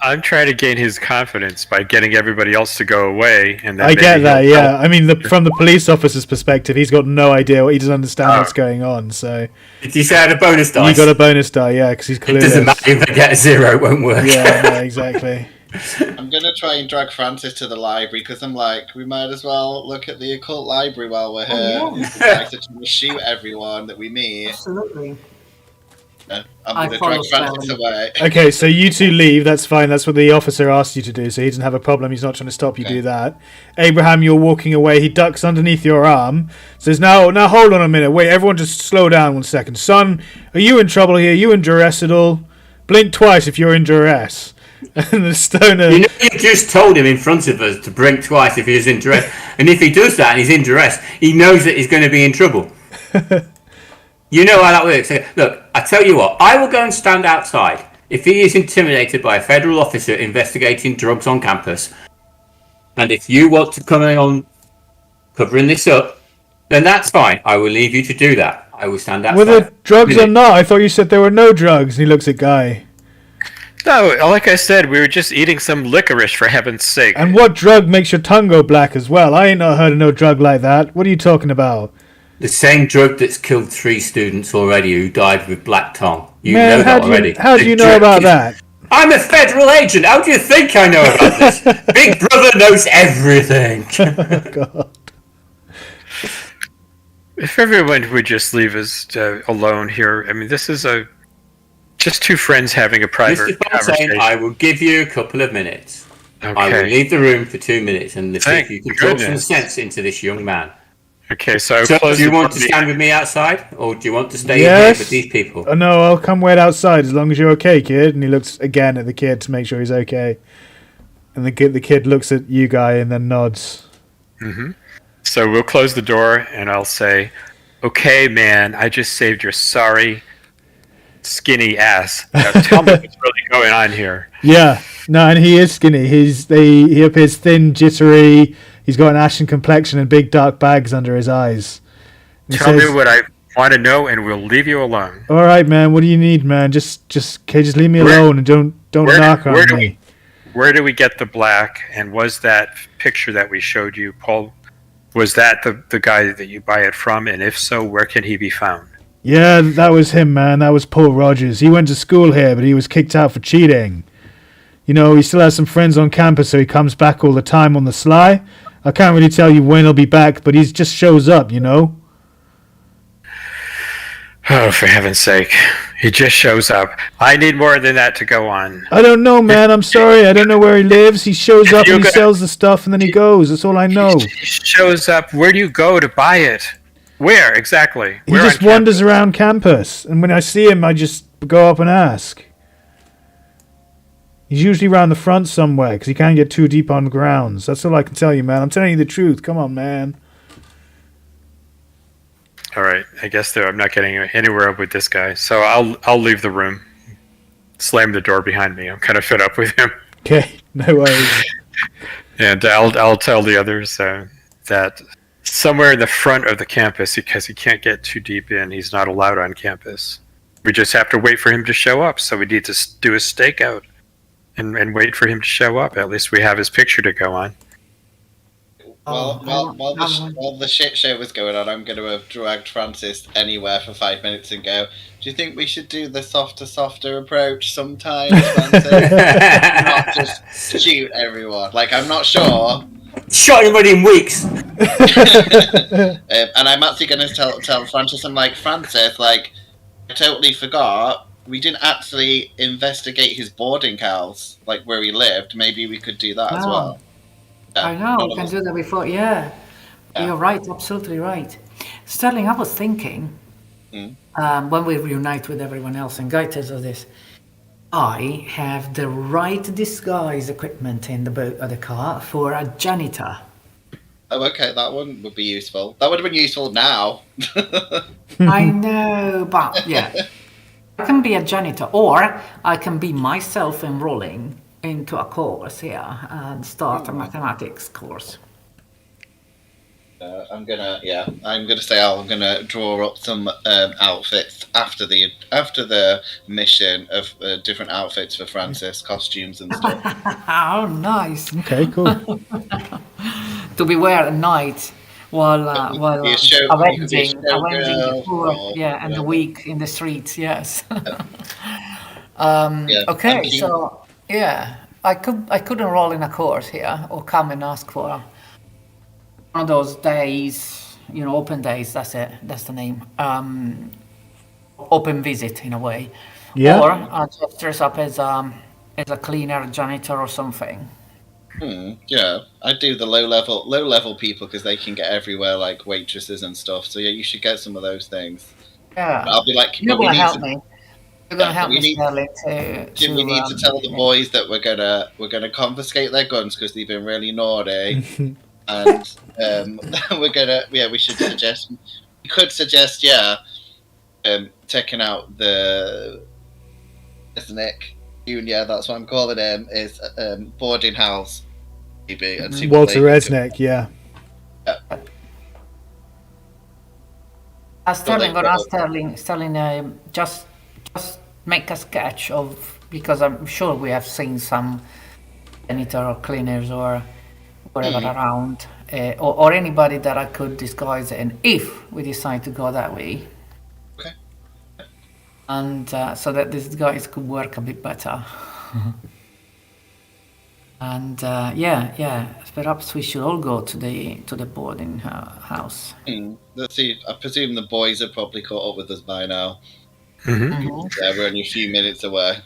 I'm trying to gain his confidence by getting everybody else to go away, and then I get maybe that, he'll yeah. I mean, from the police officer's perspective, he's got no idea. He doesn't understand what's going on, so... Did you say I had a bonus dice? You got a bonus die, yeah, because he's It clueless. doesn't matter if I get a 0, it won't work. Yeah, exactly. I'm going to try and drag Frances to the library because I'm like, we might as well look at the occult library while we're here. yeah. It's like to shoot everyone that we meet. Absolutely. I'm going to drag Frances away. Okay, so you two leave. That's fine. That's what the officer asked you to do, so he doesn't have a problem. He's not trying to stop you do that. Abraham, you're walking away. He ducks underneath your arm. Says, now hold on a minute. Wait, everyone just slow down 1 second. Son, are you in trouble here? Are you in duress at all? Blink twice if you're in duress. And the stoner... You know, you just told him in front of us to blink twice if he was in duress. And if he does that and he's in duress, he knows that he's going to be in trouble. You know how that works. Look, I tell you what, I will go and stand outside. If he is intimidated by a federal officer investigating drugs on campus, and if you want to come on covering this up, then that's fine. I will leave you to do that. I will stand outside. Were there drugs or not? I thought you said there were no drugs. And he looks at Guy. No, like I said, we were just eating some licorice for heaven's sake. And what drug makes your tongue go black as well? I ain't not heard of no drug like that. What are you talking about? The same drug that's killed 3 students already who died with black tongue. You Man, know that already. How do The you know drug about is- that? I'm a federal agent. How do you think I know about this? Big Brother knows everything. Oh, God. If everyone would just leave us alone here, I mean, this is just 2 friends having a private Mr. Fontaine, conversation. I will give you a couple of minutes. I will Okay. leave the room for 2 minutes and see Thank if you can talk some goodness. sense into this young man. Okay, so, So, close do you the want to door. stand with me outside, or do you want to stay Yes. here with these people? Oh, no, I'll come wait outside as long as you're okay, kid. And he looks again at the kid to make sure he's okay. And the kid looks at you, Guy, and then nods. So we'll close the door, and I'll say, "Okay, man, I just saved your sorry, skinny ass. Now tell me what's really going on here." Yeah, no, and he is skinny. He appears thin, jittery. He's got an ashen complexion and big dark bags under his eyes. And he Tell me says, what I want to know, and we'll leave you alone. "All right, man. What do you need, man? Just leave me alone and don't knock on me." Where do we get the black? And was that picture that we showed you, Paul? Was that the guy that you buy it from? And if so, where can he be found? Yeah, that was him, man. That was Paul Rogers. He went to school here, but he was kicked out for cheating. You know, he still has some friends on campus, so he comes back all the time on the sly. I can't really tell you when he'll be back, but he just shows up, you know? Oh, for heaven's sake. He just shows up. I need more than that to go on. I don't know, man. I'm sorry. I don't know where he lives. He shows up You and he got- sells the stuff, and then he goes. That's all I know. He shows up. Where do you go to buy it? Where, exactly? He Where just on wanders campus? around campus, and when I see him, I just go up and ask. He's usually around the front somewhere, because he can't get too deep on grounds. That's all I can tell you, man. I'm telling you the truth. Come on, man. All right. I guess I'm not getting anywhere with this guy. So I'll leave the room. Slam the door behind me. I'm kind of fed up with him. Okay, no worries. And I'll tell the others that somewhere in the front of the campus, because he can't get too deep in, he's not allowed on campus. We just have to wait for him to show up. So we need to do a stakeout and wait for him to show up. At least we have his picture to go on. While the shit show was going on, I'm going to have dragged Francis anywhere for 5 minutes and go, "Do you think we should do the softer approach sometimes, Francis? Not just shoot everyone. Like, I'm not sure." Shot everybody in weeks. And I'm actually going to tell Francis, I'm like, "Francis, like, I totally forgot. We didn't actually investigate his boarding house, like where he lived. Maybe we could do that as Oh. well." I know, we can do that before. Yeah, you're right, absolutely right. Sterling, I was thinking, when we reunite with everyone else, and Guy tells us this, I have the right disguise equipment in the boat or the car for a janitor. Oh, okay, that one would be useful. That would have been useful now. I know, but yeah. I can be a janitor, or I can be myself enrolling into a course here and start a mathematics course. I'm gonna say I'm gonna draw up some outfits after the mission of different outfits for Francis, costumes and stuff. Oh, nice. Okay, cool. To be wear at night while be a show- you could be a avenging the showgirl poor, or and the whatever. weak in the streets. Yes. Yeah, Okay, and so yeah, I could enroll in a course here or come and ask for one of those days, open days. That's it. That's the name. Open visit in a way. Yeah. Or I just dress up as a cleaner, janitor, or something. Yeah, I do the low level people because they can get everywhere, like waitresses and stuff. So yeah, you should get some of those things. Yeah. I'll be like, You're but we gonna need help to- me. You're gonna Yeah, help we me, need- Sterling, Jim, we need to tell the boys that we're gonna confiscate their guns because they've been really naughty, and we could suggest taking out the Nick Junior, that's what I'm calling him, is boarding house maybe, and see what Walter they can do. Resnick, yeah. Sterling, Well, gonna ask Sterling, just make a sketch of, because I'm sure we have seen some janitor or cleaners or whatever around, or anybody that I could disguise in if we decide to go that way. Okay. And so that these guys could work a bit better. And perhaps we should all go to the boarding house. Let's see. I presume the boys are probably caught up with us by now. Mm-hmm. Yeah, we're only a few minutes away.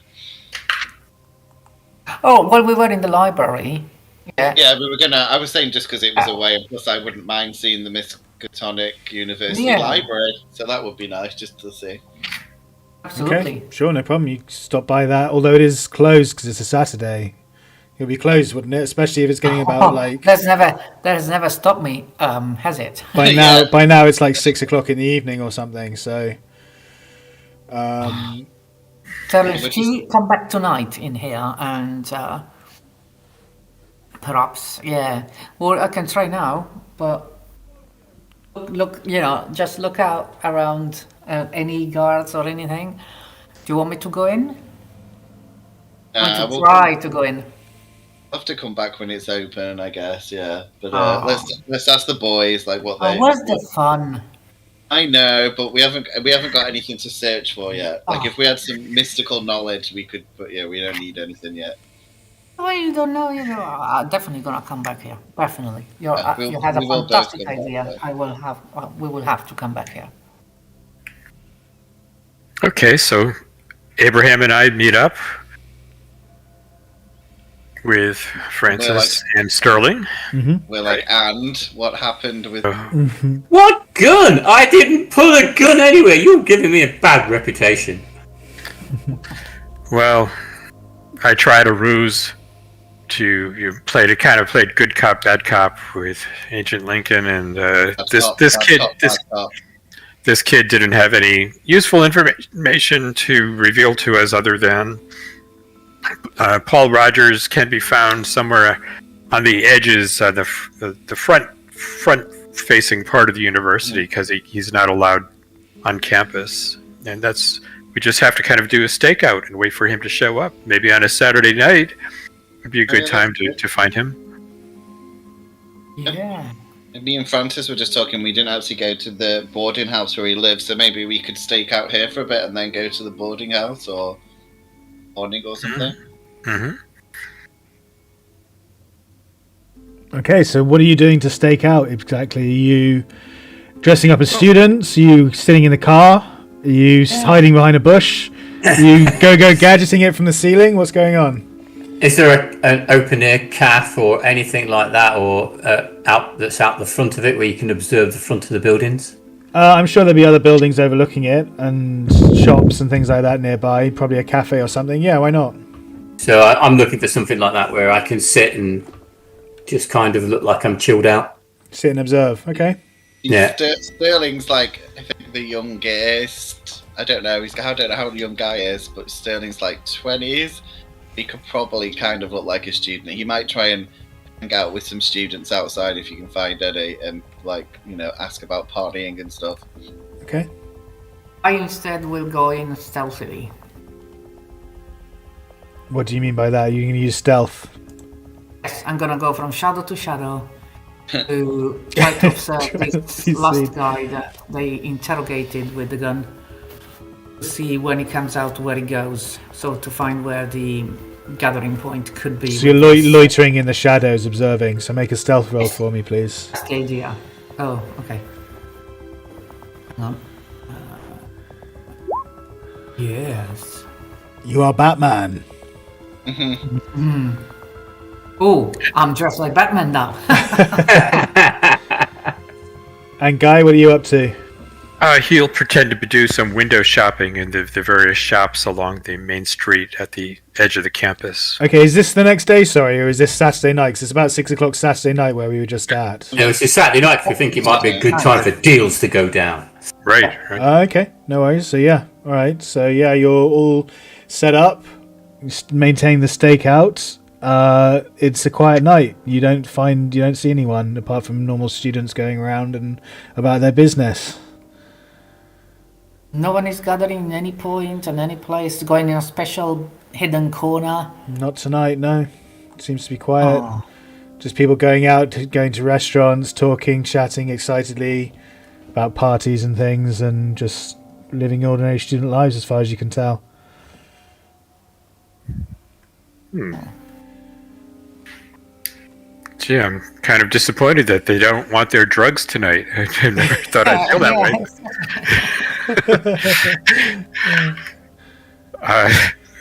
Oh, well, we were in the library. Yeah. Yeah, we were gonna. I was saying just because it was away, and plus I wouldn't mind seeing the Miskatonic University Library, so that would be nice just to see. Absolutely. Okay, sure, no problem. You can stop by that, although it is closed because it's a Saturday. It'll be closed, wouldn't it? Especially if it's getting about like. That has never stopped me, has it? By now it's like 6 o'clock in the evening or something. So. So if she come back tonight in here and perhaps, well, I can try now, but look, just look out around any guards or anything. Do you want me to go in? I want to try to go in. I'll have to come back when it's open, I guess. Yeah, but let's ask the boys like what they. Where's the fun? I know, but we haven't got anything to search for yet. Like if we had some mystical knowledge, we could. But we don't need anything yet. Oh, you don't know. I'm definitely gonna come back here. Definitely. You had a we will both fantastic come back, idea. yeah. We will have to come back here. Okay, so Abraham and I meet up with Frances and Sterling. We're like, and what happened with? What gun? I didn't pull a gun anywhere. You're giving me a bad reputation. Well, I tried a ruse to played good cop, bad cop with Agent Lincoln, and this kid didn't have any useful information to reveal to us other than Paul Rogers can be found somewhere on the edges, the front-facing part of the university, because he's not allowed on campus, and we just have to kind of do a stakeout and wait for him to show up. Maybe on a Saturday night would be a good time to find him. Yeah. Me and Francis were just talking. We didn't actually go to the boarding house where he lives, so maybe we could stake out here for a bit and then go to the boarding house or morning or something. Okay, so what are you doing to stake out exactly? Are you dressing up as students? Are you sitting in the car? Are you hiding behind a bush? Are you go gadgeting it from the ceiling? What's going on? Is there an open air cafe or anything like that, or out the front of it where you can observe the front of the buildings? I'm sure there'll be other buildings overlooking it and shops and things like that nearby. Probably a cafe or something. Yeah, why not? So I'm looking for something like that where I can sit and just kind of look like I'm chilled out. Sit and observe. Okay. Yeah. Sterling's like, I think, the youngest. I don't know how the young Guy is, but Sterling's like 20s. He could probably kind of look like a student. He might try and hang out with some students outside if you can find any, and ask about partying and stuff. Okay. I instead will go in stealthily. What do you mean by that? You're going to use stealth? Yes, I'm gonna go from shadow to shadow to try to observe this last guy that they interrogated with the gun. To see when he comes out where he goes, so to find where the gathering point could be. So you're loitering in the shadows, observing. So make a stealth roll for me, please. That's the idea. Oh, okay. Hang on. Yes. You are Batman. Oh, I'm dressed like Batman now. And Guy, what are you up to? He'll pretend to do some window shopping in the various shops along the main street at the edge of the campus. Okay, is this the next day, sorry, or is this Saturday night? 'Cause it's about 6 o'clock Saturday night where we were just at. No, it's a Saturday night. We think it might be a good time for deals to go down. Right. Okay, no worries. So yeah, all right. So yeah, you're all set up, maintain the stakeout. It's a quiet night. You don't see anyone apart from normal students going around and about their business. No one is gathering in any point and any place, going in a special hidden corner. Not tonight, no. Seems to be quiet. Oh. Just people going out, going to restaurants, talking, chatting excitedly about parties and things, and just living ordinary student lives as far as you can tell. Gee, I'm kind of disappointed that they don't want their drugs tonight. I never thought I'd feel that way.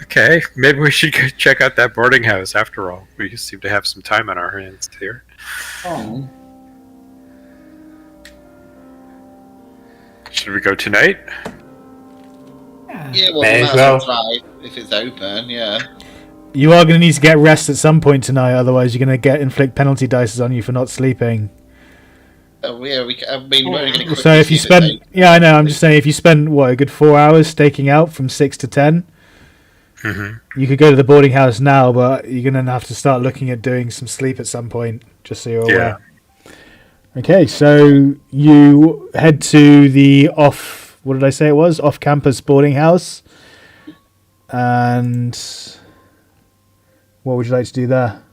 Okay, maybe we should go check out that boarding house after all. We seem to have some time on our hands here. Oh. Should we go tonight? Yeah, well, May we as might as well well. try if it's open, yeah. You are going to need to get rest at some point tonight, otherwise you're going to inflict penalty dices on you for not sleeping. Yeah, I mean, we're only going to So if you spend... Yeah, I know, I'm just saying, if you spend, a good 4 hours staking out from 6 to 10, you could go to the boarding house now, but you're going to have to start looking at doing some sleep at some point, just so you're aware. Okay, so you head to the what did I say it was? Off-campus boarding house. And what would you like to do there?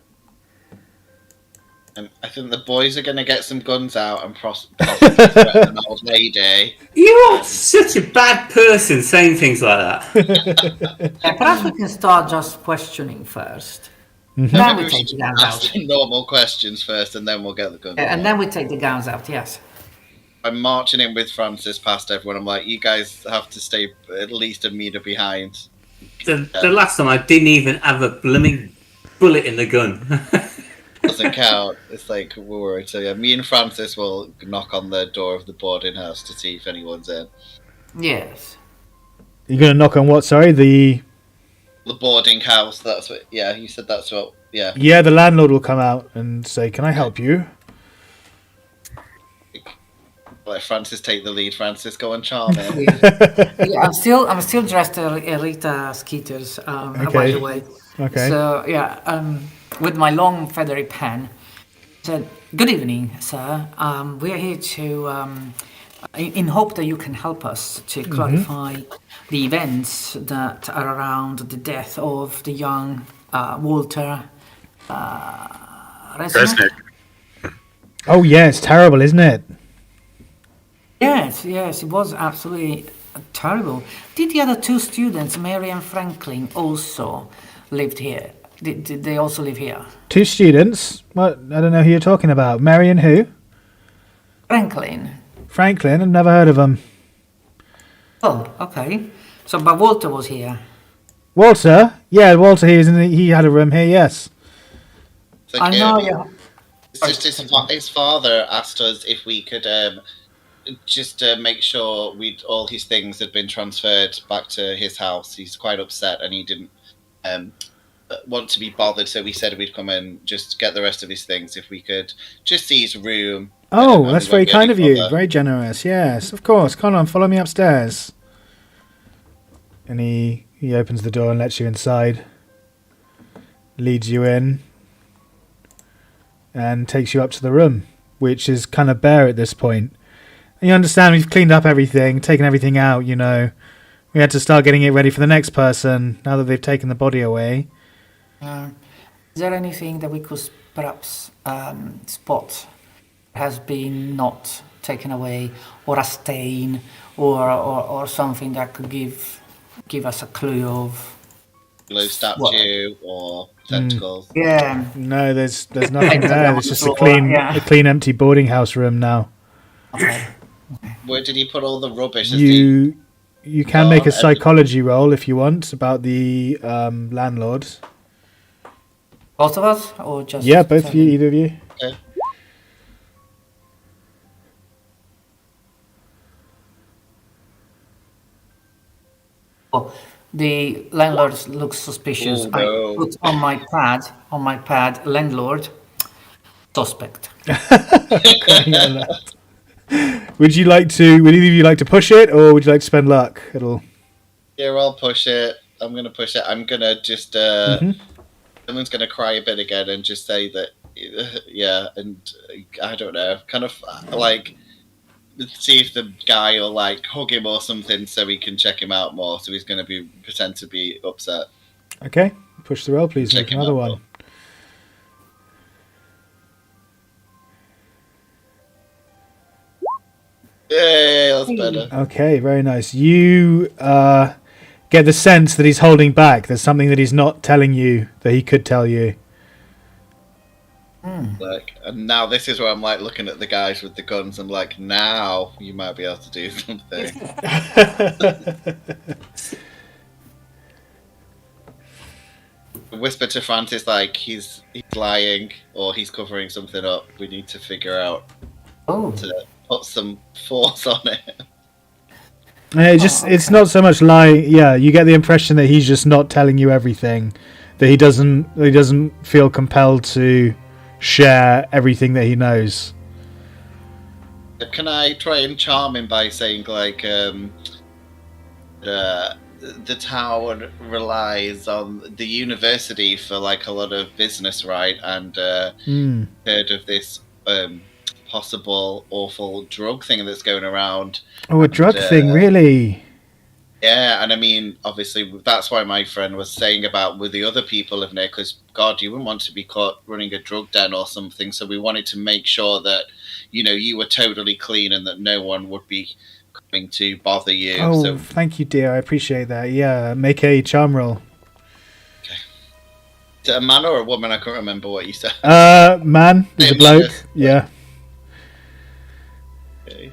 I think the boys are going to get some guns out and possibly threaten an old lady. You are such a bad person saying things like that. Perhaps we can start just questioning first. Then Maybe we we take the should guns ask out. the normal questions first, and then we'll get the guns. And then we take the guns out, yes. I'm marching in with Francis past everyone. I'm like, you guys have to stay at least a meter behind. The last time I didn't even have a blooming bullet in the gun. Doesn't count. It's like we're worried. So yeah, me and Francis will knock on the door of the boarding house to see if anyone's in. Yes. You're going to knock on what, sorry? The boarding house. That's what. Yeah, you said that's what. Yeah. Yeah, the landlord will come out and say, "Can I help you?" Let Francis take the lead. Francis, go on, charm him. Yeah, I'm still dressed as Rita Skeeter's, by the way. Okay. So yeah, with my long feathery pen, said, "Good evening, sir. We are here to, in hope that you can help us to clarify the events that are around the death of the young Walter Resnick." Oh yeah, it's terrible, isn't it? Yes, it was absolutely terrible. Did the other two students, Mary and Franklin, also lived here? Did they also live here? Two students? What? I don't know who you're talking about. Mary and who? Franklin. Franklin? I've never heard of them. Oh, okay. So, but Walter was here. Walter? Yeah, Walter. He had a room here. Yes. So, I know. Yeah. It's just his father asked us if we could just make sure all his things had been transferred back to his house. He's quite upset and he didn't want to be bothered, so we said we'd come and just get the rest of his things if we could just see his room. Oh, that's very kind of you. Very generous. Yes, of course. Come on, follow me upstairs. And he opens the door and lets you inside. Leads you in. And takes you up to the room, which is kind of bare at this point. And you understand we've cleaned up everything, taken everything out, We had to start getting it ready for the next person, now that they've taken the body away. Is there anything that we could perhaps spot has been not taken away, or a stain, or something that could give us a clue of Blue statue or tentacles? Yeah. No, there's nothing there. It's just a clean, empty boarding house room now. Okay. Where did he put all the rubbish? You can make a psychology roll if you want about the landlord. Both of us, or just? Yeah, both of you, either of you. Okay. Oh, the landlord looks suspicious. Oh, no. I put on my pad, landlord, suspect. Would either of you like to push it, or would you like to spend luck at all? Yeah, I'll push it. I'm going to push it. I'm going to just... Someone's going to cry a bit again and just say that... Yeah, and I don't know. Kind of like... see if the guy will like hug him or something so he can check him out more. So he's going to pretend to be upset. Okay, push the roll, please. Check Make him another out one. more. Yay, that's better. Okay, very nice. You get the sense that he's holding back. There's something that he's not telling you that he could tell you. Like, and now this is where I'm like looking at the guys with the guns. I'm like, now you might be able to do something. Whisper to Francis like he's lying or he's covering something up. We need to figure out to put some force on it. It's not so much lying. Yeah, you get the impression that he's just not telling you everything. That he doesn't feel compelled to share everything that he knows. Can I try and charm him by saying like the town relies on the university for like a lot of business, right? And heard of this possible awful drug thing that's going around. Oh, a drug thing, really? Yeah, and I mean, obviously, that's why my friend was saying about with the other people living there, because, God, you wouldn't want to be caught running a drug den or something, so we wanted to make sure that, you know, you were totally clean and that no one would be coming to bother you. Oh, so, thank you, dear. I appreciate that. Yeah, make a charm roll. okay. Is it a man or a woman? I can't remember what you said. Man. He's a bloke. Yeah. Okay.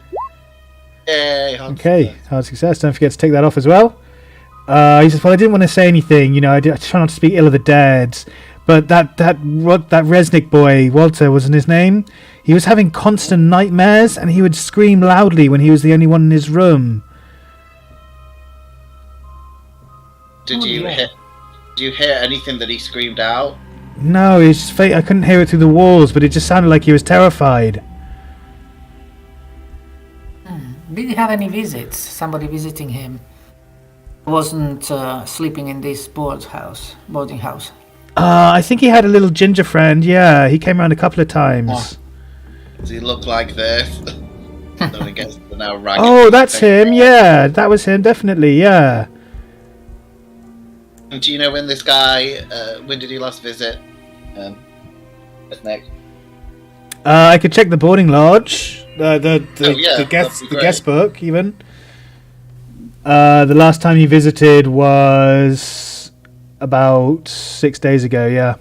Yay, Okay, hard success. Don't forget to take that off as well. He says, well, I didn't want to say anything. You know, I try not to speak ill of the dead. But that Resnick boy, Walter wasn't his name? He was having constant nightmares and he would scream loudly when he was the only one in his room. Did you hear anything that he screamed out? No, I couldn't hear it through the walls, but it just sounded like he was terrified. Did he have any visits? Somebody visiting him? Wasn't sleeping in this boarding house? I think he had a little ginger friend, yeah. He came around a couple of times. Does he look like this? Then against the now ragged Oh, that's him, yeah. That was him, definitely, yeah. And do you know when this guy, when did he last visit? What's next? I could check the boarding lodge. The that'd be guest book, even. The last time he visited was about 6 days ago, yeah.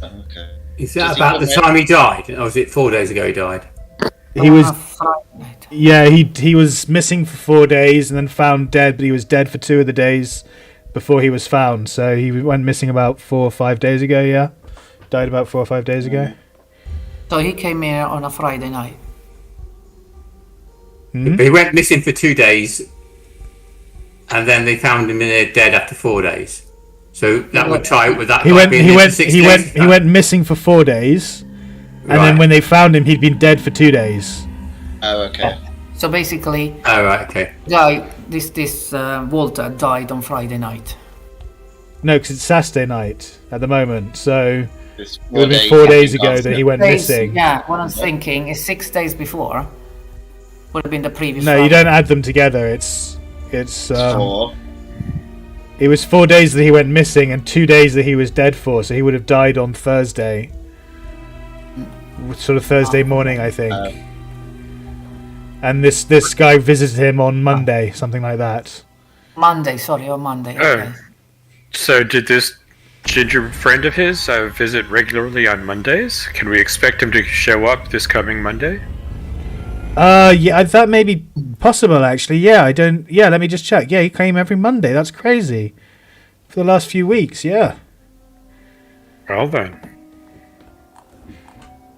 Okay. Is that about the time he died? Or was it 4 days ago he died? He was... Yeah, he was missing for 4 days and then found dead, but he was dead for 2 of the days before he was found. So he went missing about 4 or 5 days ago, yeah. Died about 4 or 5 days ago. So he came here on a Friday night. But he went missing for 2 days, and then they found him in there dead after 4 days. So that would tie with that. He went missing for 4 days, and then when they found him, he'd been dead for 2 days. Oh, okay. So basically, oh right, okay. This Walter died on Friday night. No, because it's Saturday night at the moment, so It's it would have been 4 days ago that he went Days, missing. yeah, what I'm thinking is 6 days before would have been the previous. No, Friday. you don't add them together. It's 4. It was 4 days that he went missing and 2 days that he was dead for, so he would have died on Thursday. Sort of Thursday morning, I think. And this guy visited him on Monday, something like that. Monday. Okay. So did this ginger friend of his visit regularly on Mondays? Can we expect him to show up this coming Monday? Yeah, that may be possible, actually. Yeah, let me just check. Yeah, he came every Monday. That's crazy. For the last few weeks, yeah. Well then.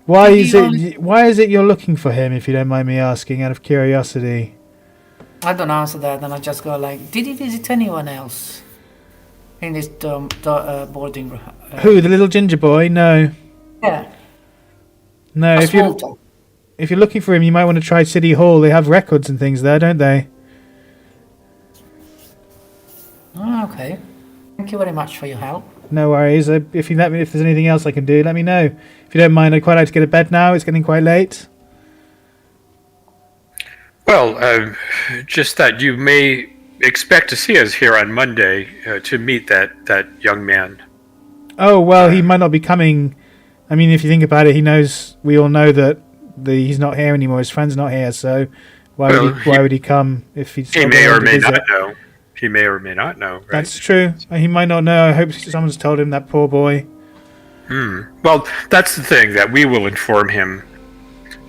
Why is it you're looking for him, if you don't mind me asking, out of curiosity? I don't answer that, and I just go like, did he visit anyone else in this boarding room? Who, the little ginger boy? No. Yeah. No, if you're looking for him, you might want to try City Hall. They have records and things there, don't they? Oh, okay. Thank you very much for your help. No worries. If there's anything else I can do, let me know. If you don't mind, I'd quite like to get to bed now. It's getting quite late. Well, just that you may expect to see us here on Monday to meet that young man. Oh, well, he might not be coming. I mean, if you think about it, we all know that he's not here anymore. His friend's not here, so why would he come if he's He may or may not know. He may or may not know. Right? That's true. He might not know. I hope someone's told him, that poor boy. Well, that's the thing, that we will inform him.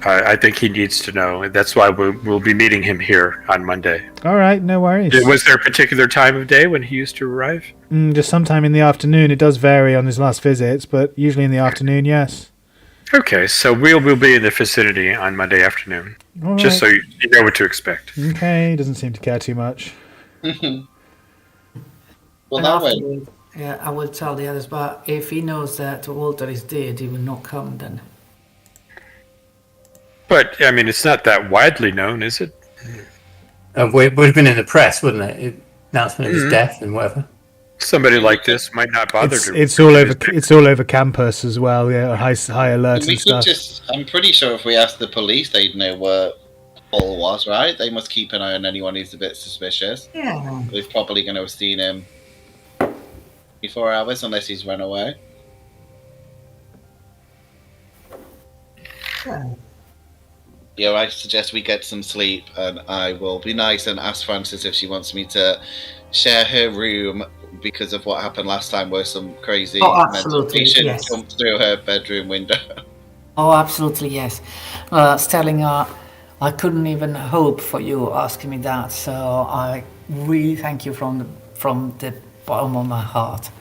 I think he needs to know. That's why we'll be meeting him here on Monday. All right, no worries. Was there a particular time of day when he used to arrive? Just sometime in the afternoon. It does vary on his last visits, but usually in the afternoon, yes. Okay, so we'll be in the vicinity on Monday afternoon. All just right. so you know what to expect. Okay, he doesn't seem to care too much. Well, And that way. afterwards, yeah, I will tell the others, but if he knows that Walter is dead, he will not come then. But, I mean, it's not that widely known, is it? It would have been in the press, wouldn't it? Announcement of his death and whatever. Somebody like this might not bother to. It's all over. It's all over campus as well. Yeah, high alert We and could stuff. I'm pretty sure if we asked the police, they'd know where Paul was, right? They must keep an eye on anyone who's a bit suspicious. Yeah. We've probably going to have seen him 24 hours unless he's run away. Yeah, I suggest we get some sleep, and I will be nice and ask Frances if she wants me to share her room because of what happened last time, where some crazy mental absolutely, patient yes. jumped through her bedroom window. Oh, absolutely, yes. Sterling, I couldn't even hope for you asking me that, so I really thank you from the bottom of my heart.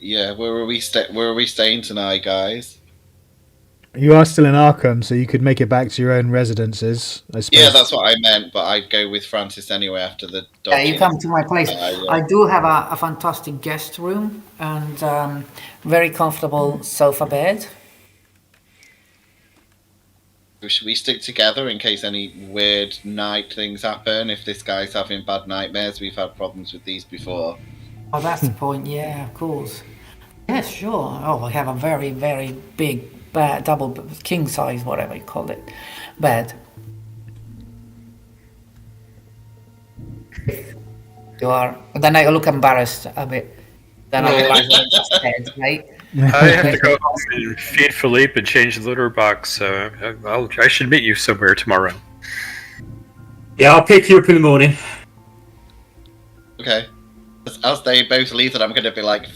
Yeah, where are we staying tonight, guys? You are still in Arkham, so you could make it back to your own residences, I suppose. Yeah, that's what I meant, but I'd go with Frances anyway after the dog. Yeah, you come to my place. Yeah. I do have a fantastic guest room and very comfortable sofa bed. Should we stick together in case any weird night things happen? If this guy's having bad nightmares, we've had problems with these before. Oh, that's the point. Yeah, of course. Yes, sure. Oh, I have a very, very big bed, double king size, whatever you call it, bed. You are. Then I look embarrassed a bit. Then I realize what I said, right? I have to go home and feed Philippe and change the litter box, so I should meet you somewhere tomorrow. Yeah, I'll pick you up in the morning. Okay. As they both leave, that I'm going to be like,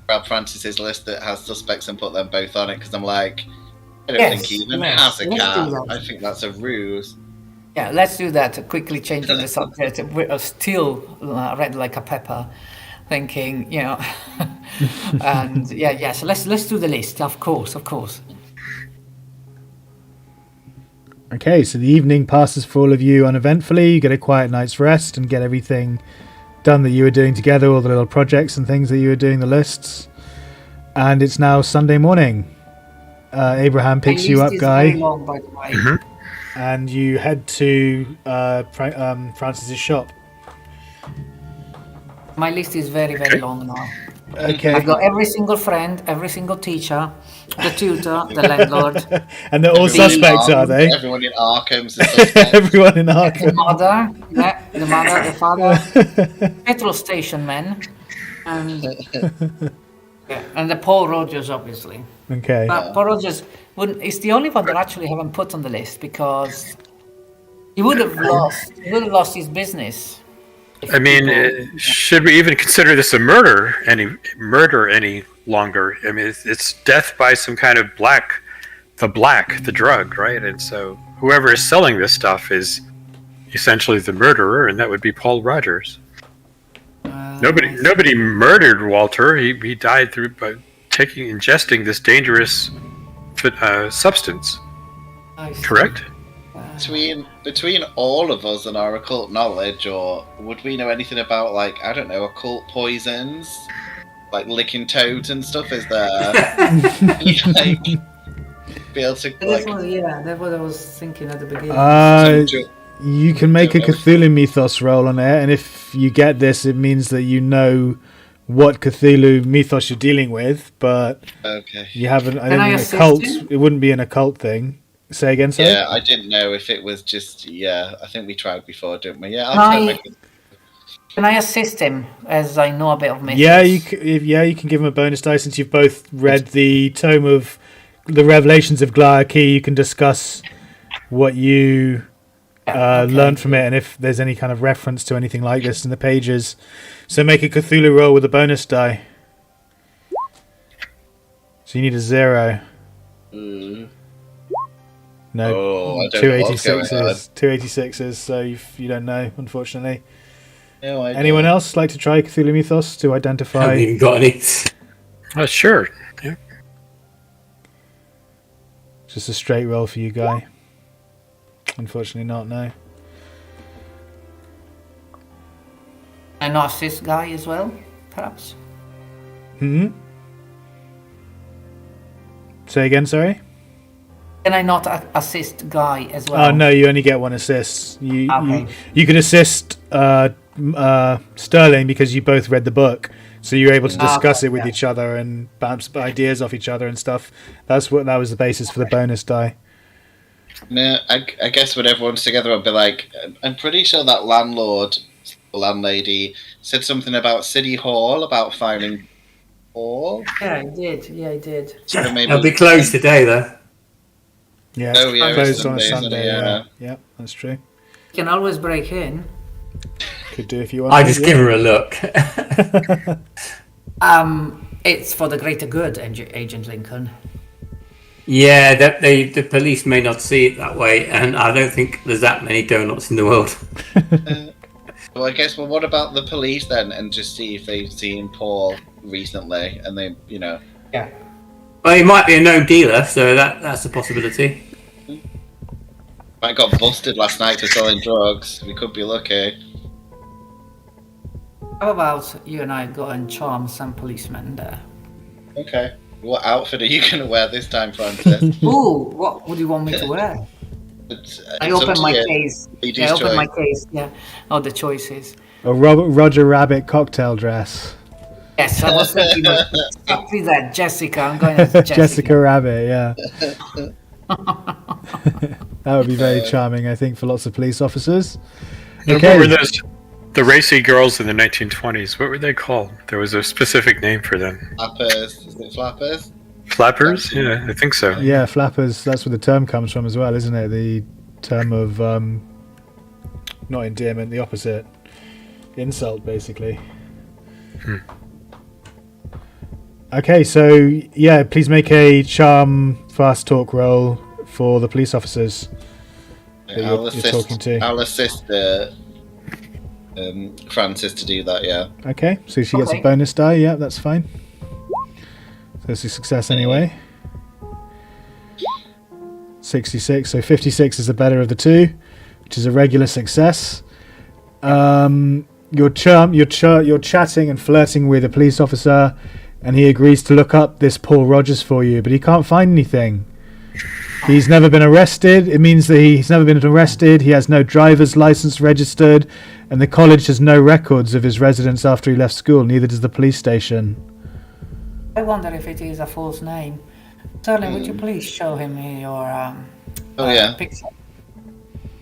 grab Frances's list that has suspects and put them both on it, because I'm like, I don't think he even has a let's cat. do that. I think that's a ruse. Yeah, let's do that. Quickly changing the subject. We're still red like a pepper, thinking, you know. And yeah. So let's do the list. Of course. Okay, so the evening passes for all of you uneventfully. You get a quiet night's rest and get everything done that you were doing together, all the little projects and things that you were doing, the lists. And it's now Sunday morning. Abraham picks you up, Guy. Very long, by the way. And you head to Frances's shop. My list is very, very long now. Okay. I've got every single friend, every single teacher, the tutor, the landlord, And they're all Everyone in suspects, are Arkham- they? Everyone in Arkham's a suspect. Everyone in the Arkham. mother, the mother, the father, petrol station men, and the Paul Rogers, obviously. Okay. But Paul Rogers is the only one that I actually haven't put on the list because he would have lost his business. I mean, should we even consider this a murder any longer? I mean, it's death by some kind of the drug, right? And so whoever is selling this stuff is essentially the murderer, and that would be Paul Rogers. Nobody murdered Walter. He died by ingesting this dangerous substance. Correct? Between all of us and our occult knowledge, or would we know anything about, like, I don't know, occult poisons, like licking toads and stuff? Is there like be able to like? That's what I was thinking at the beginning. You can make a Cthulhu mythos roll on it, and if you get this, it means that you know what Cthulhu mythos you're dealing with, but Okay. you haven't. I Can I don't think assist occult. him? It wouldn't be an occult thing. Say again, sorry. Yeah, I didn't know if it was just. Yeah, I think we tried before, didn't we? Yeah, Can I assist him, as I know a bit of mythos? Yeah, you can give him a bonus die since you've both read the tome of the Revelations of Glaaki. You can discuss what you learned from it, and if there's any kind of reference to anything like this in the pages. So make a Cthulhu roll with a bonus die. So you need a 0. No, Oh, I don't know what's going on. 286s. So you don't know, unfortunately. No idea. Anyone else like to try Cthulhu Mythos to identify? Haven't even got any. Sure. Yeah. Just a straight roll for you, Guy. Unfortunately, not. No. Can I assist Guy as well, perhaps? Say again, sorry. Can I not assist Guy as well? Oh no, you only get 1 assist. You Okay. you could assist Sterling because you both read the book, so you're able to discuss it with each other and bounce ideas off each other and stuff. That was the basis for the bonus die. No, I guess when everyone's together, I'll be like, I'm pretty sure that landlady said something about City Hall, about finding Hall. Yeah, I did. So maybe It'll be closed today, though. Yeah, Oh, yeah, closed it's on a Sunday, Sunday. isn't it? Yeah, that's true. You can always break in. Could do if you want. I just give her a look. It's for the greater good, Agent Lincoln. Yeah, the police may not see it that way, and I don't think there's that many donuts in the world. Well, I guess. Well, what about the police then? And just see if they've seen Paul recently, and they, Yeah. Well, he might be a known dealer, so that's a possibility. I got busted last night for selling drugs. We could be lucky. How about you and I go and charm some policemen there? Okay. What outfit are you going to wear this time, Francis? Ooh, what would you want me to wear? I open my case. I open my case. Yeah. Oh, the choices. A Roger Rabbit cocktail dress. Yes, I was thinking of exactly that. Jessica. I'm going as Jessica. Jessica Rabbit. Yeah. That would be very charming, I think, for lots of police officers. What were those? The racy girls in the 1920s. What were they called? There was a specific name for them. Flappers. Is it flappers? Flappers? Yeah, I think so. Yeah, flappers. That's where the term comes from as well, isn't it? The term of not endearment, the opposite. Insult, basically. Okay, so yeah, please make a charm fast talk roll for the police officers that you're talking to. I'll assist Francis to do that, yeah. Okay, so she gets a bonus die. Yeah, that's fine. So it's a success anyway. 66, so 56 is the better of the two, which is a regular success. You're chatting and flirting with a police officer, and he agrees to look up this Paul Rogers for you, but he can't find anything. He's never been arrested. It means that he's never been arrested. He has no driver's license registered, and the college has no records of his residence after he left school. Neither does the police station. I wonder if it is a false name. Sterling, would you please show him your picture?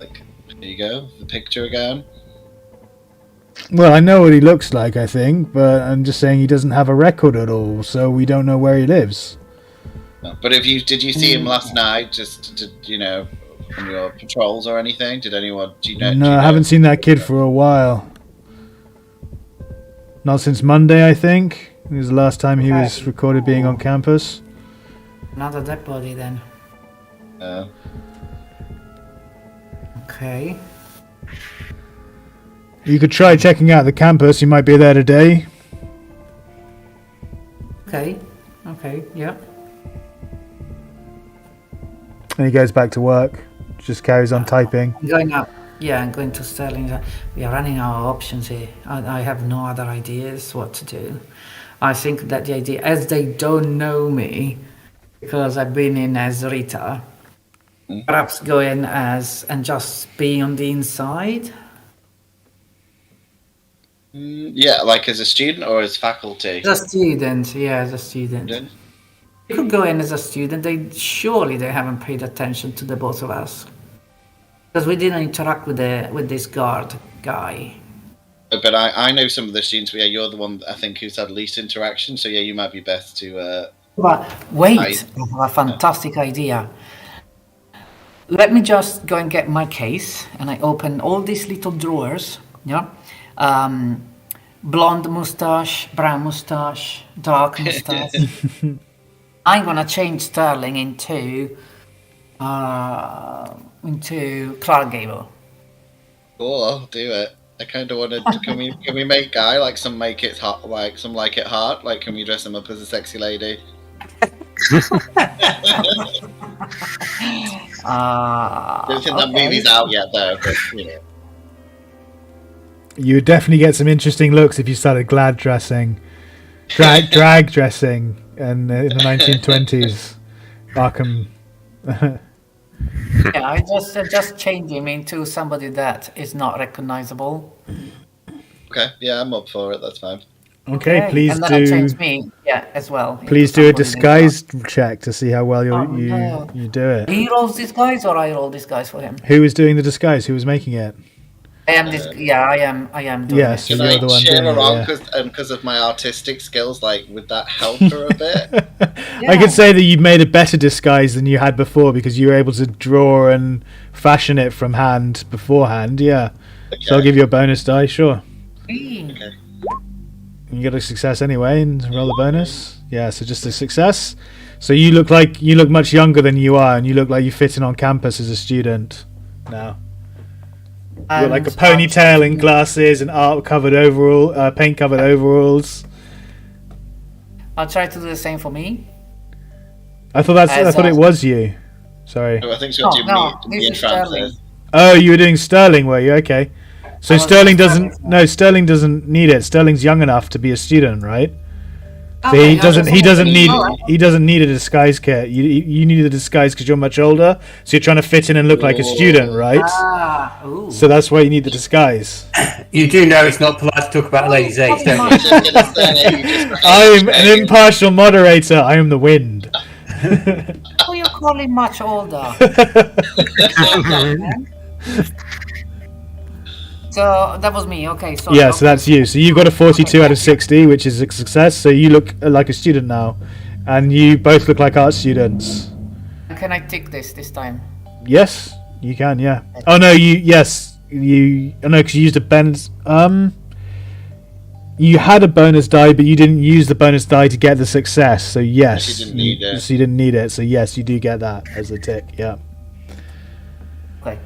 Like, here you go, the picture again. Well, I know what he looks like, I think, but I'm just saying he doesn't have a record at all, so we don't know where he lives. No, but did you see him last night? Just on your patrols or anything? Did anyone? No, I haven't seen that kid for a while. Not since Monday, I think. It was the last time he was recorded being on campus. Another dead body, then. Okay. You could try checking out the campus. He might be there today. Okay, yeah. And he goes back to work. Just carries on typing. I'm going up. Yeah, I'm going to Sterling. We are running out of options here. I have no other ideas what to do. I think that the idea, as they don't know me, because I've been in as Rita, perhaps go in as and just be on the inside. Yeah, like as a student or as faculty? As a student, yeah, as a student. You could go in as a student. They haven't paid attention to the both of us because we didn't interact with this guard guy. But I know some of the students. Yeah, you're the one I think who's had least interaction. So yeah, you might be best to. But wait, I have a fantastic idea. Let me just go and get my case, and I open all these little drawers. Yeah, blonde mustache, brown mustache, dark mustache. I'm gonna change Sterling into Clark Gable. Cool, do it. I kind of wanted to. Can we make Guy like some make it hot, like some like it hard? Like, can we dress him up as a sexy lady? Don't think that movie's out yet, though. But, you know. You would definitely get some interesting looks if you started drag dressing, and in the 1920s, Arkham. Yeah, I just change him into somebody that is not recognizable. Okay, yeah, I'm up for it. That's fine. Okay, please and then do. I change me, as well. Please do a disguise check to see how well you do it. He rolls disguise, or I roll disguise for him. Who was doing the disguise? Who was making it? I am this. I am. Doing Yes, it. so you're the one share doing around it. because of my artistic skills? Like, would that help her a bit? I could say that you made a better disguise than you had before because you were able to draw and fashion it from hand beforehand. Yeah, Okay. so I'll give you a bonus die. Sure. Okay. You get a success anyway, and roll a bonus. Yeah, so just a success. So you look much younger than you are, and you look like you fit in on campus as a student now. You got like a ponytail and glasses and paint covered overalls. I'll try to do the same for me. I thought it was you. Sorry. Oh, I think so. This is Sterling. Oh, you were doing Sterling, were you? Okay. So Sterling doesn't need it. Sterling's young enough to be a student, right? So he doesn't need a disguise kit. You need a disguise because you're much older, so you're trying to fit in and look like a student, right? So that's why you need the disguise. You do know it's not polite to talk about a lady's age, don't you? I'm an impartial moderator. I am the wind. Who you calling much older? So that was me. Okay. So yeah, so that's you. So you got a 42 out of 60, which is a success. So you look like a student now, and you both look like art students. Can I tick this time? Yes, you can. Yeah. Oh no, because you used a bonus. You had a bonus die, but you didn't use the bonus die to get the success. So yes, you didn't need it. So you didn't need it. So yes, you do get that as a tick. Yeah. Okay.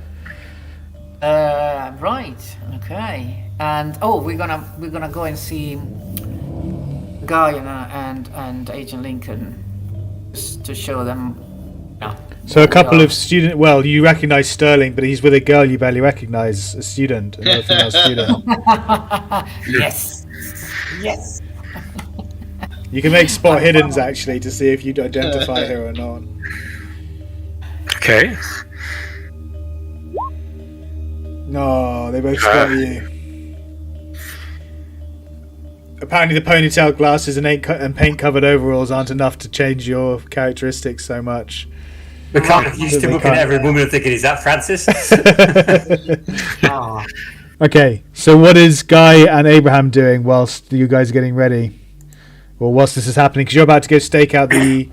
Right. Okay. And we're gonna go and see Guy and Agent Lincoln just to show them. Yeah. So a couple of student. Well, you recognise Sterling, but he's with a girl you barely recognise, a student, another female student. Yes. Yes. You can make spot hiddens actually to see if you identify her or not. Okay. No, they both spot you. Apparently the ponytail glasses and paint-covered overalls aren't enough to change your characteristics so much. We can't used to looking at every woman and thinking, is that Francis? Okay, so what is Guy and Abraham doing whilst you guys are getting ready? Well, whilst this is happening, because you're about to go stake out the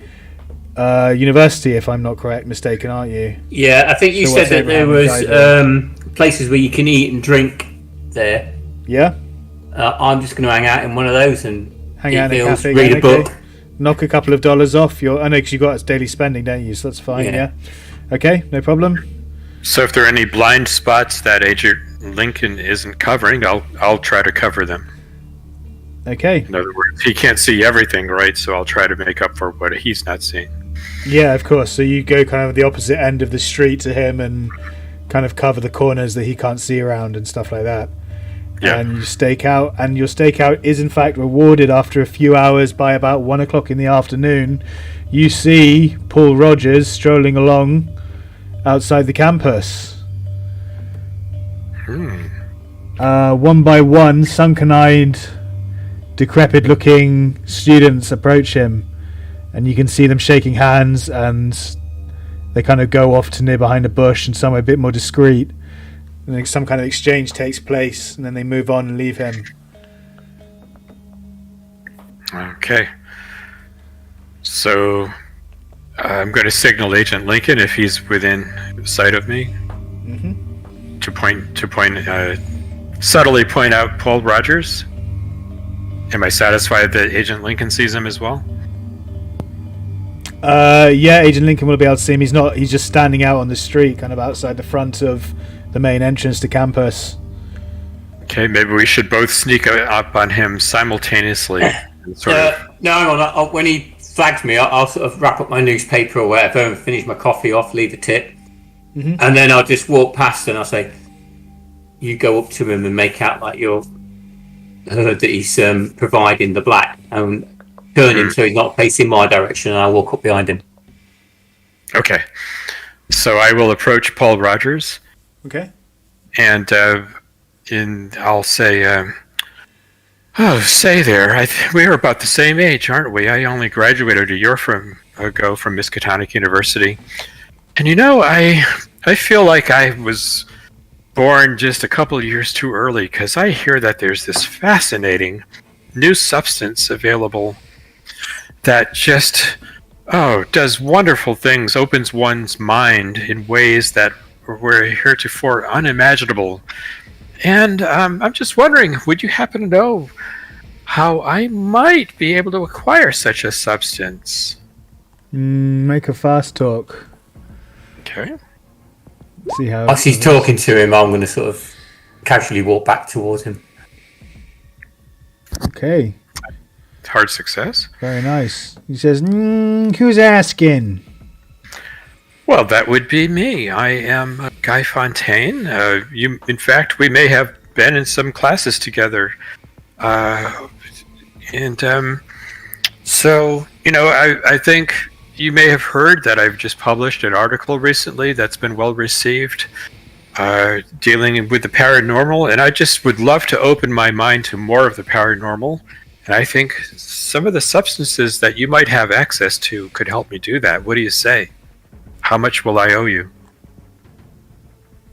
university, if I'm not mistaken, aren't you? Yeah, I think you said that there was places where you can eat and drink there. Yeah? I'm just going to hang out in one of those and hang out in a cafe, read a book. Knock a couple of dollars off your... I know, because you got daily spending, don't you? So that's fine, yeah. Okay, no problem. So if there are any blind spots that Agent Lincoln isn't covering, I'll try to cover them. Okay. In other words, he can't see everything, right? So I'll try to make up for what he's not seeing. Yeah, of course. So you go kind of the opposite end of the street to him and kind of cover the corners that he can't see around and stuff like that. Yeah. And you stake out, and your stakeout is in fact rewarded after a few hours. By about 1 o'clock in the afternoon, you see Paul Rogers strolling along outside the campus. One by one, sunken-eyed, decrepit-looking students approach him, and you can see them shaking hands, and they kind of go off to near behind a bush and somewhere a bit more discreet. And then some kind of exchange takes place, and then they move on and leave him. Okay. So I'm going to signal Agent Lincoln if he's within sight of me. Mm-hmm. Subtly point out Paul Rogers. Am I satisfied that Agent Lincoln sees him as well? Yeah, Agent Lincoln will be able to see him. He's just standing out on the street, kind of outside the front of the main entrance to campus. Okay, maybe we should both sneak up on him simultaneously. No, hang on. When he flags me, I'll sort of wrap up my newspaper or whatever and finish my coffee off, leave a tip. Mm-hmm. And then I'll just walk past and I'll say, you go up to him and make out like you're heard that he's providing the black, and turn him so he's not facing my direction, and I'll walk up behind him. Okay. So I will approach Paul Rogers. Okay. And I'll say, oh, say there, we're about the same age, aren't we? I only graduated a year ago from Miskatonic University. And I feel like I was born just a couple of years too early, because I hear that there's this fascinating new substance available that just, does wonderful things, opens one's mind in ways that were heretofore unimaginable. And I'm just wondering, would you happen to know how I might be able to acquire such a substance? Make a fast talk. Okay. See how. As he's talking to him, I'm going to sort of casually walk back towards him. Okay. Hard success. Very nice. He says, who's asking? Well, that would be me. I am Guy Fontaine. In fact, we may have been in some classes together. So, I think you may have heard that I've just published an article recently that's been well received, dealing with the paranormal, and I just would love to open my mind to more of the paranormal. And I think some of the substances that you might have access to could help me do that. What do you say? How much will I owe you?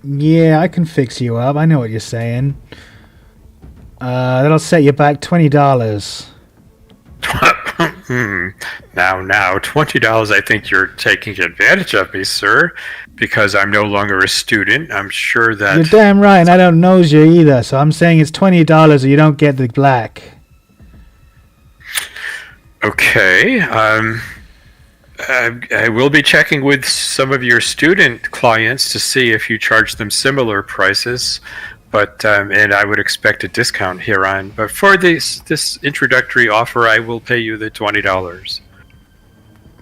Yeah, I can fix you up. I know what you're saying. That'll set you back $20. Now, $20, I think you're taking advantage of me, sir, because I'm no longer a student. I'm sure that... You're damn right, and I don't know you either, so I'm saying it's $20 or you don't get the black. Okay, I will be checking with some of your student clients to see if you charge them similar prices, but and I would expect a discount hereon. But for this introductory offer, I will pay you the $20.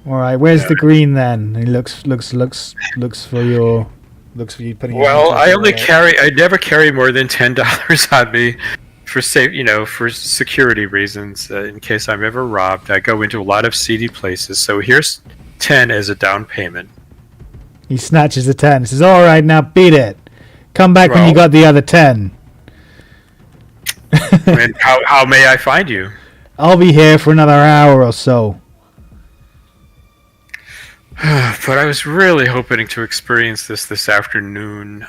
All right, where's the green then? He looks for you putting. Well, I never carry more than $10 on me. For for security reasons, in case I'm ever robbed. I go into a lot of seedy places, so here's 10 as a down payment. He snatches the 10 and says, all right, now beat it. Come back when you got the other 10. And how may I find you? I'll be here for another hour or so. But I was really hoping to experience this afternoon.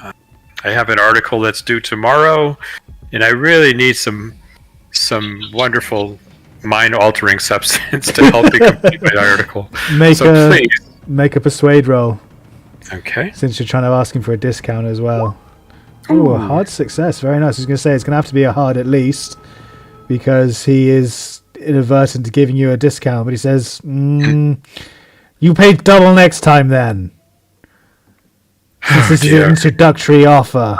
I have an article that's due tomorrow, and I really need some wonderful mind-altering substance to help me complete my article. Make a persuade roll. Okay. Since you're trying to ask him for a discount as well. Ooh, a hard success. Very nice. I was going to say it's going to have to be a hard at least, because he is inadvertent to giving you a discount. But he says, you pay double next time then. This is an introductory offer.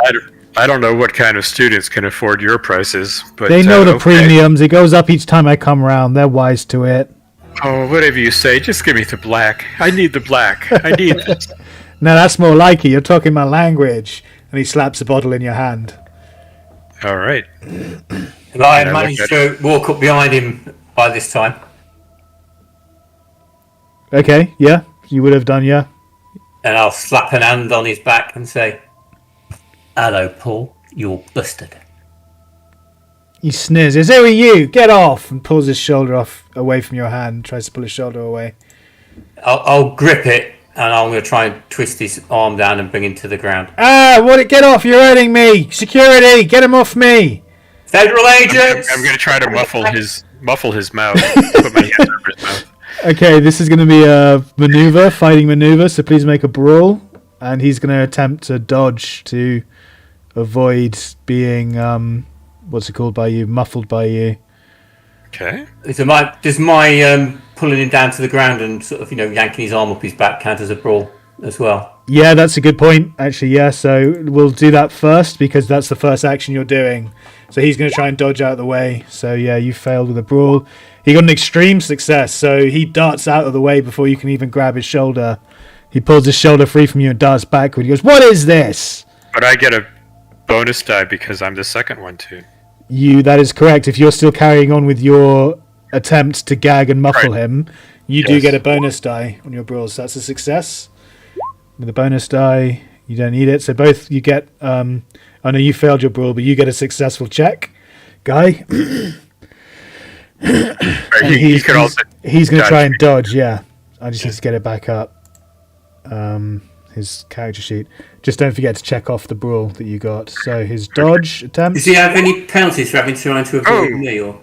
I don't know what kind of students can afford your prices, but they know the premiums. It goes up each time I come around. They're wise to it. Oh, whatever you say. Just give me the black. I need the black. I need this. No, that's more like it. You're talking my language. And he slaps a bottle in your hand. All right. And I managed to walk up behind him by this time. Okay, yeah. You would have done, yeah. And I'll slap an hand on his back and say, hello, Paul. You're busted. He sneers. Is who are you? Get off! And pulls his shoulder off away from your hand. Tries to pull his shoulder away. I'll grip it, and I'm going to try and twist his arm down and bring him to the ground. Ah! What? Get off! You're hurting me! Security! Get him off me! Federal agents! I'm going to try to muffle his mouth. Put my hands over his mouth. Okay, this is going to be a maneuver, fighting maneuver. So please make a brawl, and he's going to attempt to dodge to avoid being what's it called by you? Muffled by you. Okay. Does my pulling him down to the ground and sort of yanking his arm up his back count as a brawl as well? Yeah, that's a good point. Actually, yeah. So we'll do that first because that's the first action you're doing. So he's going to try and dodge out of the way. So yeah, you failed with a brawl. He got an extreme success. So he darts out of the way before you can even grab his shoulder. He pulls his shoulder free from you and darts backward. He goes, "What is this?" But I get a bonus die because I'm the second one too. That is correct. If you're still carrying on with your attempt to gag and muffle him, you do get a bonus die on your brawls. So that's a success. With a bonus die, you don't need it. So both you get. I know you failed your brawl, but you get a successful check, Guy. He's going to try and dodge. Yeah, I just need to get it back up. His character sheet. Just don't forget to check off the brawl that you got. So his dodge attempt. Does he have any penalties for trying to avoid me? Or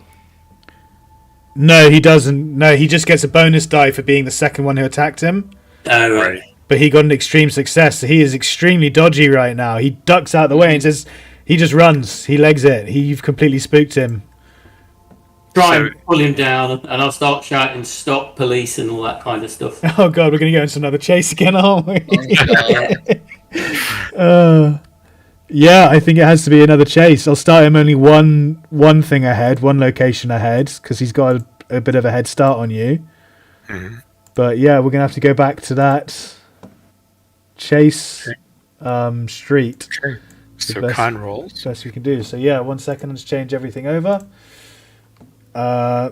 no, he doesn't. No, he just gets a bonus die for being the second one who attacked him. Oh, right. But he got an extreme success, so he is extremely dodgy right now. He ducks out of the way and says, he just runs. He legs it. You've completely spooked him. Try and pull him down, and I'll start shouting, "Stop, police," and all that kind of stuff. Oh god, we're going to go into another chase again, aren't we? Yeah, I think it has to be another chase. I'll start him only one thing ahead, one location ahead, because he's got a bit of a head start on you. Mm-hmm. But yeah, we're going to have to go back to that chase street. Okay. So con rolls. Best we can do. So yeah, 1 second, let's change everything over.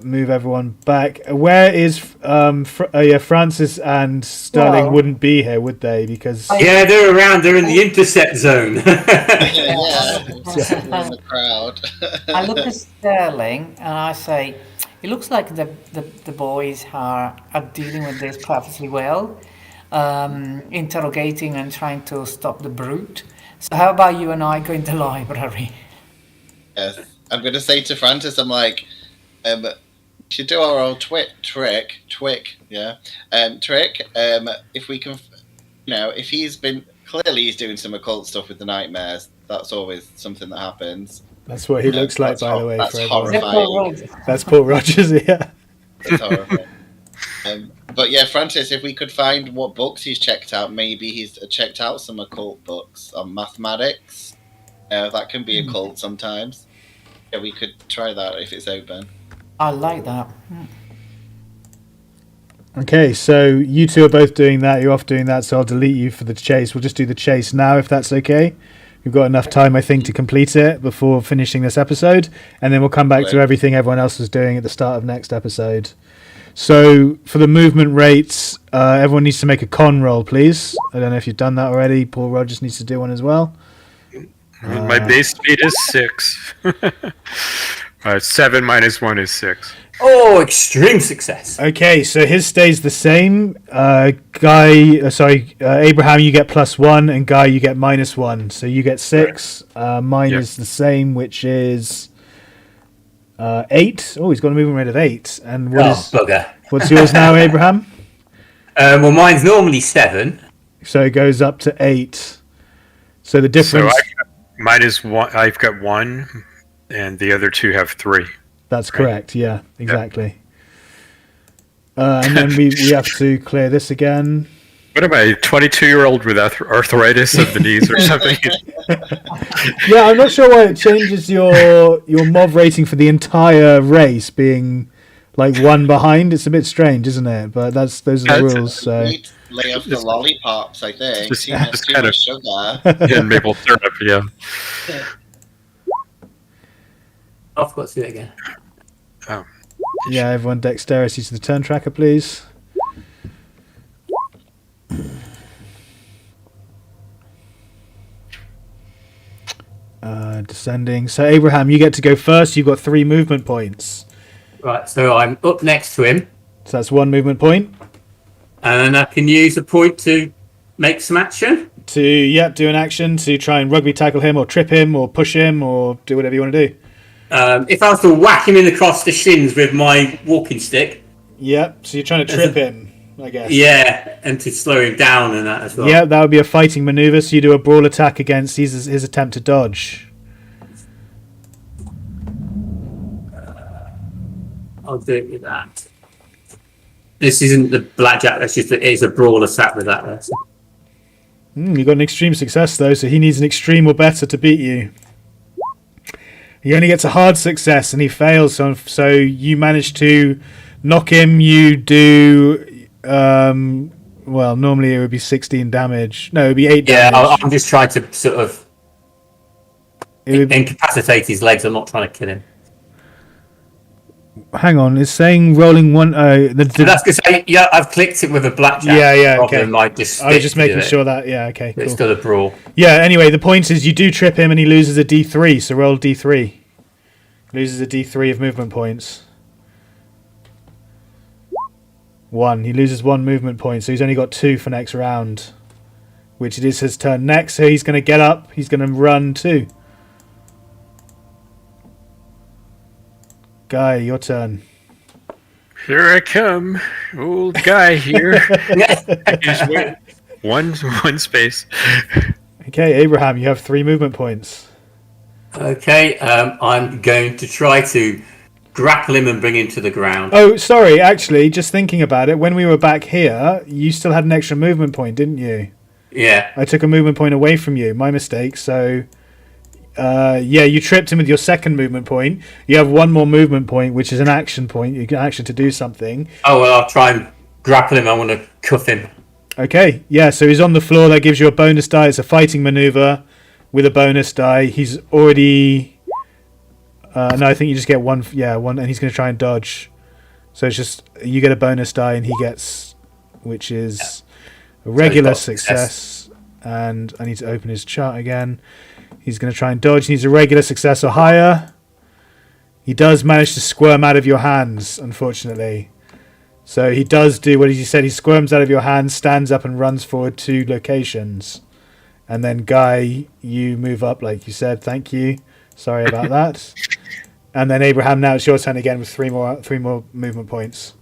Move everyone back. Where is Frances and Sterling wouldn't be here, would they? Because they're around. They're in the intercept zone. In the crowd. I look at Sterling and I say, it looks like the boys are dealing with this perfectly well, interrogating and trying to stop the brute. So how about you and I go in the library? Yes, I'm going to say to Francis, I'm like, we should do our old trick. If we can, if he's doing some occult stuff with the nightmares. That's always something that happens. That's what he looks like, by the way. That's horrifying. That's Paul Rogers, yeah. That's horrifying. But yeah, Francis, if we could find what books he's checked out, maybe he's checked out some occult books on mathematics. That can be occult sometimes. Yeah, we could try that if it's open. I like that. Okay, so you two are both doing that. You're off doing that, so I'll delete you for the chase. We'll just do the chase now, if that's okay. We've got enough time, I think, to complete it before finishing this episode, and then we'll come back to everything everyone else was doing at the start of next episode. So, for the movement rates, everyone needs to make a con roll, please. I don't know if you've done that already. Paul Rogers needs to do one as well. My base speed is 6. 7 minus 1 is 6. Oh, extreme success. Okay, so his stays the same. Abraham, you get +1, and Guy, you get -1. So you get 6. Mine is the same, which is 8. Oh, he's got a movement rate of 8. And bugger. What's yours now, Abraham? Well, mine's normally 7. So it goes up to 8. So the difference... So mine is 1. I've got 1, and the other 2 have 3. That's correct, yeah, exactly. And then we have to clear this again. What am I, a 22-year-old with arthritis of the knees or something? Yeah, I'm not sure why it changes your MOV rating for the entire race being like 1 behind. It's a bit strange, isn't it? But those are the rules. So lay off the lollipops, I think. Just too much sugar. And maple syrup, yeah. I've got to do it again. Oh. Yeah, everyone dexterity to the turn tracker, please. Descending. So Abraham, you get to go first. You've got 3 movement points. Right, so I'm up next to him. So that's 1 movement point. And I can use a point to make some action. To do an action to try and rugby tackle him or trip him or push him or do whatever you want to do. If I was to whack him across the shins with my walking stick. Yep, so you're trying to trip him, I guess. Yeah, and to slow him down and that as well. Yeah, that would be a fighting maneuver, so you do a brawl attack against his attempt to dodge. I'll do it with that. This isn't the blackjack, that's just it is a brawl attack with that. You got an extreme success though, so he needs an extreme or better to beat you. He only gets a hard success and he fails, so you manage to knock him. You do well, normally it would be 16 damage. No, it would be 8 damage. Yeah, I'm just trying to sort of incapacitate his legs. I'm not trying to kill him. Hang on, it's saying rolling one. So that's because I've clicked it with a blackjack. Yeah, okay. I was just making sure that. Yeah, okay, cool. It's still a brawl. Yeah. Anyway, the point is you do trip him and he loses a D3. So roll D3. Loses a D3 of movement points. 1. He loses 1 movement point, so he's only got 2 for next round, which it is his turn next. So he's going to get up. He's going to run too. Guy, your turn. Here I come, old guy here. Just wait. One space. Okay, Abraham, you have 3 movement points. Okay, I'm going to try to grapple him and bring him to the ground. Oh, sorry, actually, just thinking about it, when we were back here, you still had an extra movement point, didn't you? Yeah. I took a movement point away from you, my mistake, so... you tripped him with your second movement point. You have 1 more movement point, which is an action point. You can action to do something. Oh, well, I'll try and grapple him. I want to cuff him. Okay, yeah, so he's on the floor. That gives you a bonus die. It's a fighting maneuver with a bonus die. He's already... no, I think you just get 1, and he's going to try and dodge. So it's just, you get a bonus die and he gets, which is a regular success. And I need to open his chart again. He's going to try and dodge. He needs a regular success or higher. He does manage to squirm out of your hands, unfortunately. So he does do what he said. He squirms out of your hands, stands up and runs forward 2 locations. And then Guy, you move up like you said. Thank you. Sorry about that. And then Abraham, now it's your turn again with 3 more movement points.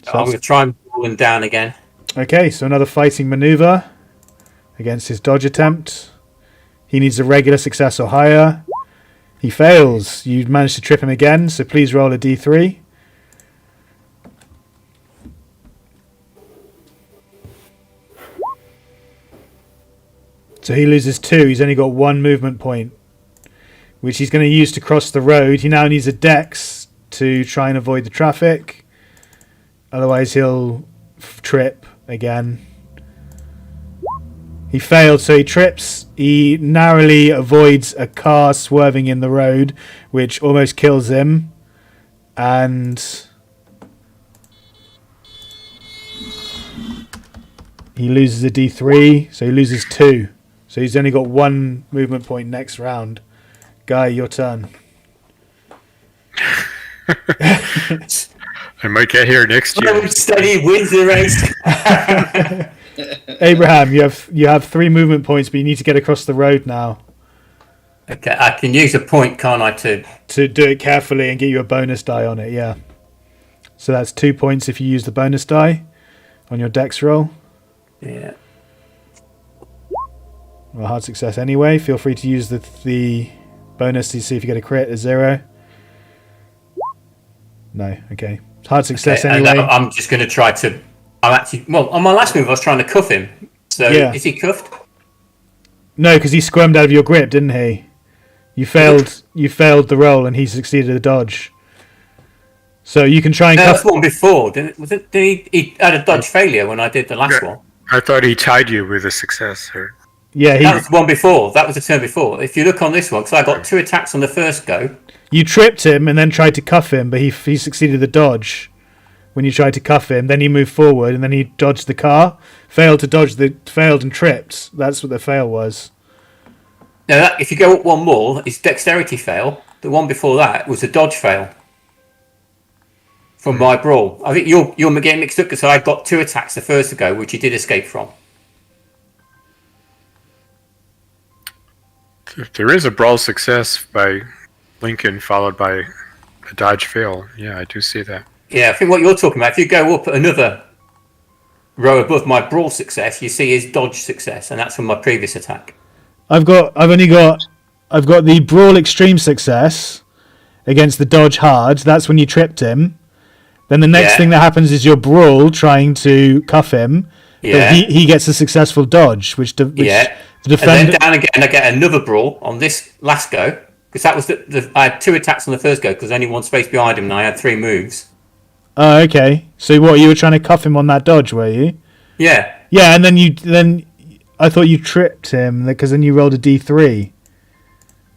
So I'm going to try and pull him down again. Okay, so another fighting maneuver against his dodge attempt. He needs a regular success or higher. He fails. You managed to trip him again, so please roll a D3. So he loses 2. He's only got 1 movement point, which he's going to use to cross the road. He now needs a dex to try and avoid the traffic. Otherwise he'll trip again. He failed, so he trips. He narrowly avoids a car swerving in the road, which almost kills him. And he loses a D3, so he loses 2. So he's only got 1 movement point next round. Guy, your turn. I might get here next year. Steady wins the race. Abraham, you have 3 movement points, but you need to get across the road now. Okay, I can use a point, can't I, to do it carefully and get you a bonus die on it, yeah. So that's 2 points if you use the bonus die on your dex roll. Yeah. Well, hard success anyway. Feel free to use the bonus to see if you get a crit at 0. No, okay. Hard success Okay, anyway. And I'm just going to try to... on my last move, I was trying to cuff him. So, yeah. Is he cuffed? No, because he squirmed out of your grip, didn't he? You failed the roll, and he succeeded the dodge. So you can try and cuff... one before. Did he had a dodge failure when I did the last one? I thought he tied you with a success. Or... Yeah, that was the one before. That was the turn before. If you look on this one, because I got 2 attacks on the first go. You tripped him and then tried to cuff him, but he succeeded the dodge. When you tried to cuff him, then he moved forward and then he dodged the car, failed and tripped. That's what the fail was. Now, if you go up one more, it's dexterity fail. The one before that was a dodge fail from my brawl. I think you're getting mixed up because I got 2 attacks the first go, which you did escape from. There is a brawl success by Lincoln followed by a dodge fail. Yeah, I do see that. Yeah, I think what you're talking about, if you go up another row above my brawl success, you see his dodge success, and that's from my previous attack. I've got the brawl extreme success against the dodge hard. That's when you tripped him. Then the next thing that happens is your brawl trying to cuff him. Yeah. But he gets a successful dodge, which the defender. And then down again, I get another brawl on this last go, because that was I had 2 attacks on the first go because only one space behind him, and I had 3 moves. Oh, okay. So what, you were trying to cuff him on that dodge, were you? Yeah. Yeah, and then I thought you tripped him because then you rolled a d3.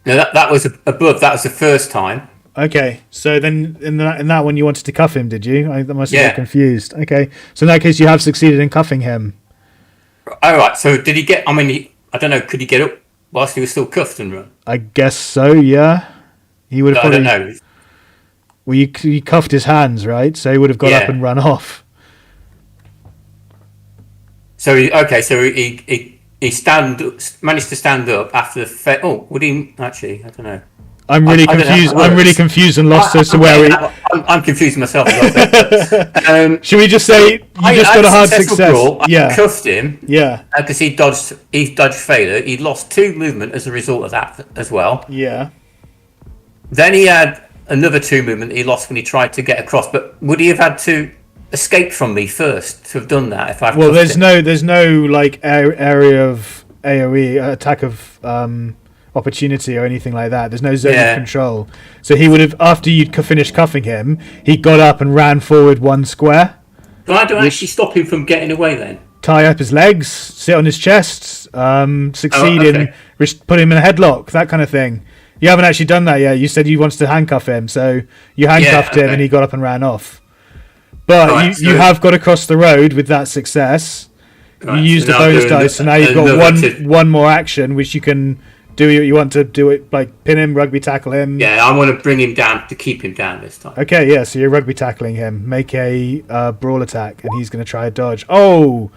No, that was above. That was the first time. Okay, so then in that one you wanted to cuff him, did you? I must have got confused. Okay, so in that case you have succeeded in cuffing him. All right. So did he get? I mean, I don't know. Could he get up whilst he was still cuffed and run? I guess so. Yeah, he would have. I don't know. Well, you cuffed his hands, right? So he would have got up and run off. So he managed to stand up after the. Oh, would he actually? I don't know. I'm really confused. I'm really confused and lost as to where we. I'm confused myself a little bit. Should we just say you just got a hard success? Brawl. I cuffed him. Yeah. Because he dodged failure. He lost 2 movement as a result of that as well. Yeah. Then he had another 2 movement he lost when he tried to get across. But would he have had to escape from me first to have done that? There's no like area of AOE attack of opportunity or anything like that. There's no zone of control. So he would have, after you'd finished cuffing him, he got up and ran forward 1 square. But I don't actually stop him from getting away then. Tie up his legs, sit on his chest, succeed in put him in a headlock, that kind of thing. You haven't actually done that yet. You said you wanted to handcuff him, so you handcuffed him and he got up and ran off. But you have got across the road with that success. You used a bonus dice, so now you've got one more action which you can do. You want to do it like pin him, rugby tackle him. Yeah, I want to bring him down to keep him down this time. Okay, yeah, so you're rugby tackling him. Make a brawl attack, and he's going to try a dodge. Oh!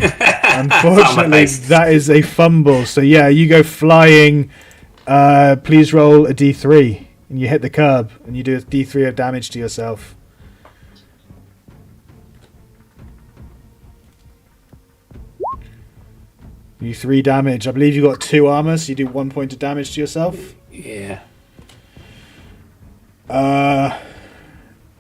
Unfortunately, that is a fumble. So yeah, you go flying. Please roll a d3, and you hit the curb, and you do a d3 of damage to yourself. You 3 damage. I believe you got 2 armor, so you do 1 point of damage to yourself. Yeah.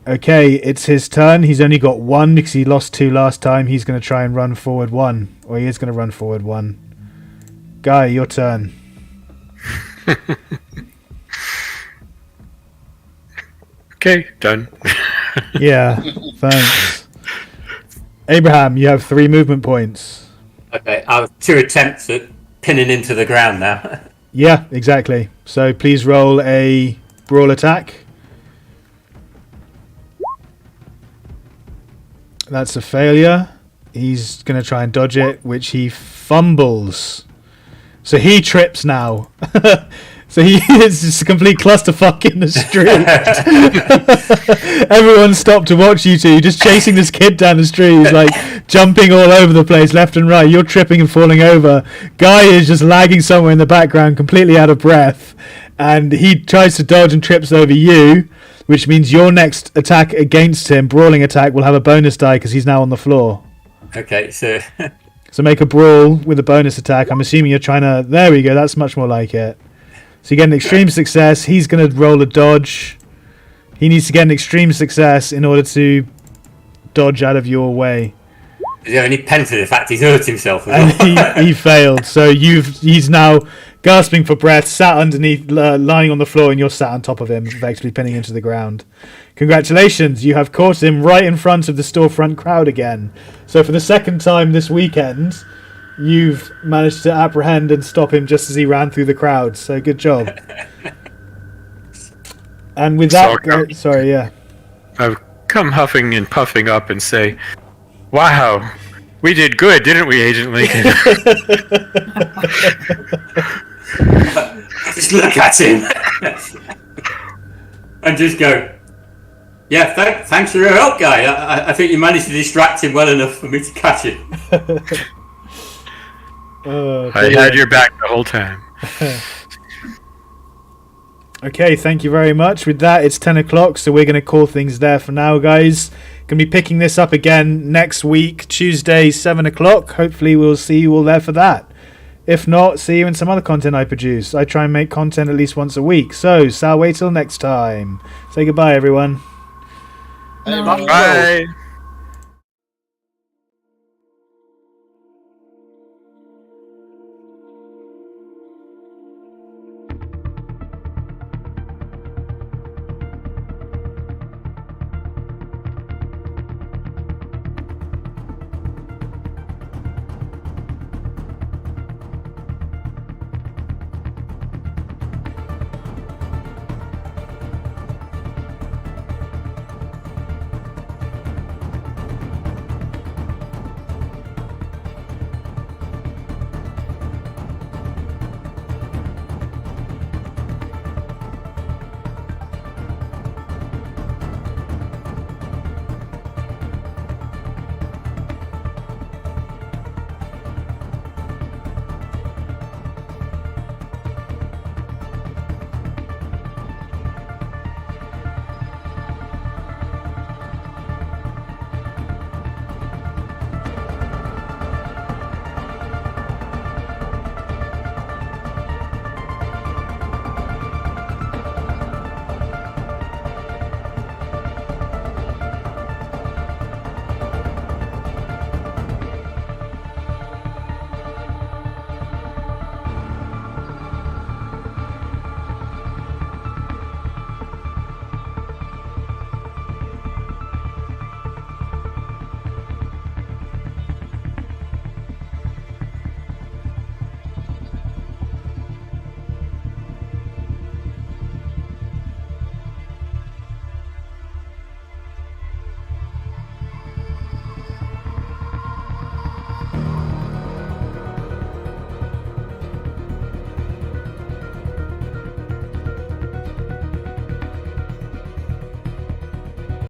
Okay, it's his turn. He's only got 1 because he lost 2 last time. He's going to try and run forward 1. Or he is going to run forward 1. Guy, your turn. Okay, done. Yeah, thanks. Abraham, you have 3 movement points. Okay, I have 2 attempts at pinning him to the ground now. Yeah, exactly. So please roll a brawl attack. That's a failure. He's going to try and dodge it, which he fumbles. So he trips now. So it's just a complete clusterfuck in the street. Everyone stopped to watch you two. You're just chasing this kid down the street. He's like jumping all over the place, left and right. You're tripping and falling over. Guy is just lagging somewhere in the background, completely out of breath. And he tries to dodge and trips over you, which means your next attack against him, brawling attack, will have a bonus die because he's now on the floor. Okay, so... So make a brawl with a bonus attack. I'm assuming you're trying to... There we go. That's much more like it. So you get an extreme success. He's going to roll a dodge. He needs to get an extreme success in order to dodge out of your way. Is there any pen to the fact he's hurt himself? And he failed. So he's now gasping for breath, sat underneath, lying on the floor, and you're sat on top of him, effectively pinning him to the ground. Congratulations, you have caught him right in front of the storefront crowd again. So for the second time this weekend, you've managed to apprehend and stop him just as he ran through the crowd. So good job. And with that... sorry, yeah. I've come huffing and puffing up and say, wow, we did good, didn't we, Agent Lincoln? Just look at him and just go, yeah, thanks for your help, Guy. I think you managed to distract him well enough for me to catch him. I had your back the whole time. Okay, thank you very much. With that, it's 10 o'clock, so we're going to call things there for now, guys. Going to be picking this up again next week, Tuesday, 7 o'clock. Hopefully we'll see you all there for that. If not, see you in some other content I produce. I try and make content at least once a week. So, Sal, wait till next time. Say goodbye, everyone. Bye. Bye.